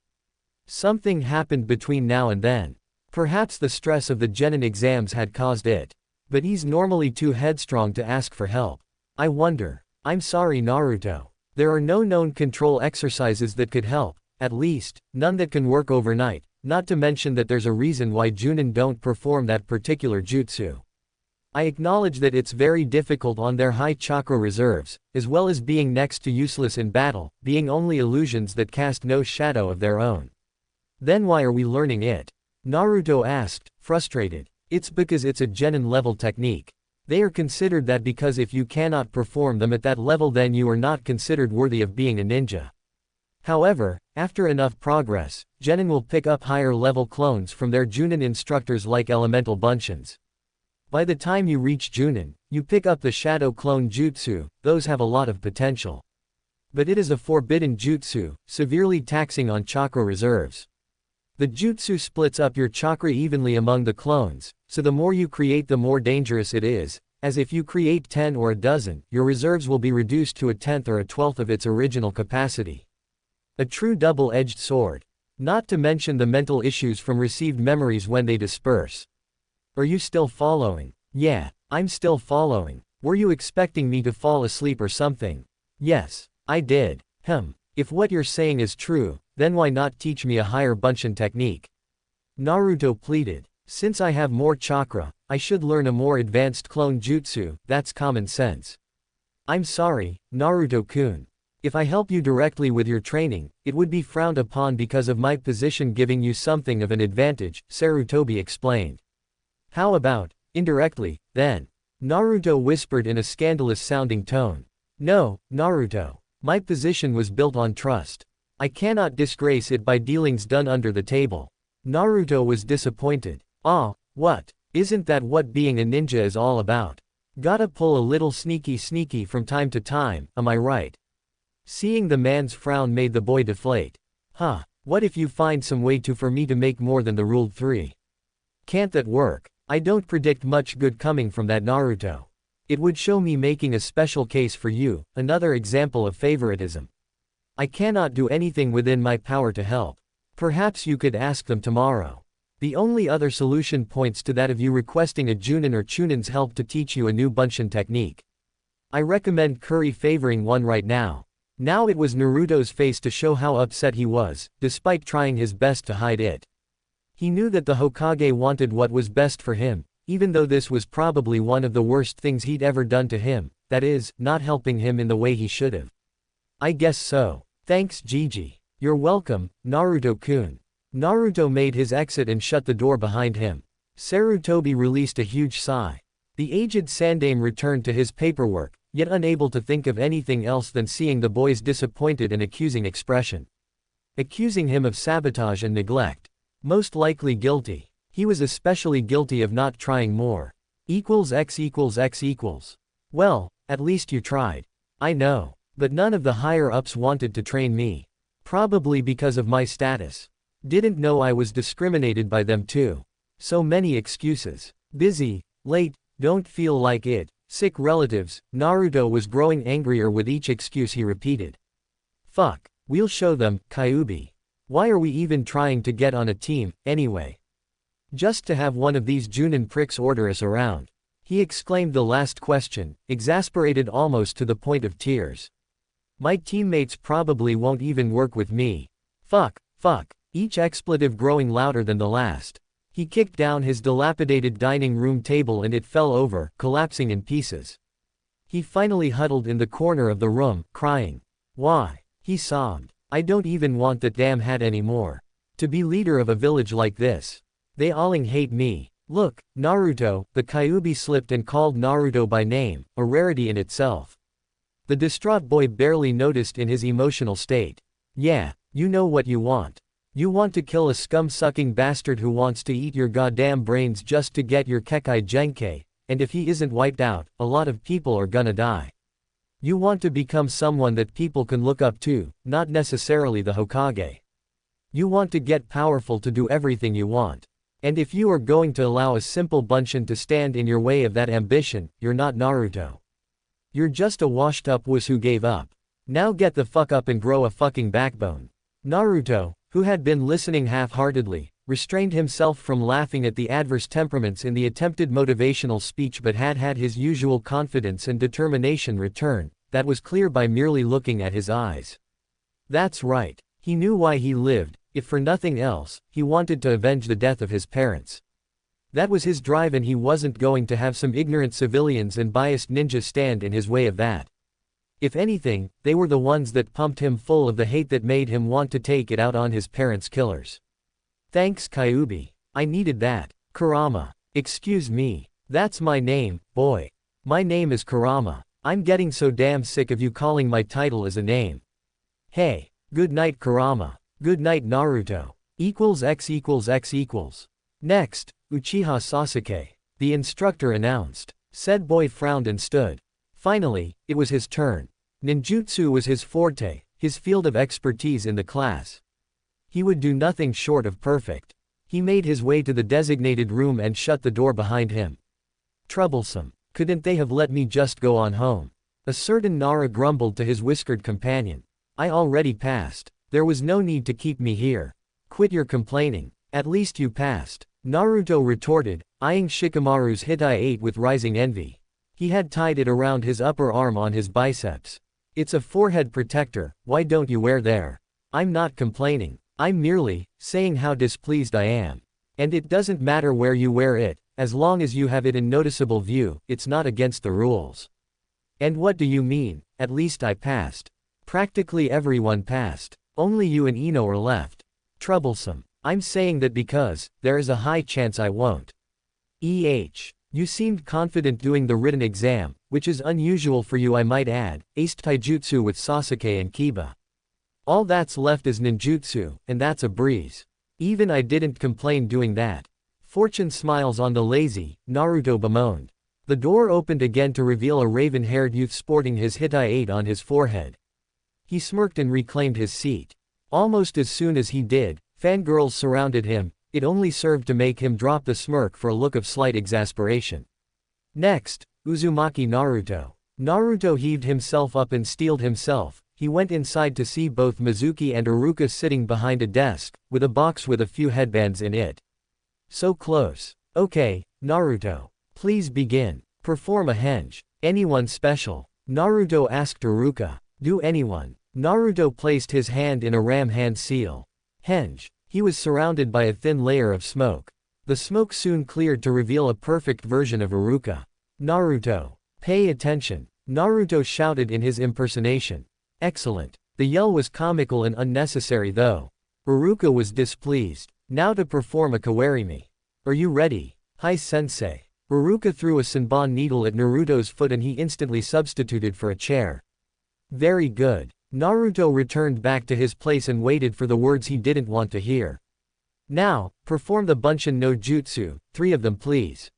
Something happened between now and then. Perhaps the stress of the genin exams had caused it. But he's normally too headstrong to ask for help. I wonder. I'm sorry Naruto. There are no known control exercises that could help, at least, none that can work overnight, not to mention that there's a reason why Junin don't perform that particular jutsu. I acknowledge that it's very difficult on their high chakra reserves, as well as being next to useless in battle, being only illusions that cast no shadow of their own. Then why are we learning it? Naruto asked, frustrated. It's because it's a genin level technique. They are considered that because if you cannot perform them at that level then you are not considered worthy of being a ninja. However, after enough progress, genin will pick up higher level clones from their Junin instructors like elemental bunshins. By the time you reach Junin, you pick up the shadow clone jutsu, those have a lot of potential. But it is a forbidden jutsu, severely taxing on chakra reserves. The jutsu splits up your chakra evenly among the clones, so the more you create the more dangerous it is, as if you create 10 or a dozen, your reserves will be reduced to a tenth or a twelfth of its original capacity. A true double-edged sword. Not to mention the mental issues from received memories when they disperse. Are you still following? Yeah, I'm still following. Were you expecting me to fall asleep or something? Yes, I did. If what you're saying is true, then why not teach me a higher Bunshin technique? Naruto pleaded. Since I have more chakra, I should learn a more advanced clone jutsu, that's common sense. I'm sorry, Naruto-kun. If I help you directly with your training, it would be frowned upon because of my position giving you something of an advantage, Sarutobi explained. How about, indirectly, then? Naruto whispered in a scandalous-sounding tone. No, Naruto. My position was built on trust. I cannot disgrace it by dealings done under the table. Naruto was disappointed. What? Isn't that what being a ninja is all about? Gotta pull a little sneaky from time to time, am I right? Seeing the man's frown made the boy deflate. What if you find some way for me to make more than the ruled 3? Can't that work? I don't predict much good coming from that Naruto. It would show me making a special case for you, another example of favoritism. I cannot do anything within my power to help. Perhaps you could ask them tomorrow. The only other solution points to that of you requesting a Junin or Chunin's help to teach you a new Bunshin technique. I recommend favoring one right now. Now it was Naruto's face to show how upset he was, despite trying his best to hide it. He knew that the Hokage wanted what was best for him, even though this was probably one of the worst things he'd ever done to him, that is, not helping him in the way he should have. I guess so. Thanks Gigi. You're welcome, Naruto-kun. Naruto made his exit and shut the door behind him. Sarutobi released a huge sigh. The aged Sandame returned to his paperwork, yet unable to think of anything else than seeing the boy's disappointed and accusing expression. Accusing him of sabotage and neglect. Most likely guilty. He was especially guilty of not trying more. X equals X equals. Well, at least you tried. I know. But none of the higher-ups wanted to train me. Probably because of my status. Didn't know I was discriminated by them too. So many excuses. Busy, late, don't feel like it, sick relatives. Naruto was growing angrier with each excuse he repeated. Fuck, we'll show them, Kyuubi. Why are we even trying to get on a team, anyway? Just to have one of these Junin pricks order us around. He exclaimed the last question, exasperated almost to the point of tears. My teammates probably won't even work with me. Fuck, each expletive growing louder than the last. He kicked down his dilapidated dining room table and it fell over, collapsing in pieces. He finally huddled in the corner of the room, crying. Why? He sobbed. I don't even want that damn hat anymore. To be leader of a village like this. They alling hate me. Look, Naruto. The Kyuubi slipped and called Naruto by name, a rarity in itself. The distraught boy barely noticed in his emotional state. Yeah, you know what you want. You want to kill a scum-sucking bastard who wants to eat your goddamn brains just to get your Kekai Genkai, and if he isn't wiped out, a lot of people are gonna die. You want to become someone that people can look up to, not necessarily the Hokage. You want to get powerful to do everything you want. And if you are going to allow a simple bunshin to stand in your way of that ambition, you're not Naruto. You're just a washed-up wuss who gave up. Now get the fuck up and grow a fucking backbone. Naruto, who had been listening half-heartedly, restrained himself from laughing at the adverse temperaments in the attempted motivational speech but had his usual confidence and determination return. That was clear by merely looking at his eyes. That's right. He knew why he lived, if for nothing else, he wanted to avenge the death of his parents. That was his drive and he wasn't going to have some ignorant civilians and biased ninjas stand in his way of that. If anything, they were the ones that pumped him full of the hate that made him want to take it out on his parents' killers. Thanks Kyuubi. I needed that. Kurama. Excuse me. That's my name, boy. My name is Kurama. I'm getting so damn sick of you calling my title as a name. Hey. Good night Kurama. Good night Naruto. X equals X equals. Next, Uchiha Sasuke. The instructor announced. Said boy frowned and stood. Finally, it was his turn. Ninjutsu was his forte, his field of expertise in the class. He would do nothing short of perfect. He made his way to the designated room and shut the door behind him. Troublesome. Couldn't they have let me just go on home? A certain Nara grumbled to his whiskered companion. I already passed. There was no need to keep me here. Quit your complaining. At least you passed. Naruto retorted, eyeing Shikamaru's Hitai-8 with rising envy. He had tied it around his upper arm on his biceps. It's a forehead protector, why don't you wear there? I'm not complaining. I'm merely saying how displeased I am. And it doesn't matter where you wear it, as long as you have it in noticeable view, it's not against the rules. And what do you mean, at least I passed? Practically everyone passed. Only you and Ino are left. Troublesome. I'm saying that because, there is a high chance I won't. You seemed confident doing the written exam, which is unusual for you I might add, aced taijutsu with Sasuke and Kiba. All that's left is ninjutsu, and that's a breeze. Even I didn't complain doing that. Fortune smiles on the lazy, Naruto bemoaned. The door opened again to reveal a raven-haired youth sporting his Hitai-8 on his forehead. He smirked and reclaimed his seat. Almost as soon as he did, fangirls surrounded him. It only served to make him drop the smirk for a look of slight exasperation. Next, Uzumaki Naruto. Naruto heaved himself up and steeled himself. He went inside to see both Mizuki and Iruka sitting behind a desk, with a box with a few headbands in it. So close. Okay, Naruto. Please begin. Perform a henge. Anyone special? Naruto asked Iruka. Do anyone? Naruto placed his hand in a ram hand seal. Henge. He was surrounded by a thin layer of smoke. The smoke soon cleared to reveal a perfect version of Iruka. Naruto. Pay attention. Naruto shouted in his impersonation. Excellent. The yell was comical and unnecessary though. Iruka was displeased. Now to perform a kawarimi. Are you ready? Hi sensei. Haruka threw a senbon needle at Naruto's foot and he instantly substituted for a chair. Very good. Naruto returned back to his place and waited for the words he didn't want to hear. Now, perform the Bunshin no Jutsu, 3 of them please.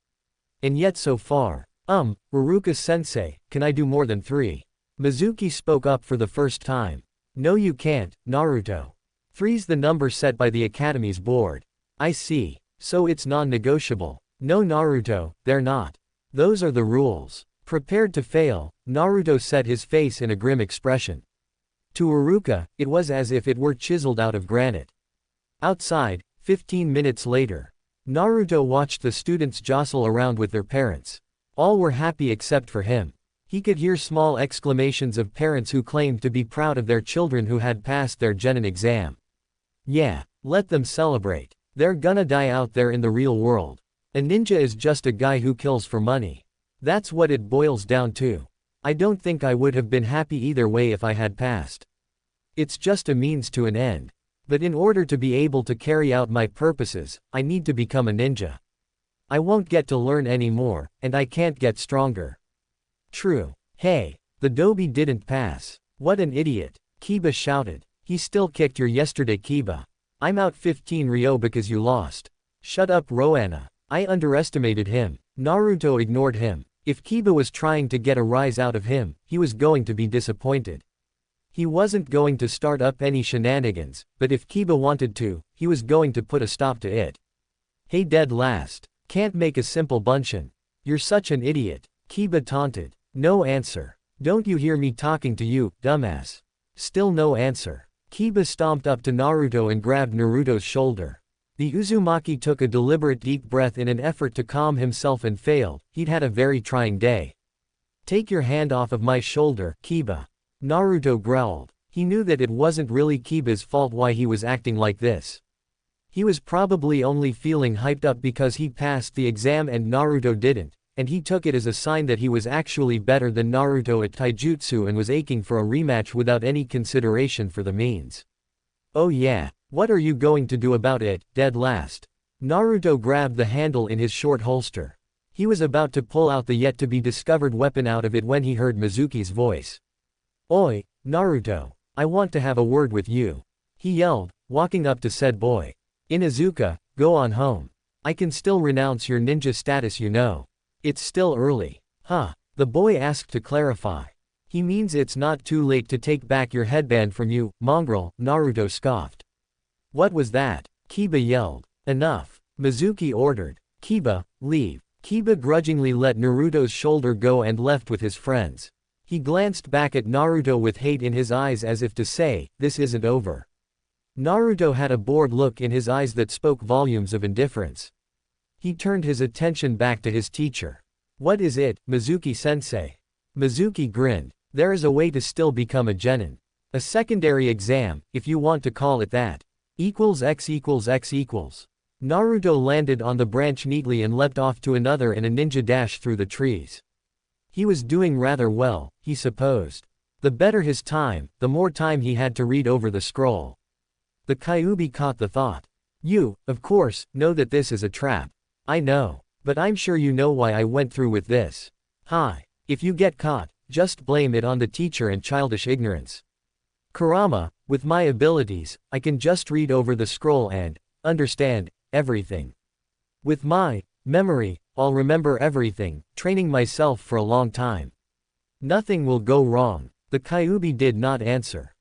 And yet so far. Haruka-sensei, can I do more than 3? Mizuki spoke up for the first time. No you can't, Naruto. 3's the number set by the Academy's board. I see. So it's non-negotiable. No Naruto, they're not. Those are the rules. Prepared to fail, Naruto set his face in a grim expression. To Haruka, it was as if it were chiseled out of granite. Outside, 15 minutes later. Naruto watched the students jostle around with their parents. All were happy except for him. He could hear small exclamations of parents who claimed to be proud of their children who had passed their genin exam. Yeah, let them celebrate. They're gonna die out there in the real world. A ninja is just a guy who kills for money. That's what it boils down to. I don't think I would have been happy either way if I had passed. It's just a means to an end. But in order to be able to carry out my purposes, I need to become a ninja. I won't get to learn anymore, and I can't get stronger. True. Hey, the Dobi didn't pass. What an idiot. Kiba shouted. He still kicked your yesterday Kiba. I'm out 15 Ryo because you lost. Shut up Roanna. I underestimated him. Naruto ignored him. If Kiba was trying to get a rise out of him, he was going to be disappointed. He wasn't going to start up any shenanigans, but if Kiba wanted to, he was going to put a stop to it. Hey dead last. Can't make a simple bunshin. You're such an idiot. Kiba taunted. No answer. Don't you hear me talking to you, dumbass? Still no answer. Kiba stomped up to Naruto and grabbed Naruto's shoulder. The Uzumaki took a deliberate deep breath in an effort to calm himself and failed. He'd had a very trying day. Take your hand off of my shoulder, Kiba. Naruto growled. He knew that it wasn't really Kiba's fault why he was acting like this. He was probably only feeling hyped up because he passed the exam and Naruto didn't, and he took it as a sign that he was actually better than Naruto at taijutsu and was aching for a rematch without any consideration for the means. Oh yeah, what are you going to do about it, dead last? Naruto grabbed the handle in his short holster. He was about to pull out the yet-to-be-discovered weapon out of it when he heard Mizuki's voice. Oi, Naruto, I want to have a word with you. He yelled, walking up to said boy. Inuzuka, go on home. I can still renounce your ninja status you know. It's still early. Huh, the boy asked to clarify. He means it's not too late to take back your headband from you, mongrel, Naruto scoffed. What was that? Kiba yelled. Enough. Mizuki ordered. Kiba, leave. Kiba grudgingly let Naruto's shoulder go and left with his friends. He glanced back at Naruto with hate in his eyes as if to say, this isn't over. Naruto had a bored look in his eyes that spoke volumes of indifference. He turned his attention back to his teacher. What is it, Mizuki-sensei? Mizuki grinned. There is a way to still become a genin. A secondary exam, if you want to call it that. X equals X equals. Naruto landed on the branch neatly and leapt off to another in a ninja dash through the trees. He was doing rather well, he supposed. The better his time, the more time he had to read over the scroll. The Kyuubi caught the thought. You, of course, know that this is a trap. I know. But I'm sure you know why I went through with this. Hi. If you get caught, just blame it on the teacher and childish ignorance. Kurama, with my abilities, I can just read over the scroll and understand everything. With my memory, I'll remember everything, training myself for a long time. Nothing will go wrong. The Kyuubi did not answer.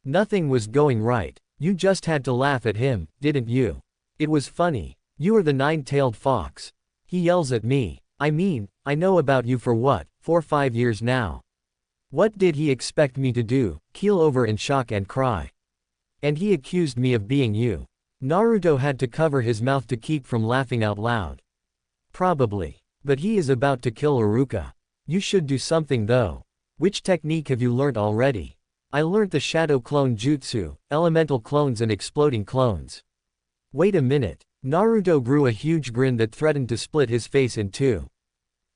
Nothing was going right. You just had to laugh at him, didn't you? It was funny. You are the nine-tailed fox. He yells at me. I mean, I know about you for what, 4-5 years now. What did he expect me to do, keel over in shock and cry? And he accused me of being you. Naruto had to cover his mouth to keep from laughing out loud. Probably. But he is about to kill Iruka. You should do something though. Which technique have you learnt already? I learnt the shadow clone jutsu, elemental clones and exploding clones. Wait a minute. Naruto grew a huge grin that threatened to split his face in two.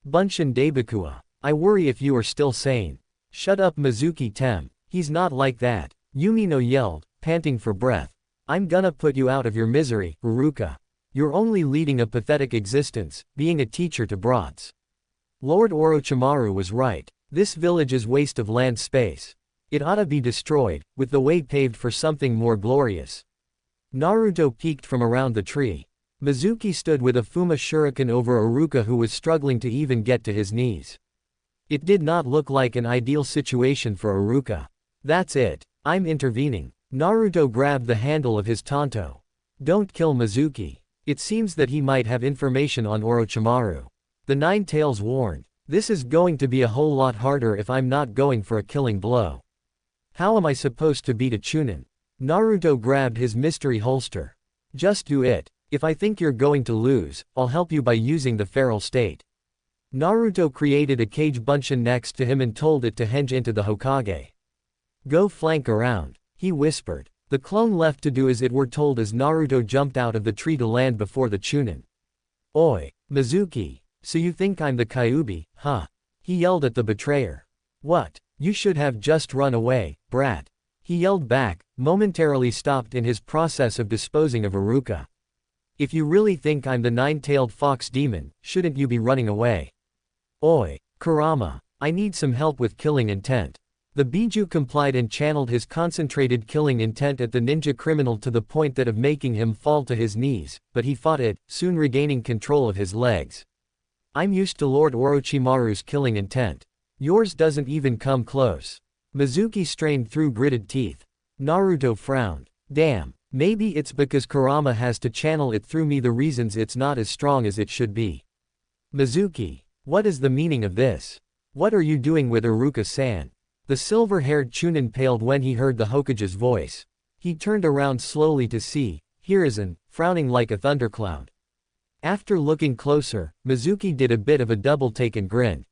Bunshin Daibakua. I worry if you are still sane. Shut up Mizuki-tem. He's not like that. Yumino yelled, panting for breath. I'm gonna put you out of your misery, Iruka. You're only leading a pathetic existence, being a teacher to brats. Lord Orochimaru was right. This village is waste of land space. It ought to be destroyed, with the way paved for something more glorious. Naruto peeked from around the tree. Mizuki stood with a Fuma shuriken over Iruka who was struggling to even get to his knees. It did not look like an ideal situation for Iruka. That's it. I'm intervening. Naruto grabbed the handle of his tanto. Don't kill Mizuki. It seems that he might have information on Orochimaru. The Nine Tails warned. This is going to be a whole lot harder if I'm not going for a killing blow. How am I supposed to beat a Chunin? Naruto grabbed his mystery holster. Just do it. If I think you're going to lose, I'll help you by using the feral state. Naruto created a cage bunshin next to him and told it to henge into the Hokage. Go flank around, he whispered. The clone left to do as it were told as Naruto jumped out of the tree to land before the Chunin. Oi, Mizuki, so you think I'm the Kyuubi, huh? He yelled at the betrayer. What? You should have just run away, brat. He yelled back, momentarily stopped in his process of disposing of Iruka. If you really think I'm the nine-tailed fox demon, shouldn't you be running away? Oi, Kurama, I need some help with killing intent. The Biju complied and channeled his concentrated killing intent at the ninja criminal to the point that of making him fall to his knees, but he fought it, soon regaining control of his legs. I'm used to Lord Orochimaru's killing intent. Yours doesn't even come close. Mizuki strained through gritted teeth. Naruto frowned. Damn, maybe it's because Kurama has to channel it through me, the reasons it's not as strong as it should be. Mizuki, what is the meaning of this? What are you doing with Iruka-san? The silver-haired Chunin paled when he heard the Hokage's voice. He turned around slowly to see Hiruzen, frowning like a thundercloud. After looking closer, Mizuki did a bit of a double-take and grinned.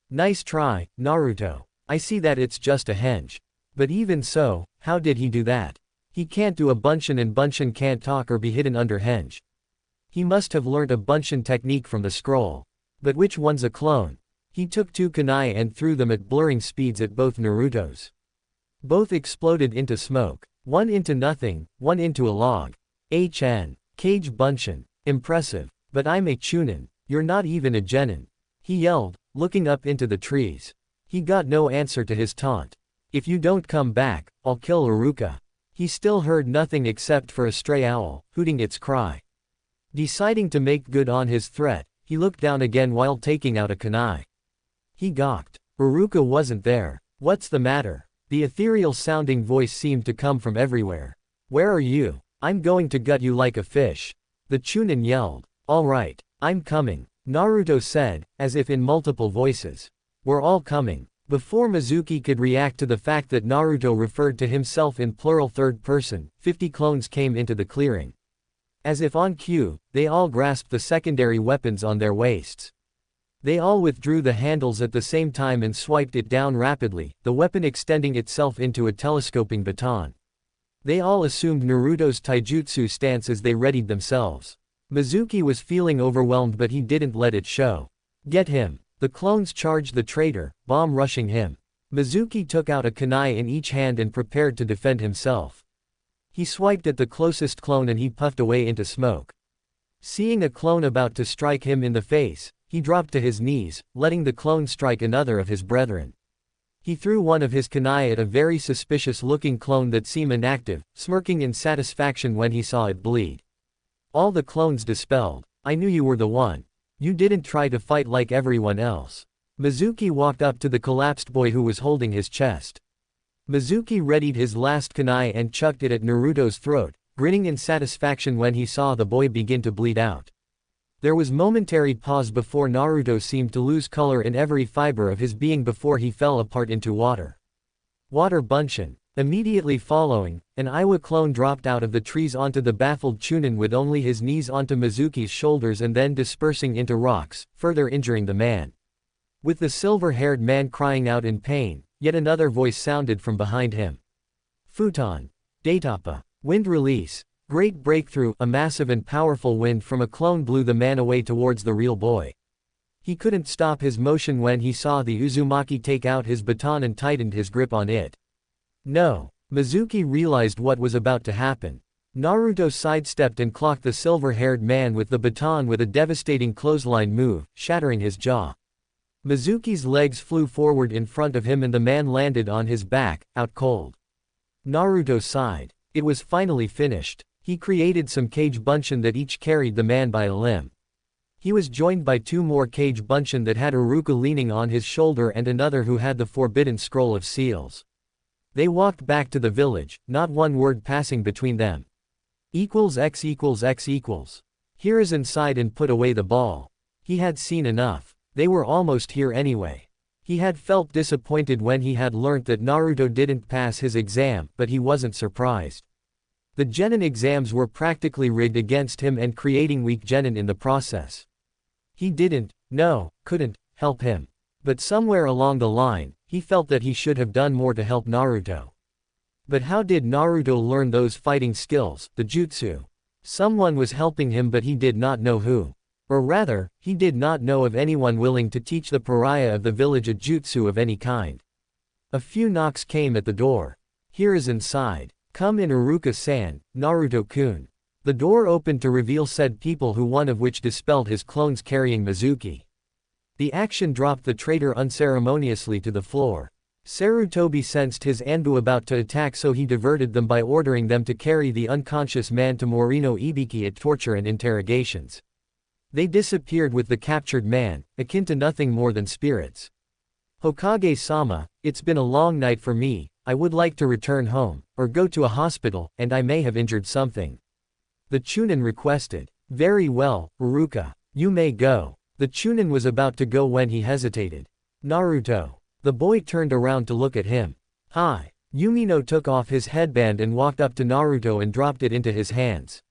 Nice try, Naruto. I see that it's just a henge. But even so, how did he do that? He can't do a bunshin and bunshin can't talk or be hidden under henge. He must have learnt a bunshin technique from the scroll. But which one's a clone? He took two kunai and threw them at blurring speeds at both Narutos. Both exploded into smoke. One into nothing, one into a log. HN. Cage bunshin. Impressive. But I'm a Chunin. You're not even a genin. He yelled, looking up into the trees. He got no answer to his taunt. If you don't come back, I'll kill Iruka. He still heard nothing except for a stray owl, hooting its cry. Deciding to make good on his threat, he looked down again while taking out a kunai. He gawked. Iruka wasn't there. What's the matter? The ethereal-sounding voice seemed to come from everywhere. Where are you? I'm going to gut you like a fish. The Chunin yelled. All right, I'm coming, Naruto said, as if in multiple voices. We're all coming. Before Mizuki could react to the fact that Naruto referred to himself in plural third person, 50 clones came into the clearing. As if on cue, they all grasped the secondary weapons on their waists. They all withdrew the handles at the same time and swiped it down rapidly, the weapon extending itself into a telescoping baton. They all assumed Naruto's taijutsu stance as they readied themselves. Mizuki was feeling overwhelmed, but he didn't let it show. Get him. The clones charged the traitor, bomb rushing him. Mizuki took out a kunai in each hand and prepared to defend himself. He swiped at the closest clone and he puffed away into smoke. Seeing a clone about to strike him in the face, he dropped to his knees, letting the clone strike another of his brethren. He threw one of his kunai at a very suspicious-looking clone that seemed inactive, smirking in satisfaction when he saw it bleed. All the clones dispelled. I knew you were the one. You didn't try to fight like everyone else. Mizuki walked up to the collapsed boy who was holding his chest. Mizuki readied his last kunai and chucked it at Naruto's throat, grinning in satisfaction when he saw the boy begin to bleed out. There was momentary pause before Naruto seemed to lose color in every fiber of his being before he fell apart into water. Water bunshin. Immediately following, an Iwa clone dropped out of the trees onto the baffled Chunin with only his knees onto Mizuki's shoulders and then dispersing into rocks, further injuring the man. With the silver-haired man crying out in pain, yet another voice sounded from behind him. Futon. Daitapa. Wind release. Great breakthrough. A massive and powerful wind from a clone blew the man away towards the real boy. He couldn't stop his motion when he saw the Uzumaki take out his baton and tightened his grip on it. No. Mizuki realized what was about to happen. Naruto sidestepped and clocked the silver-haired man with the baton with a devastating clothesline move, shattering his jaw. Mizuki's legs flew forward in front of him and the man landed on his back, out cold. Naruto sighed. It was finally finished. He created some cage bunshin that each carried the man by a limb. He was joined by two more cage bunshin that had Iruka leaning on his shoulder and another who had the forbidden scroll of seals. They walked back to the village, not one word passing between them. X equals X equals. Hiruzen sighed and put away the ball. He had seen enough. They were almost here anyway. He had felt disappointed when he had learnt that Naruto didn't pass his exam, but he wasn't surprised. The genin exams were practically rigged against him and creating weak genin in the process. He couldn't help him. But somewhere along the line, he felt that he should have done more to help Naruto. But how did Naruto learn those fighting skills, the jutsu? Someone was helping him but he did not know who. Or rather, he did not know of anyone willing to teach the pariah of the village a jutsu of any kind. A few knocks came at the door. Hiruzen sighed. Come in Iruka-san, Naruto-kun. The door opened to reveal said people who one of which dispelled his clones carrying Mizuki. The action dropped the traitor unceremoniously to the floor. Sarutobi sensed his Anbu about to attack so he diverted them by ordering them to carry the unconscious man to Morino Ibiki at torture and interrogations. They disappeared with the captured man, akin to nothing more than spirits. Hokage-sama, it's been a long night for me, I would like to return home, or go to a hospital, and I may have injured something. The Chunin requested. Very well, Iruka. You may go. The Chunin was about to go when he hesitated. Naruto. The boy turned around to look at him. Hi. Yumino took off his headband and walked up to Naruto and dropped it into his hands.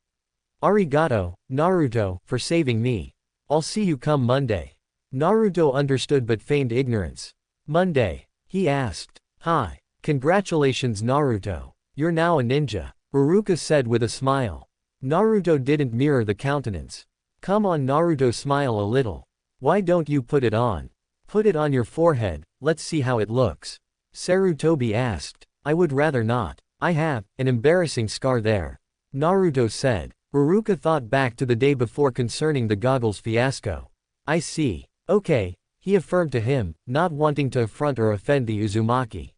Arigato, Naruto, for saving me. I'll see you come Monday. Naruto understood but feigned ignorance. Monday? He asked. Hi. Congratulations Naruto. You're now a ninja. Iruka said with a smile. Naruto didn't mirror the countenance. Come on Naruto, smile a little. Why don't you put it on? Put it on your forehead, let's see how it looks. Sarutobi asked. I would rather not. I have an embarrassing scar there. Naruto said. Iruka thought back to the day before concerning the goggles fiasco. I see. Okay, he affirmed to him, not wanting to affront or offend the Uzumaki.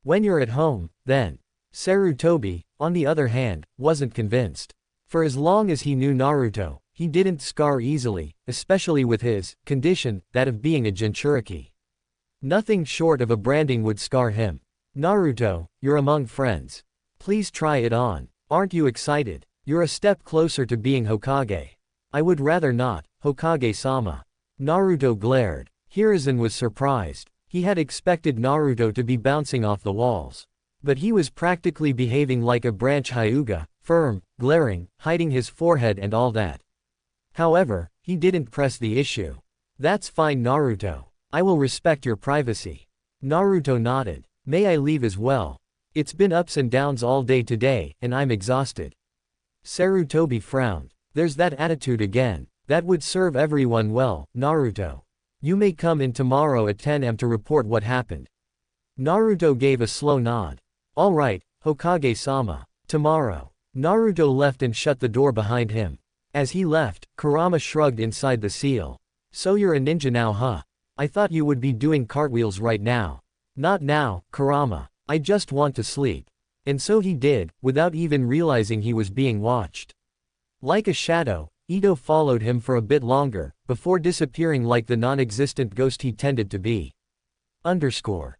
When you're at home, then. Sarutobi, on the other hand, wasn't convinced. For as long as he knew Naruto, he didn't scar easily, especially with his condition, that of being a Jinchuriki. Nothing short of a branding would scar him. Naruto, you're among friends. Please try it on. Aren't you excited? You're a step closer to being Hokage. I would rather not, Hokage-sama. Naruto glared. Hiruzen was surprised. He had expected Naruto to be bouncing off the walls. But he was practically behaving like a branch Hyuga, firm, glaring, hiding his forehead and all that. However, he didn't press the issue. That's fine Naruto. I will respect your privacy. Naruto nodded. May I leave as well? It's been ups and downs all day today, and I'm exhausted. Sarutobi frowned. There's that attitude again. That would serve everyone well, Naruto. You may come in tomorrow at 10 am to report what happened. Naruto gave a slow nod. All right, Hokage-sama. Tomorrow. Naruto left and shut the door behind him. As he left, Kurama shrugged inside the seal. So you're a ninja now, huh? I thought you would be doing cartwheels right now. Not now, Kurama. I just want to sleep. And so he did, without even realizing he was being watched. Like a shadow, Ito followed him for a bit longer, before disappearing like the non-existent ghost he tended to be. _